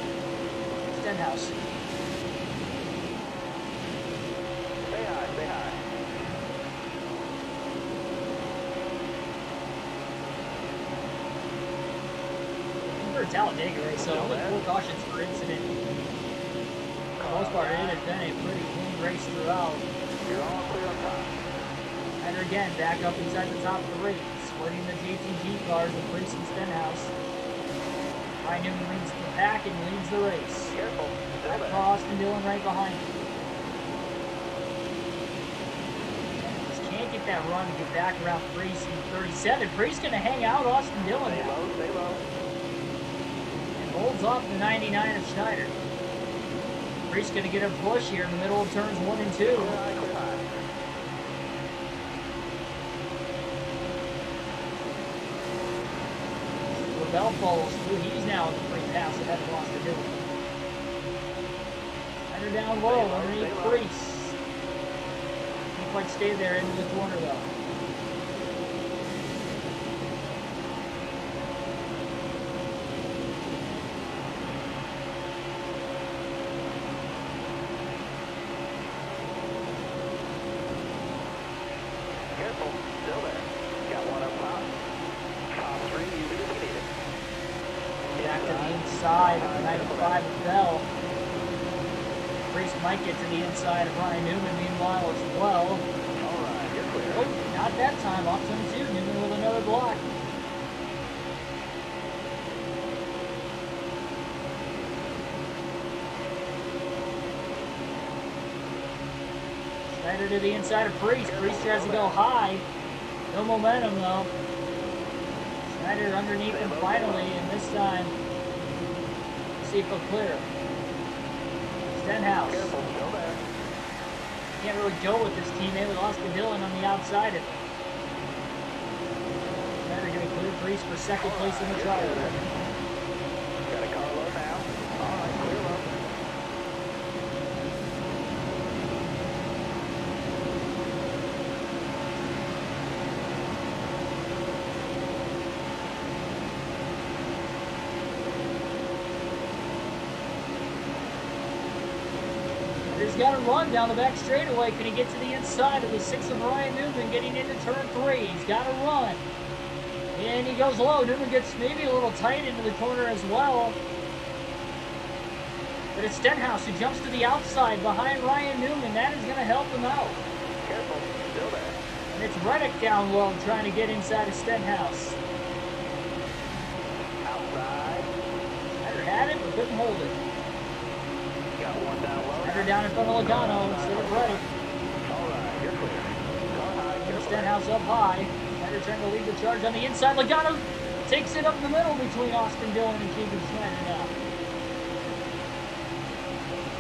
Stenhouse. Stay high. Stay high. For a Talladega race, so only 4 cautions per incident. For the most part, it has been a pretty clean race throughout. You're all clear on top. And again, back up inside the top 3, splitting the JTG cars with Reese and Stenhouse. Ryan Newman leads the pack and leads the race. Careful. Still there. Austin Dillon right behind him. Just can't get that run to get back around Priest in 37. Priest gonna hang out Austin Dillon Stay now. low. Stay low. And holds off the 99 of Schneider. Priest gonna get a push here in the middle of turns 1 and 2. Clear high. Clear high. Bell follows through. He's now in the free pass ahead of Austin Dillon. Schneider down low underneath Priest. Can't quite stay there into the corner though. Careful. Still there. Got one up top. Top 3. Use it if you need it. Back to the inside of the 95 of Bell. Priest might get to the inside of Ryan Newman meanwhile as well. All right. You're clear. Oh, not that time. Off turn 2. Newman with another block. Schneider to the inside of Priest. Priest tries to go high. No momentum though. Schneider underneath him finally, and this time, let's see if he'll clear. Stenhouse. Careful, still there. Can't really go with this teammate with Austin Dillon on the outside of him. Schneider going to clear Priest for second place in the trial. Got a car low now. All right, clear low. He's got to run down the back straightaway. Can he get to the inside of the 6 of Ryan Newman getting into turn 3? He's got to run. And he goes low. Newman gets maybe a little tight into the corner as well. But it's Stenhouse who jumps to the outside behind Ryan Newman. That is going to help him out. Careful, still there. And it's Reddick down low trying to get inside of Stenhouse. Outside. Schneider had it, but couldn't hold it. Got one down low. Schneider down in front of Logano instead of Reddick. All right, you're clear. Car high, And careful. Stenhouse up high. Schneider trying to lead the charge on the inside. Logano takes it up the middle between Austin Dillon and Keegan Schneider now.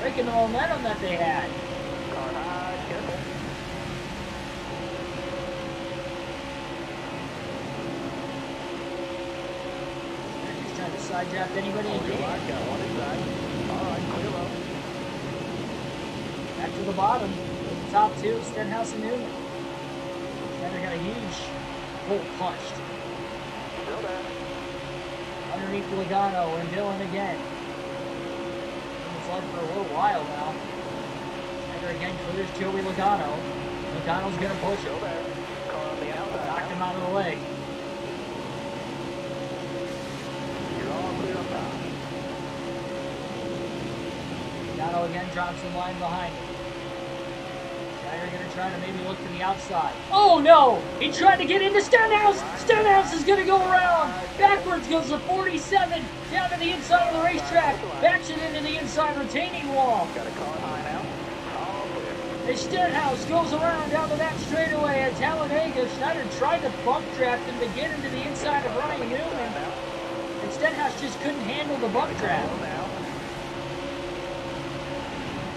Breaking the momentum that they had. Car high, careful. They're just trying to side draft anybody he Hold your can. line, got one inside. All right, clear low. Back to the bottom. The top 2, Stenhouse and Newman. Schneider got a huge hole punched. Still there. Underneath Logano and Dillon again. It's led for a little while now. Schneider again clears Joey Logano. Logano's going to push Still him. there. Car on the outside. Knocked him out of the way. You're all clear up top. Logano again drops in line behind him. Schneider going to try to maybe look to the outside. Oh no! He tried to get into Stenhouse! Stenhouse is going to go around! Backwards goes to 47, down to the inside of the racetrack, backs it into the inside retaining wall. Got a car high now. All clear. And Stenhouse goes around down to that straightaway at Talladega. Schneider tried to bump draft him to get into the inside of Ryan Newman. And Stenhouse just couldn't handle the bump draft. Now.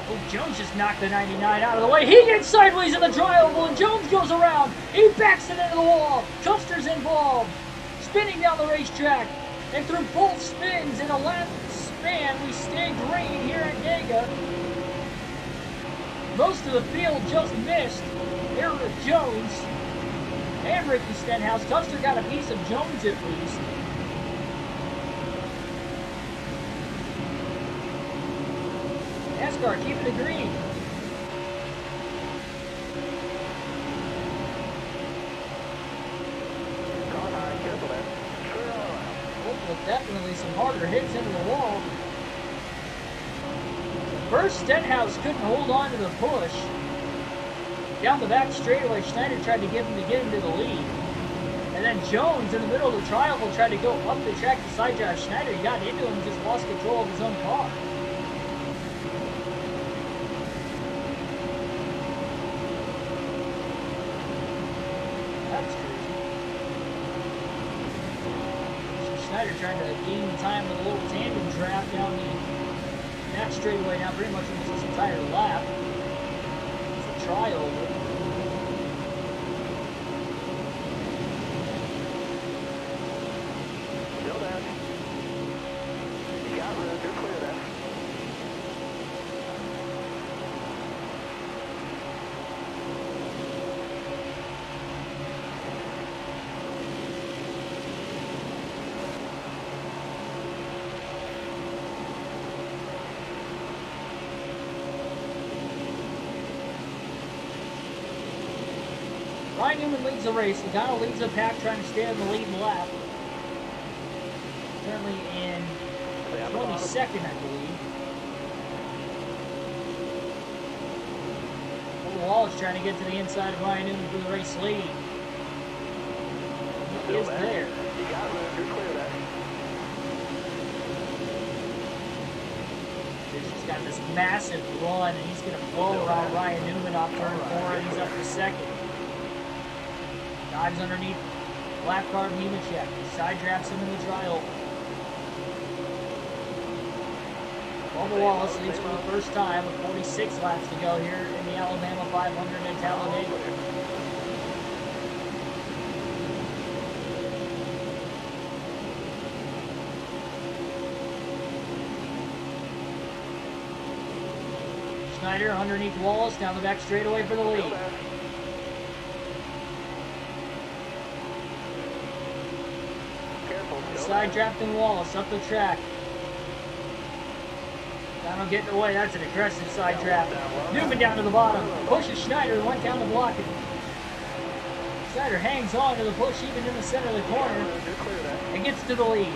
Oh, Jones just knocked the 99 out of the way. He gets sideways in the tri-oval, and Jones goes around. He backs it into the wall. Custer's involved. Spinning down the racetrack. And through both spins in a lap span, we stay green here at Dega. Most of the field just missed Eric Jones and Ricky Stenhouse. Custer got a piece of Jones at least. NASCAR keeping it green. Car high, careful there. Clear all around. With definitely some harder hits into the wall. First, Stenhouse couldn't hold on to the push. Down the back straightaway, Schneider tried to get him into the lead. And then Jones, in the middle of the tri-oval, tried to go up the track to side drive Schneider. He got into him and just lost control of his own car. That's crazy. Schneider trying to gain time with a little tandem draft down the back straightaway now pretty much almost this entire lap. It's a tri-oval. Still there. You got room, you're clear there. Ryan Newman leads the race. Logano leads the pack trying to stay on the lead lap. Currently in 22nd, I believe. A little Wallace trying to get to the inside of Ryan Newman for the race lead. He is there. You got room. You're clear there. He's got this massive run, and he's going to blow around Ryan Newman off turn 4, and he's up to second. Dives underneath lap car Nemechek. Side drafts him in the trial. Bubba Wallace leads for the first time with 46 laps to go here in the Alabama 500 at Talladega. Schneider underneath Wallace down the back straightaway for the lead. Side drafting Wallace up the track. Donald getting away. That's an aggressive side draft. Newman down to the bottom. Pushes Schneider. One down to block it. Schneider hangs on to the push even in the center of the corner and gets to the lead.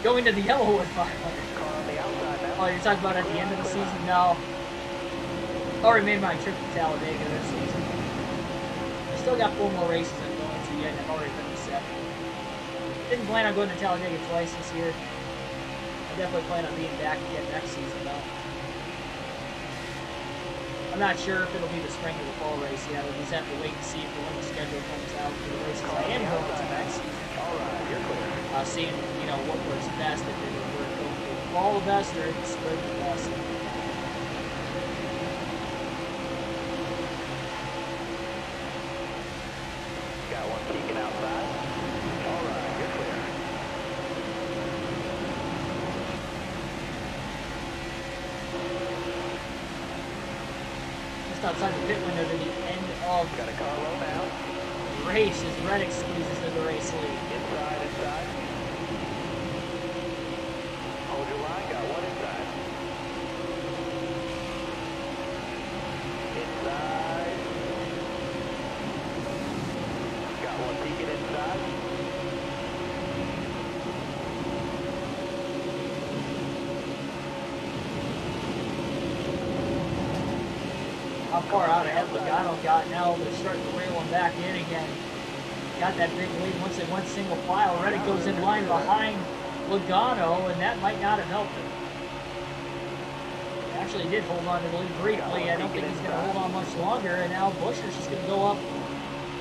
Going to the Yellowwood 500. Oh, you're talking about at the end of the season? No. Already made my trip to Talladega this season. I still got 4 more races I'm going to yet, and I've already been to 7. Didn't plan on going to Talladega twice this year. I definitely plan on being back again next season, though. I'm not sure if it'll be the spring or the fall race yet. We'll just have to wait and see if when the schedule comes out for the races I am going to next season. Seeing, you know, what works best, if it'll work the fall the best or the spring the best. Got one peeking outside. All right, you're clear. Just outside the pit window to the end of Got a car low now. the race as Reddick squeezes into the race lead. Inside. Hold your line, got one inside. Inside. Got one peeking inside. How far out ahead Logano got now? They're starting to reel him back in again. Got that big lead once they went single file. Reddick goes in line behind Logano, and that might not have helped him. He actually did hold on to the lead briefly. I don't think he's going to hold on much longer, and now Buescher's just going to go up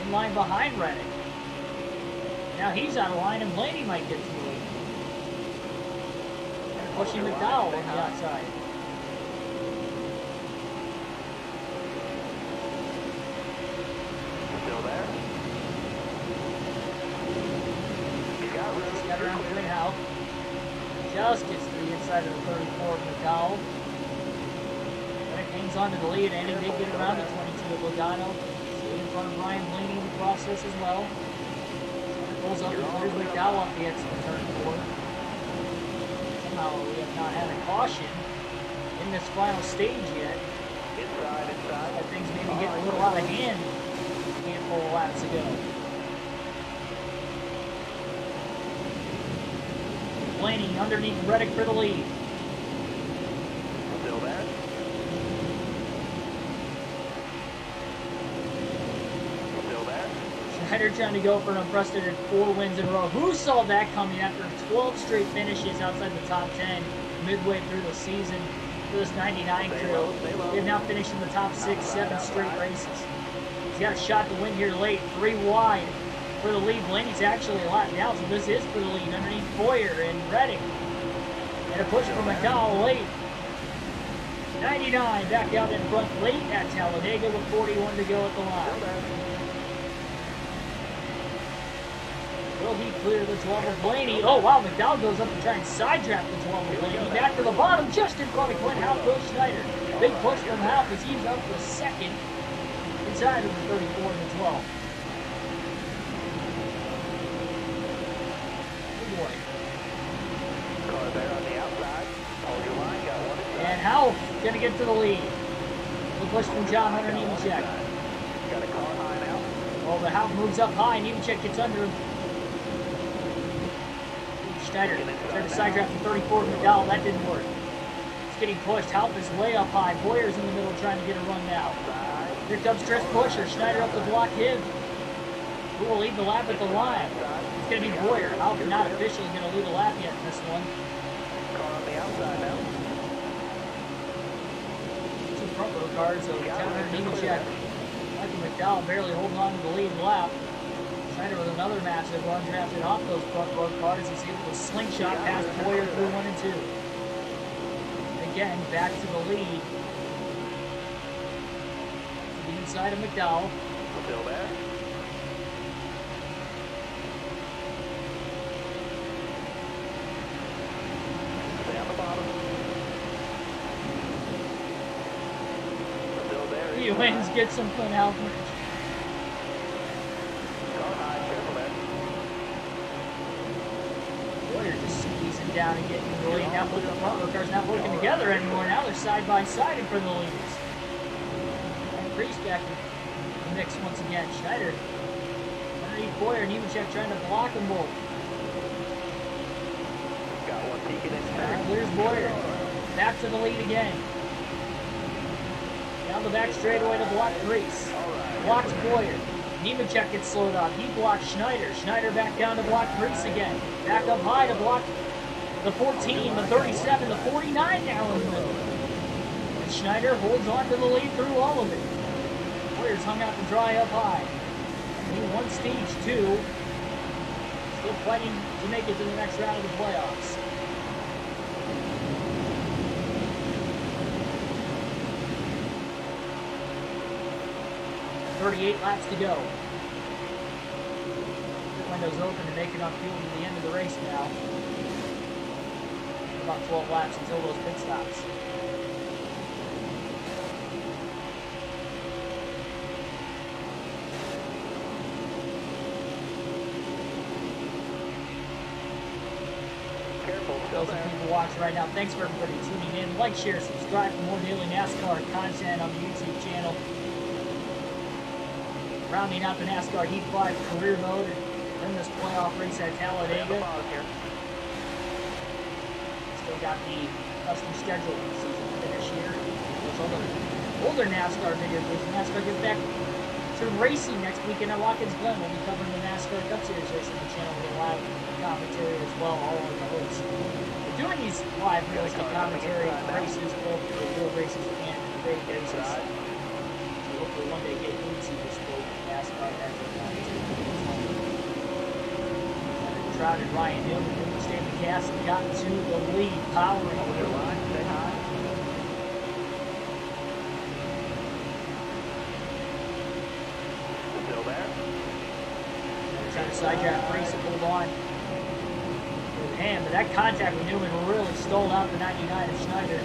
in line behind Reddick. Now he's out of line, and Blaney might get to the lead. And pushing McDowell on the outside. Still there? Just got around the out. Just gets to the inside of the 34 of McDowell. Reddick hangs on to the lead, and he did get around the 22 of Logano. Stayed in front of Ryan Blaney in the process as well. Pulls up and clears McDowell off the exit of turn 4. Somehow we have not had a caution in this final stage yet. Inside. Things maybe getting a little out of hand. A handful of laps ago. Blaney underneath Reddick for the lead. Still there? Still there? Schneider trying to go for an unprecedented 4 wins in a row. Who saw that coming after 12 straight finishes outside the top 10 midway through the season for this 99 crew? They have now finished in the top 6, 7 straight races. He's got a shot to win here late, 3 wide for the lead. Blaney's actually a lap down, so this is for the lead underneath Boyer and Reddick. And a push from McDowell late. 99 back out in front late at Talladega with 41 to go at the line. Will he clear the 12 of Blaney? Oh wow, McDowell goes up to try and side draft the 12 of Blaney. Back to the bottom, just in front of Clint Houck goes Schneider. Big push from Houck as he's up for second inside of the 34 and the 12. Good boy. Car there on the outside. Hold your line, got one inside. And Houck gonna get to the lead. The push from John Hunter Nemechek. Got a car high now. Oh, the Houck moves up high. Nemechek gets under him. Schneider tried to side draft from 34 McDowell. That didn't work. He's getting pushed. Halp is way up high. Boyer's in the middle trying to get a run now. Here comes Chris Busher. Schneider up to block him. Who will lead the lap at the line? It's going to be Boyer. Halp not officially going to lead the lap yet in this one. Car on the outside now. Two front row cars, so Tanner Nemechek. Michael McDowell barely holding on to the lead lap. Schneider with another massive run drafted off those front row cars. He's able to slingshot past Boyer through 1 and 2. Again, back to the lead. To the inside of McDowell. Still there. Stay on the bottom. Still there. He wins, gets some fun out. Car high, careful there. Boyer just squeezing down and getting the lead. Now the front row cars not working together anymore. Now they're side by side in front of the leaders. And Priest back in the mix once again. Schneider underneath Boyer. Nemechek trying to block them both. Got one peeking in Schneider back. clears Boyer. Back to the lead again. Down the back straightaway to block Priest. Blocks Boyer. Nemechek gets slowed up. He blocks Schneider. Schneider back down to block Priest again. Back up high to block the 14, the 37, the 49 now in the middle. And Schneider holds on to the lead through all of it. Boyer's hung out to dry up high. He won stage 2. Still fighting to make it to the next round of the playoffs. .38 laps to go. The window's open to make it on fuel to the end of the race now. About 12 laps until those pit stops. Careful, Those are people watching right now. Thanks for everybody tuning in. Like, share, subscribe for more daily NASCAR content on the YouTube channel. Rounding out the NASCAR Heat 5 career mode in this playoff race at Talladega. Still got the custom schedule season to finish here. Those other older NASCAR videos. NASCAR gets back to racing next weekend at Watkins Glen. We'll be covering the NASCAR Cup Series race on the channel with a live commentary as well, all on the host. We're doing these live realistic commentary races, both the real races and the fake races. So hopefully one day get into this sport. NASCAR Trout and Ryan Newman didn't stand the gas and got to the lead, powering over the line. Stay high. Still there. They're trying to side draft Priest and hold on with him, but that contact with Newman really stole out the 99 of Schneider.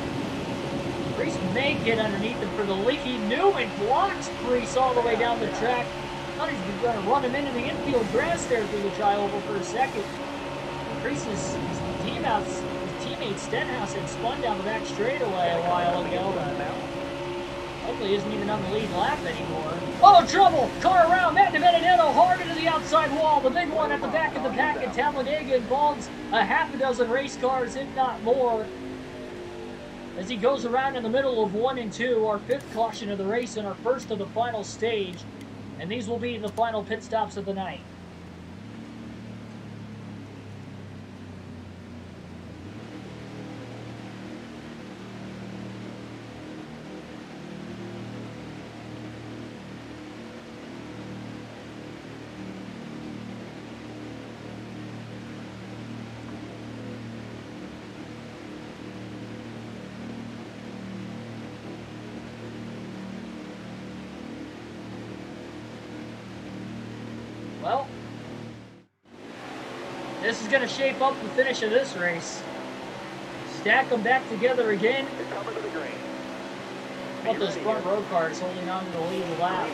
Priest may get underneath him for the leaky. Newman blocks Priest all the way down the track. Thought he was going to run him into the infield grass there through the tri-oval for a second. Priest's teammate Stenhouse had spun down the back straightaway a while ago. Hopefully he isn't even on the lead lap anymore. Oh, trouble! Car around. Matt DiBenedetto hard into the outside wall. The big one at the back of the pack at Talladega involves a half a dozen race cars, if not more. As he goes around in the middle of 1 and 2, our 5th caution of the race and our first of the final stage. And these will be the final pit stops of the night. Well, this is going to shape up the finish of this race. Stack them back together again. Cover to the green. How about those front row cars holding on to the lead lap?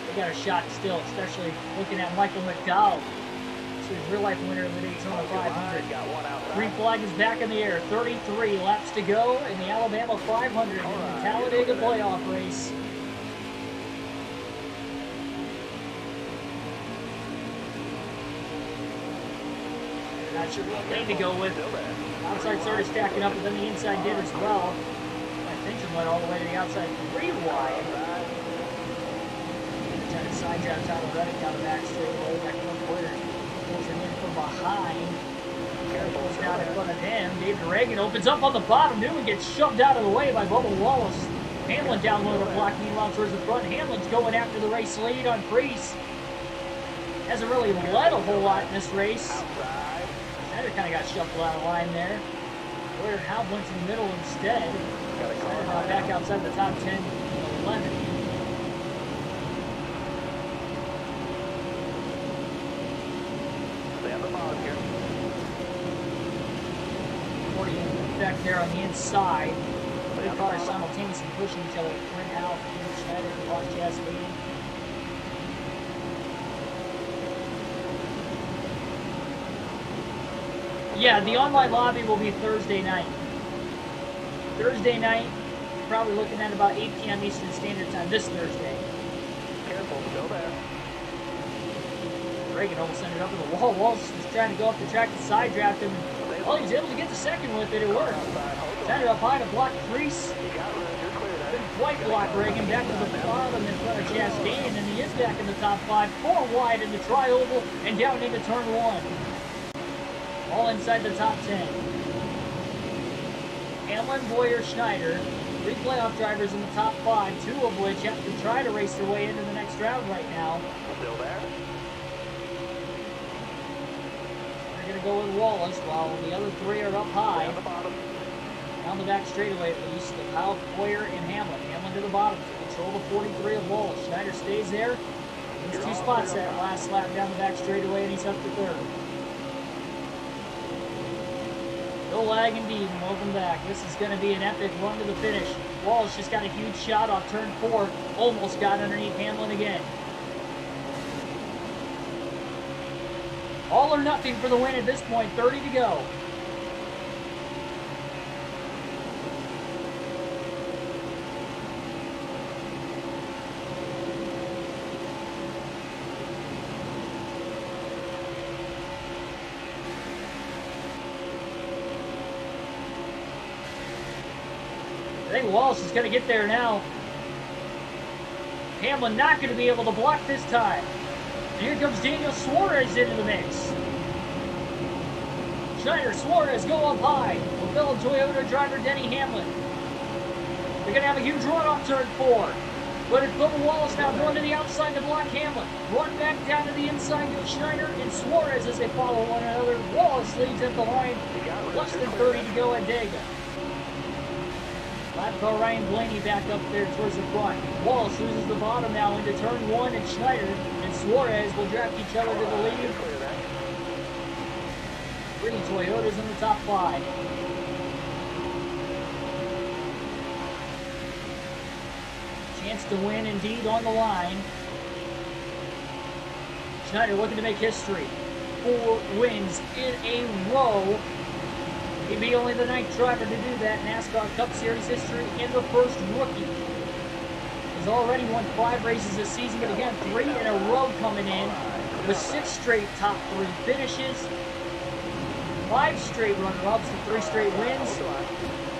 They got a shot still, especially looking at Michael McDowell. This is real life winner of the Daytona 500. Green flag is back in the air. 33 laps to go in the Alabama 500 in the Talladega playoff race. That should be clean to go with. Outside started stacking up, but then the inside did as well. My tension went all the way to the outside 3 wide. Trying to side drive Talladega down the back straightaway. Back one quarter. Pulls him in from behind. Pulls down in front of him. David Reagan opens up on the bottom. Newman gets shoved out of the way by Bubba Wallace. Hamlin down low to block, meanwhile towards the front. Hamlin's going after the race lead on Priest. Hasn't really led a whole lot in this race. Schneider kind of got shuffled out of line there. Boyer Halb went to the middle instead. Schneider back outside the top 10, 11. They have the ball here. 40 back there on the inside. Three cars simultaneously pushing each other. Quinn Halb, Schneider, and Ross Chastain. Yeah, the online lobby will be Thursday night. Thursday night, probably looking at about 8 p.m. Eastern Standard Time this Thursday. Careful, still there. Reagan almost ended up with a wall. Walsh was trying to go up the track and side draft him. Well, he was able to get the second with it. It worked. Schneider up high to block Priest. Couldn't quite block Reagan. Back to the bottom in front of Chastain, and he is back in the top 5. 4 wide in the tri-oval and down into turn 1. All inside the top 10. Hamlin, Boyer, Schneider, 3 playoff drivers in the top 5, 2 of which have to try to race their way into the next round right now. Still there. They're going to go with Wallace while the other 3 are up high. Down the back straightaway at least. Kyle, Boyer, and Hamlin. Hamlin to the bottom to control the 43 of Wallace. Schneider stays there. He's 2 spots that last lap down the back straightaway, and he's up to 3rd. No lag indeed, and welcome back. This is going to be an epic run to the finish. Wallace just got a huge shot off turn 4. Almost got underneath Hamlin again. All or nothing for the win at this point. 30 to go. I think Wallace is going to get there now. Hamlin not going to be able to block this time. And here comes Daniel Suarez into the mix. Schneider, Suarez go up high. With fellow Toyota driver Denny Hamlin. They're going to have a huge run off turn 4. But it's Bubba Wallace now going to the outside to block Hamlin. Run back down to the inside to Schneider and Suarez as they follow one another. Wallace leads at the line. Less than 30 to go at Dega. Lap car Ryan Blaney back up there towards the front. Wallace loses the bottom now into turn 1, and Schneider and Suarez will draft each other to the lead. 3 Toyotas in the top 5. Chance to win indeed on the line. Schneider looking to make history. 4 wins in a row. He'd be only the 9th driver to do that in NASCAR Cup Series history, and the first rookie. He's already won 5 races this season, but again, 3 in a row coming in with 6 straight top 3 finishes, 5 straight runner-ups with 3 straight wins,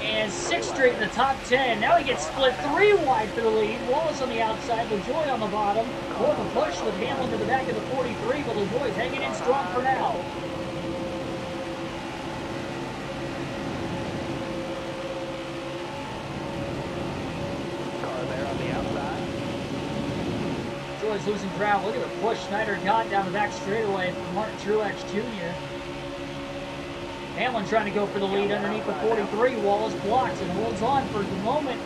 and 6 straight in the top 10. Now he gets split 3 wide for the lead. Wallace on the outside, LaJoy on the bottom. More of a push with Hamlin to the back of the 43, but LaJoy's hanging in strong for now. Joy's losing ground. Look at the push Schneider got down the back straightaway from Martin Truex Jr. Hamlin trying to go for the lead underneath the 43. Wallace blocks and holds on for the moment.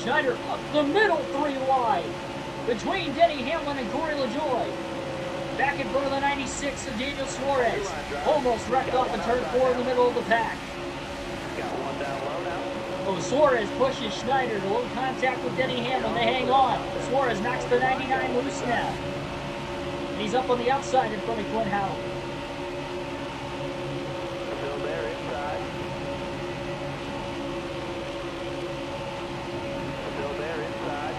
Schneider up the middle 3 wide between Denny Hamlin and Corey LaJoy. Back in front of the 96 of Daniel Suarez. Almost wrecked off in turn 4 in the middle of the pack. Oh, Suarez pushes Schneider to low contact with Denny Hamlin. They hang on. Suarez knocks the 99 loose now. And he's up on the outside in front of Quinn Howell. Still there inside. Still there inside.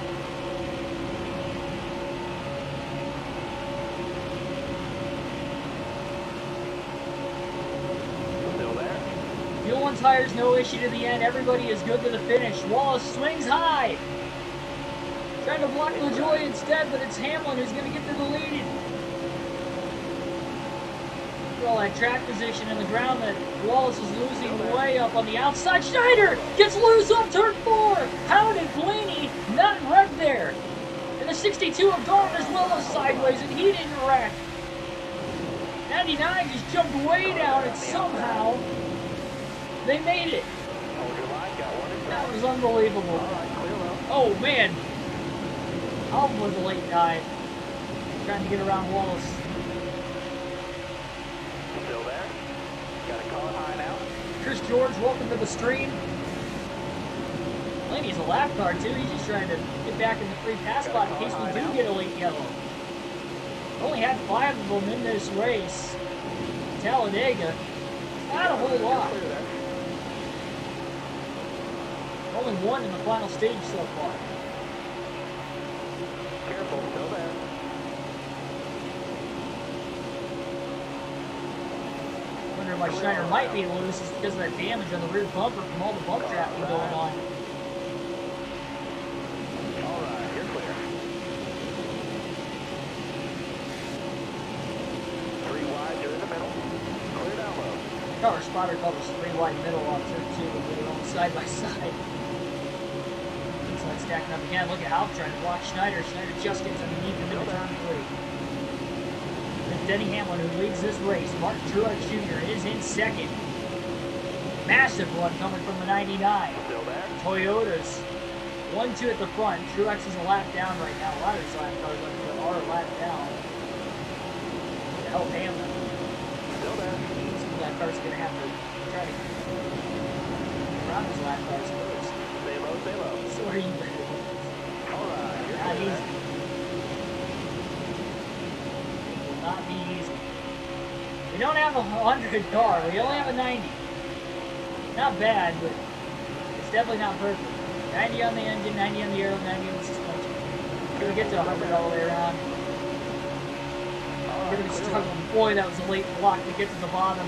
One tire's no issue to the end. Everybody is good to the finish. Wallace swings high. Trying to block LaJoie instead, but it's Hamlin who's going to get to the lead. Well, that track position in the ground that Wallace is losing way up on the outside. Schneider gets loose on turn 4. How did Blaney not wreck there? And the 62 of Darwin as well as sideways, and he didn't wreck. 99 just jumped way down, and somehow they made it. That was unbelievable. Oh, man. Alvin was a late dive. Trying to get around Wallace. Still there. Got to call it high now. Chris George, welcome to the stream. Blaney's a lap car too. He's just trying to get back in the free pass spot in case we do get a late yellow. Only had 5 of them in this race. Talladega. Not a whole lot. Only 1 in the final stage so far. Careful, still there. Wondering why Schneider might be loose is because of that damage on the rear bumper from all the bump drafting going on. Alright, you're clear. 3 wide, you're in the middle. Clear down low. Our spotter covers 3 wide middle on turn 2, but we're on side by side. So that's stacking up again. Look at Alf trying to block Schneider. Schneider just gets underneath him into turn 3. And Denny Hamlin, who leads this race. Martin Truex Jr. is in second. Massive one coming from the 99. Still there. Toyotas. 1-2 at the front. Truex is a lap down right now. A lot of these lap cars are a lap down. To help Hamlin. Still there. Some lap cars are going to have to try to around these lap cars first. Stay low, stay low. So are you? Alright, you're Not clear. easy. It will not be easy. We don't have a 100 car. We only have a 90. Not bad, but it's definitely not perfect. 90 on the engine, 90 on the aero, 90 on the suspension. Can we get to 100 all the way around? We're going to be struggling. Boy, that was a late block to get to the bottom.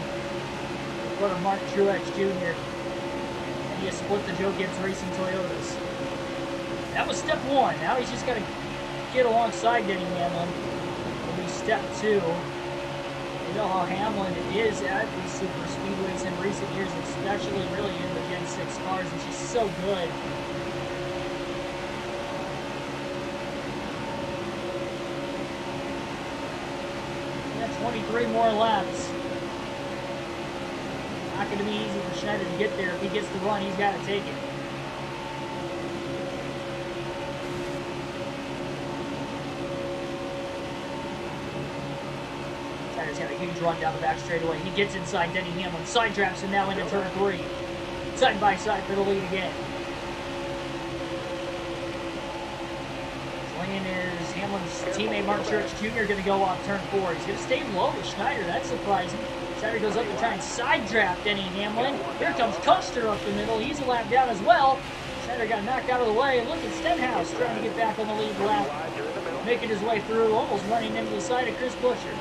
What a Mark Truex Jr. And he has split the Joe Gibbs Racing Toyotas. That was step 1. Now he's just got to get alongside Denny Hamlin. It'll be step 2. You know how Hamlin is at these super speedways in recent years, especially really in the Gen 6 cars. It's just so good. We got 23 more laps. Not going to be easy for Schneider to get there. If he gets the run, he's got to take it. Schneider's got a huge run down the back straightaway. He gets inside Denny Hamlin. Side traps him now into turn 3. Side by side for the lead again. Swinging is Hamlin's teammate Mark Truex Jr. going to go off turn 4. He's going to stay low with Schneider. That's surprising. Schneider goes up to try and side draft Denny Hamlin. Here comes Custer up the middle. He's a lap down as well. Schneider got knocked out of the way. And look at Stenhouse trying to get back on the lead lap. Making his way through, almost running into the side of Chris Buescher.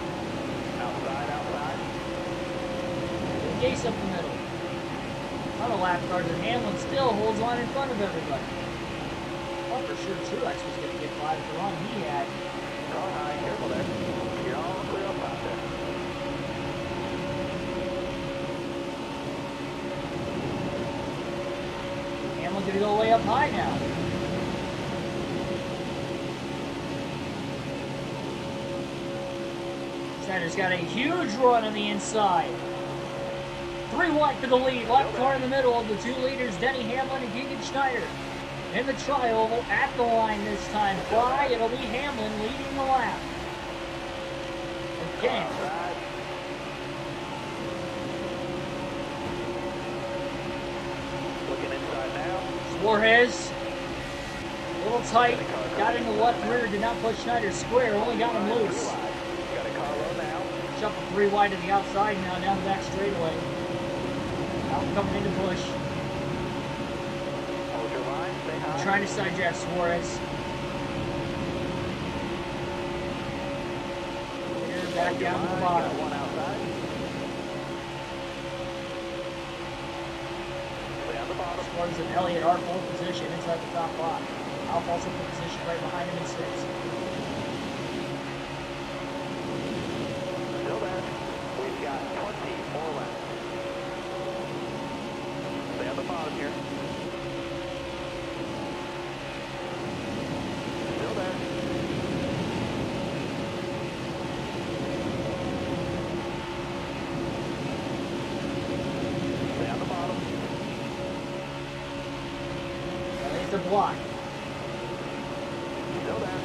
Outside. Gase up the middle. A lot of lap cars, and Hamlin still holds on in front of everybody. Thought for sure Truex was going to get by with the run he had. Call high, careful there. You're all clear up top there. Hamlin's going to go way up high now. Schneider's got a huge run on the inside. 3 wide for the lead. Lap car in the middle of the 2 leaders, Denny Hamlin and Keegan Schneider. In the tri-oval at the line this time. By it'll be Hamlin leading the lap. Again. Looking inside now. Suarez. A little tight. Got in the left rear. Did not push Schneider square. Only got him loose. Got a car low now. Shuffle 3 wide to the outside now. Down the back straightaway. Out coming into push. Hold your line. Stay high. Trying to side draft Suarez. Here, back down to the bottom. Got one outside. Flores and Elliott are pole position inside the top 5. Alf also pole position right behind him in 6th. Still there. We've got 20 more laps. Stay on the bottom here. Still there. Stay on the bottom. Elliott's a block. Still there.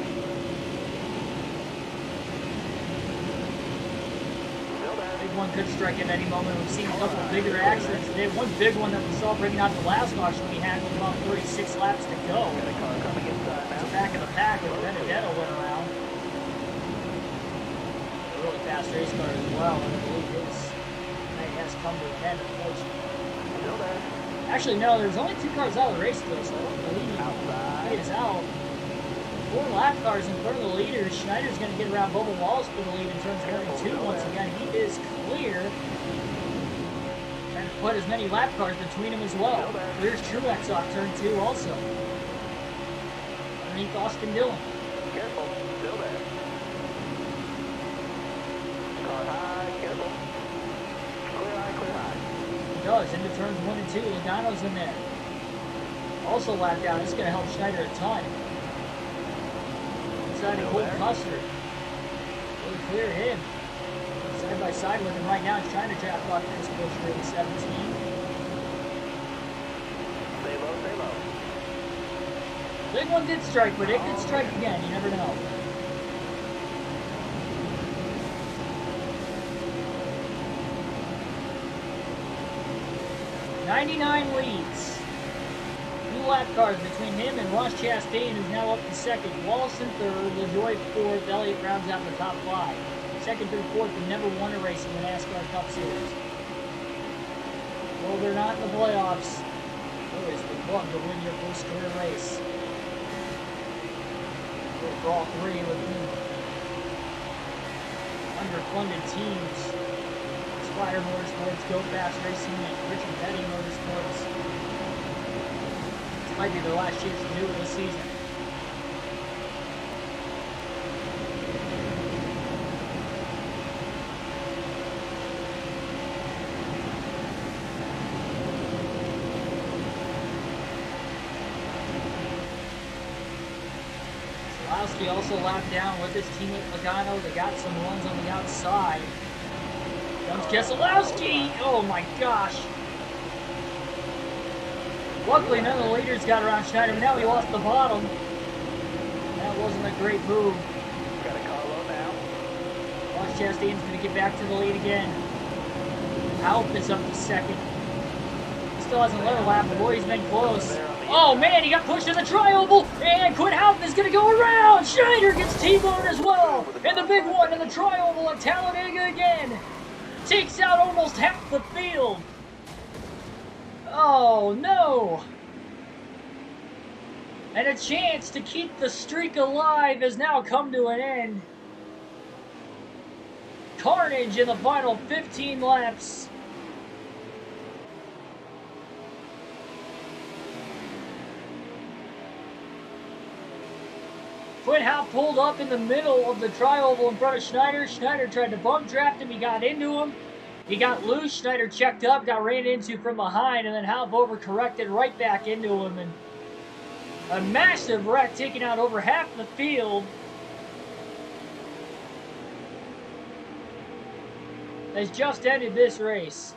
Still there. Big one could strike at any moment. We've seen a couple of bigger accidents today. One big one that we saw bringing out the last caution we had with about 36 laps to go. Got a car coming inside now. The back of the pack with Benedetto went around. A really fast race car as well, and I believe his night has come to an end, unfortunately. Still there. Actually, no, there's only 2 cars out of the race still, so I don't believe Outside. he is out. 4 lap cars in front of the leader. Schneider's going to get around Bubba Wallace for the lead in turn 22 once again. He is clear. Trying to put as many lap cars between him as well. Clears Truex off turn 2 also. Underneath Austin Dillon. Careful. Still there. Car high. Careful. Clear high, clear high. He does. Into turns 1 and 2. Logano's in there. Also lap down. This is going to help Schneider a ton. Inside of Cole Custer. Really clear him. Side by side with him right now. He's trying to draft off this push for the 17. Stay low, stay low. Big one did strike, but it could strike again. You never know. '99 leads. 2 lap cars between him and Ross Chastain, who's now up to 2nd. Wallace in 3rd, LaJoie 4th, Elliott rounds out the top 5. 2nd through 4th have never won a race in the NASCAR Cup Series. Well, they're not in the playoffs. Always would love to win your first career race. For all 3 with underfunded teams. Spider Motorsports, Go Fast Racing, and Richard Petty Motorsports. Might be their last chance to do it this season. Keselowski also lapped down with his teammate Logano. They got some runs on the outside. Comes Keselowski! Oh my gosh! Luckily, none of the leaders got around Schneider, but now he lost the bottom. That wasn't a great move. Got a car low now. Ross Chastain's going to get back to the lead again. Alf is up to 2nd. He still hasn't led a lap, but boy, he's been close. Oh man, he got pushed in the tri-oval, and Quinn Houghton is going to go around. Schneider gets T-boned as well, and the big one in the tri-oval at Talladega again. Takes out almost half the field. Oh no! And a chance to keep the streak alive has now come to an end. Carnage in the final 15 laps. Quinn Houghton pulled up in the middle of the tri-oval in front of Schneider. Schneider tried to bump draft him. He got into him. He got loose. Schneider checked up, got ran into from behind, and then Houghton overcorrected right back into him. And a massive wreck, taking out over half the field. Has just ended this race.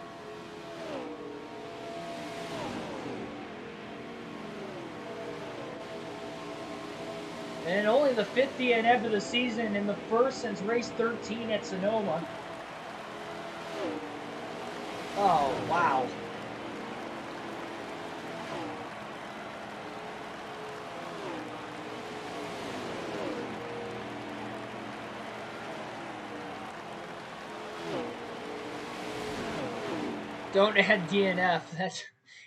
And only the 5th DNF of the season, and the first since race 13 at Sonoma. Oh, wow. Don't add DNF.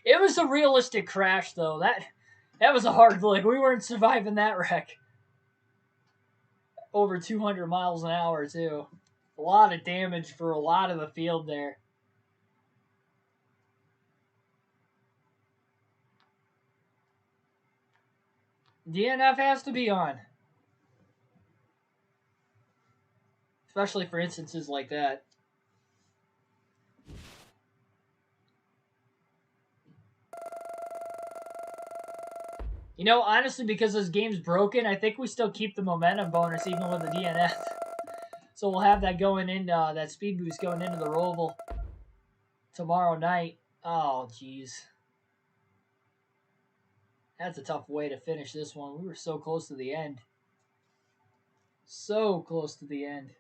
It was a realistic crash, though. That was a hard lick. We weren't surviving that wreck. Over 200 miles an hour, too. A lot of damage for a lot of the field there. DNF has to be on. Especially for instances like that. You know, honestly, because this game's broken, I think we still keep the momentum bonus even with the DNF. So we'll have that going in, that speed boost going into the Roval tomorrow night. Oh, jeez. That's a tough way to finish this one. We were so close to the end. So close to the end.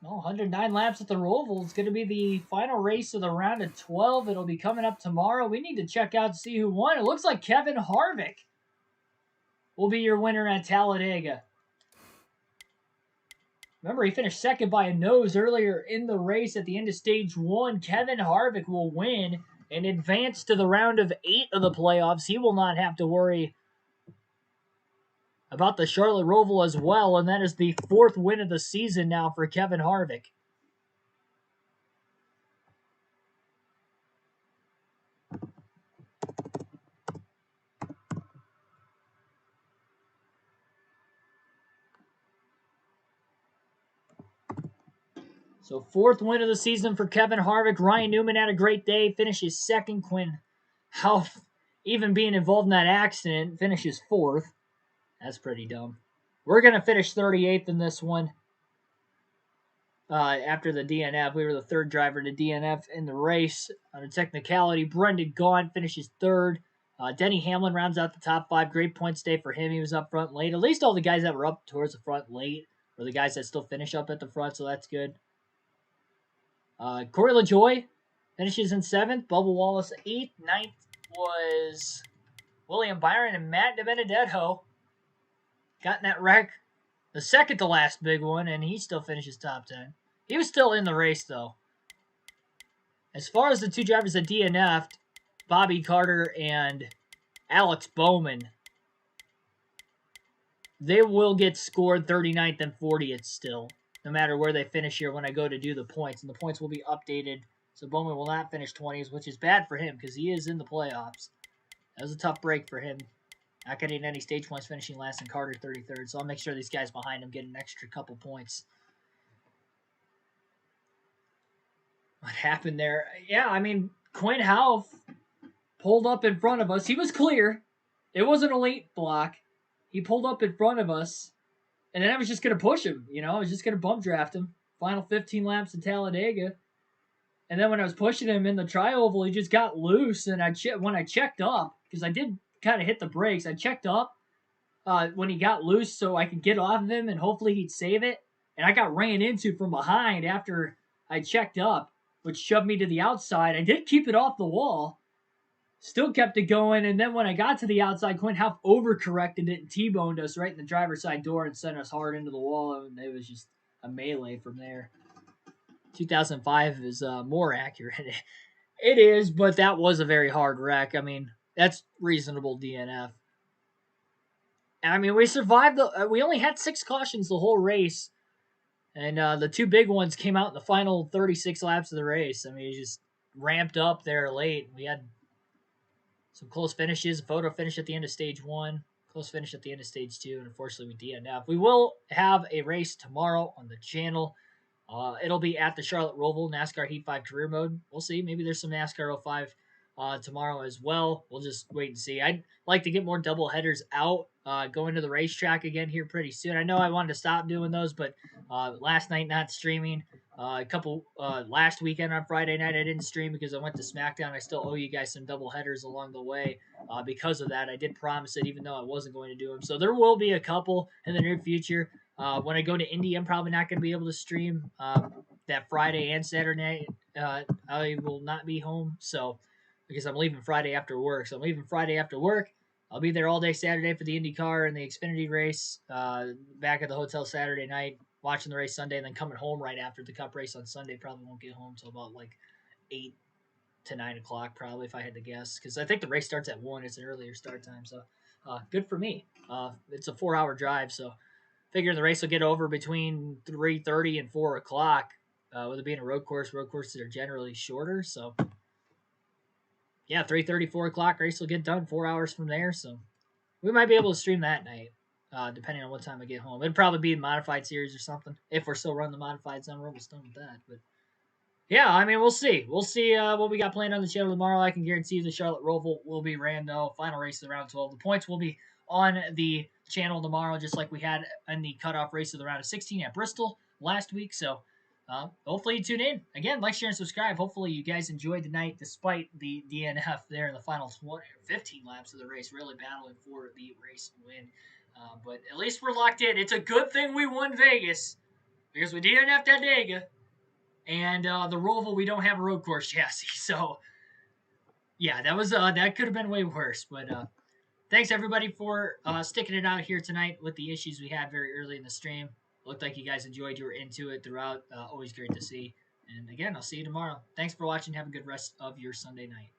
No, 109 laps at the Roval. It's going to be the final race of the round of 12. It'll be coming up tomorrow. We need to check out to see who won. It looks like Kevin Harvick will be your winner at Talladega. Remember, he finished second by a nose earlier in the race at the end of stage 1. Kevin Harvick will win and advance to the round of 8 of the playoffs. He will not have to worry about the Charlotte Roval as well, and that is the 4th win of the season now for Kevin Harvick. So 4th win of the season for Kevin Harvick. Ryan Newman had a great day, finishes 2nd. Quinn Houff, even being involved in that accident, finishes 4th. That's pretty dumb. We're going to finish 38th in this one. After the DNF, we were the 3rd driver to DNF in the race. On a technicality, Brendan Gaughan finishes 3rd. Denny Hamlin rounds out the top 5. Great points day for him. He was up front late. At least all the guys that were up towards the front late were the guys that still finish up at the front, so that's good. Corey LaJoy finishes in 7th. Bubba Wallace 8th. 9th was William Byron, and Matt DiBenedetto got in that wreck, the second to last big one, and he still finishes top 10. He was still in the race, though. As far as the 2 drivers that DNF'd, Bobby Carter and Alex Bowman, they will get scored 39th and 40th still, no matter where they finish here when I go to do the points. And the points will be updated, so Bowman will not finish 20th, which is bad for him because he is in the playoffs. That was a tough break for him. Not getting any stage points, finishing last, and Carter 33rd. So I'll make sure these guys behind him get an extra couple points. What happened there? Yeah, I mean, Quinn Houff pulled up in front of us. He was clear. It wasn't a late block. He pulled up in front of us, and then I was just going to push him. You know, I was just going to bump draft him. Final 15 laps at Talladega. And then when I was pushing him in the tri-oval, he just got loose. And when I checked up, because I did kind of hit the brakes, I checked up when he got loose so I could get off of him and hopefully he'd save it. And I got ran into from behind after I checked up, which shoved me to the outside. I did keep it off the wall. Still kept it going, and then when I got to the outside, Quinn Houff overcorrected it and T-boned us right in the driver's side door and sent us hard into the wall, and it was just a melee from there. 2005 is more accurate. It is, but that was a very hard wreck. I mean, that's reasonable DNF. I mean, we survived. We only had 6 cautions the whole race, and the 2 big ones came out in the final 36 laps of the race. I mean, it just ramped up there late. We had some close finishes, a photo finish at the end of stage 1, close finish at the end of stage 2, and unfortunately we DNF. We will have a race tomorrow on the channel. It'll be at the Charlotte Roval NASCAR Heat 5 career mode. We'll see. Maybe there's some NASCAR 05 tomorrow as well. We'll just wait and see. I'd like to get more double headers out, going to the racetrack again here pretty soon. I know I wanted to stop doing those, but last night not streaming. Last weekend on Friday night I didn't stream because I went to SmackDown. I still owe you guys some double headers along the way because of that. I did promise it even though I wasn't going to do them. So there will be a couple in the near future. When I go to Indy, I'm probably not going to be able to stream that Friday and Saturday. I will not be home, so because I'm leaving Friday after work. So I'm leaving Friday after work. I'll be there all day Saturday for the IndyCar and the Xfinity race. Back at the hotel Saturday night, watching the race Sunday, and then coming home right after the Cup race on Sunday. Probably won't get home till about like 8 to 9 o'clock probably if I had to guess, because I think the race starts at 1. It's an earlier start time, so good for me. It's a 4-hour drive, so figuring the race will get over between 3:30 and 4 o'clock. With it being a road courses are generally shorter, so yeah, 3:30, 4 o'clock race will get done 4 hours from there, so we might be able to stream that night, depending on what time I get home. It'd probably be a modified series or something if we're still running the modifieds. I'm almost done with that, but yeah, I mean, we'll see. We'll see what we got planned on the channel tomorrow. I can guarantee you the Charlotte Roval will be ran, though. Final race of the round 12. The points will be on the channel tomorrow, just like we had in the cutoff race of the round of 16 at Bristol last week. So hopefully you tune in. Again, like, share, and subscribe. Hopefully you guys enjoyed the night despite the DNF there in the final 15 laps of the race, really battling for the race win. But at least we're locked in. It's a good thing we won Vegas because we DNF'd Talladega. And the Roval, we don't have a road course chassis, so yeah, that could have been way worse. But thanks everybody for sticking it out here tonight with the issues we had very early in the stream. Looked like you guys enjoyed. You were into it throughout. Always great to see. And again, I'll see you tomorrow. Thanks for watching. Have a good rest of your Sunday night.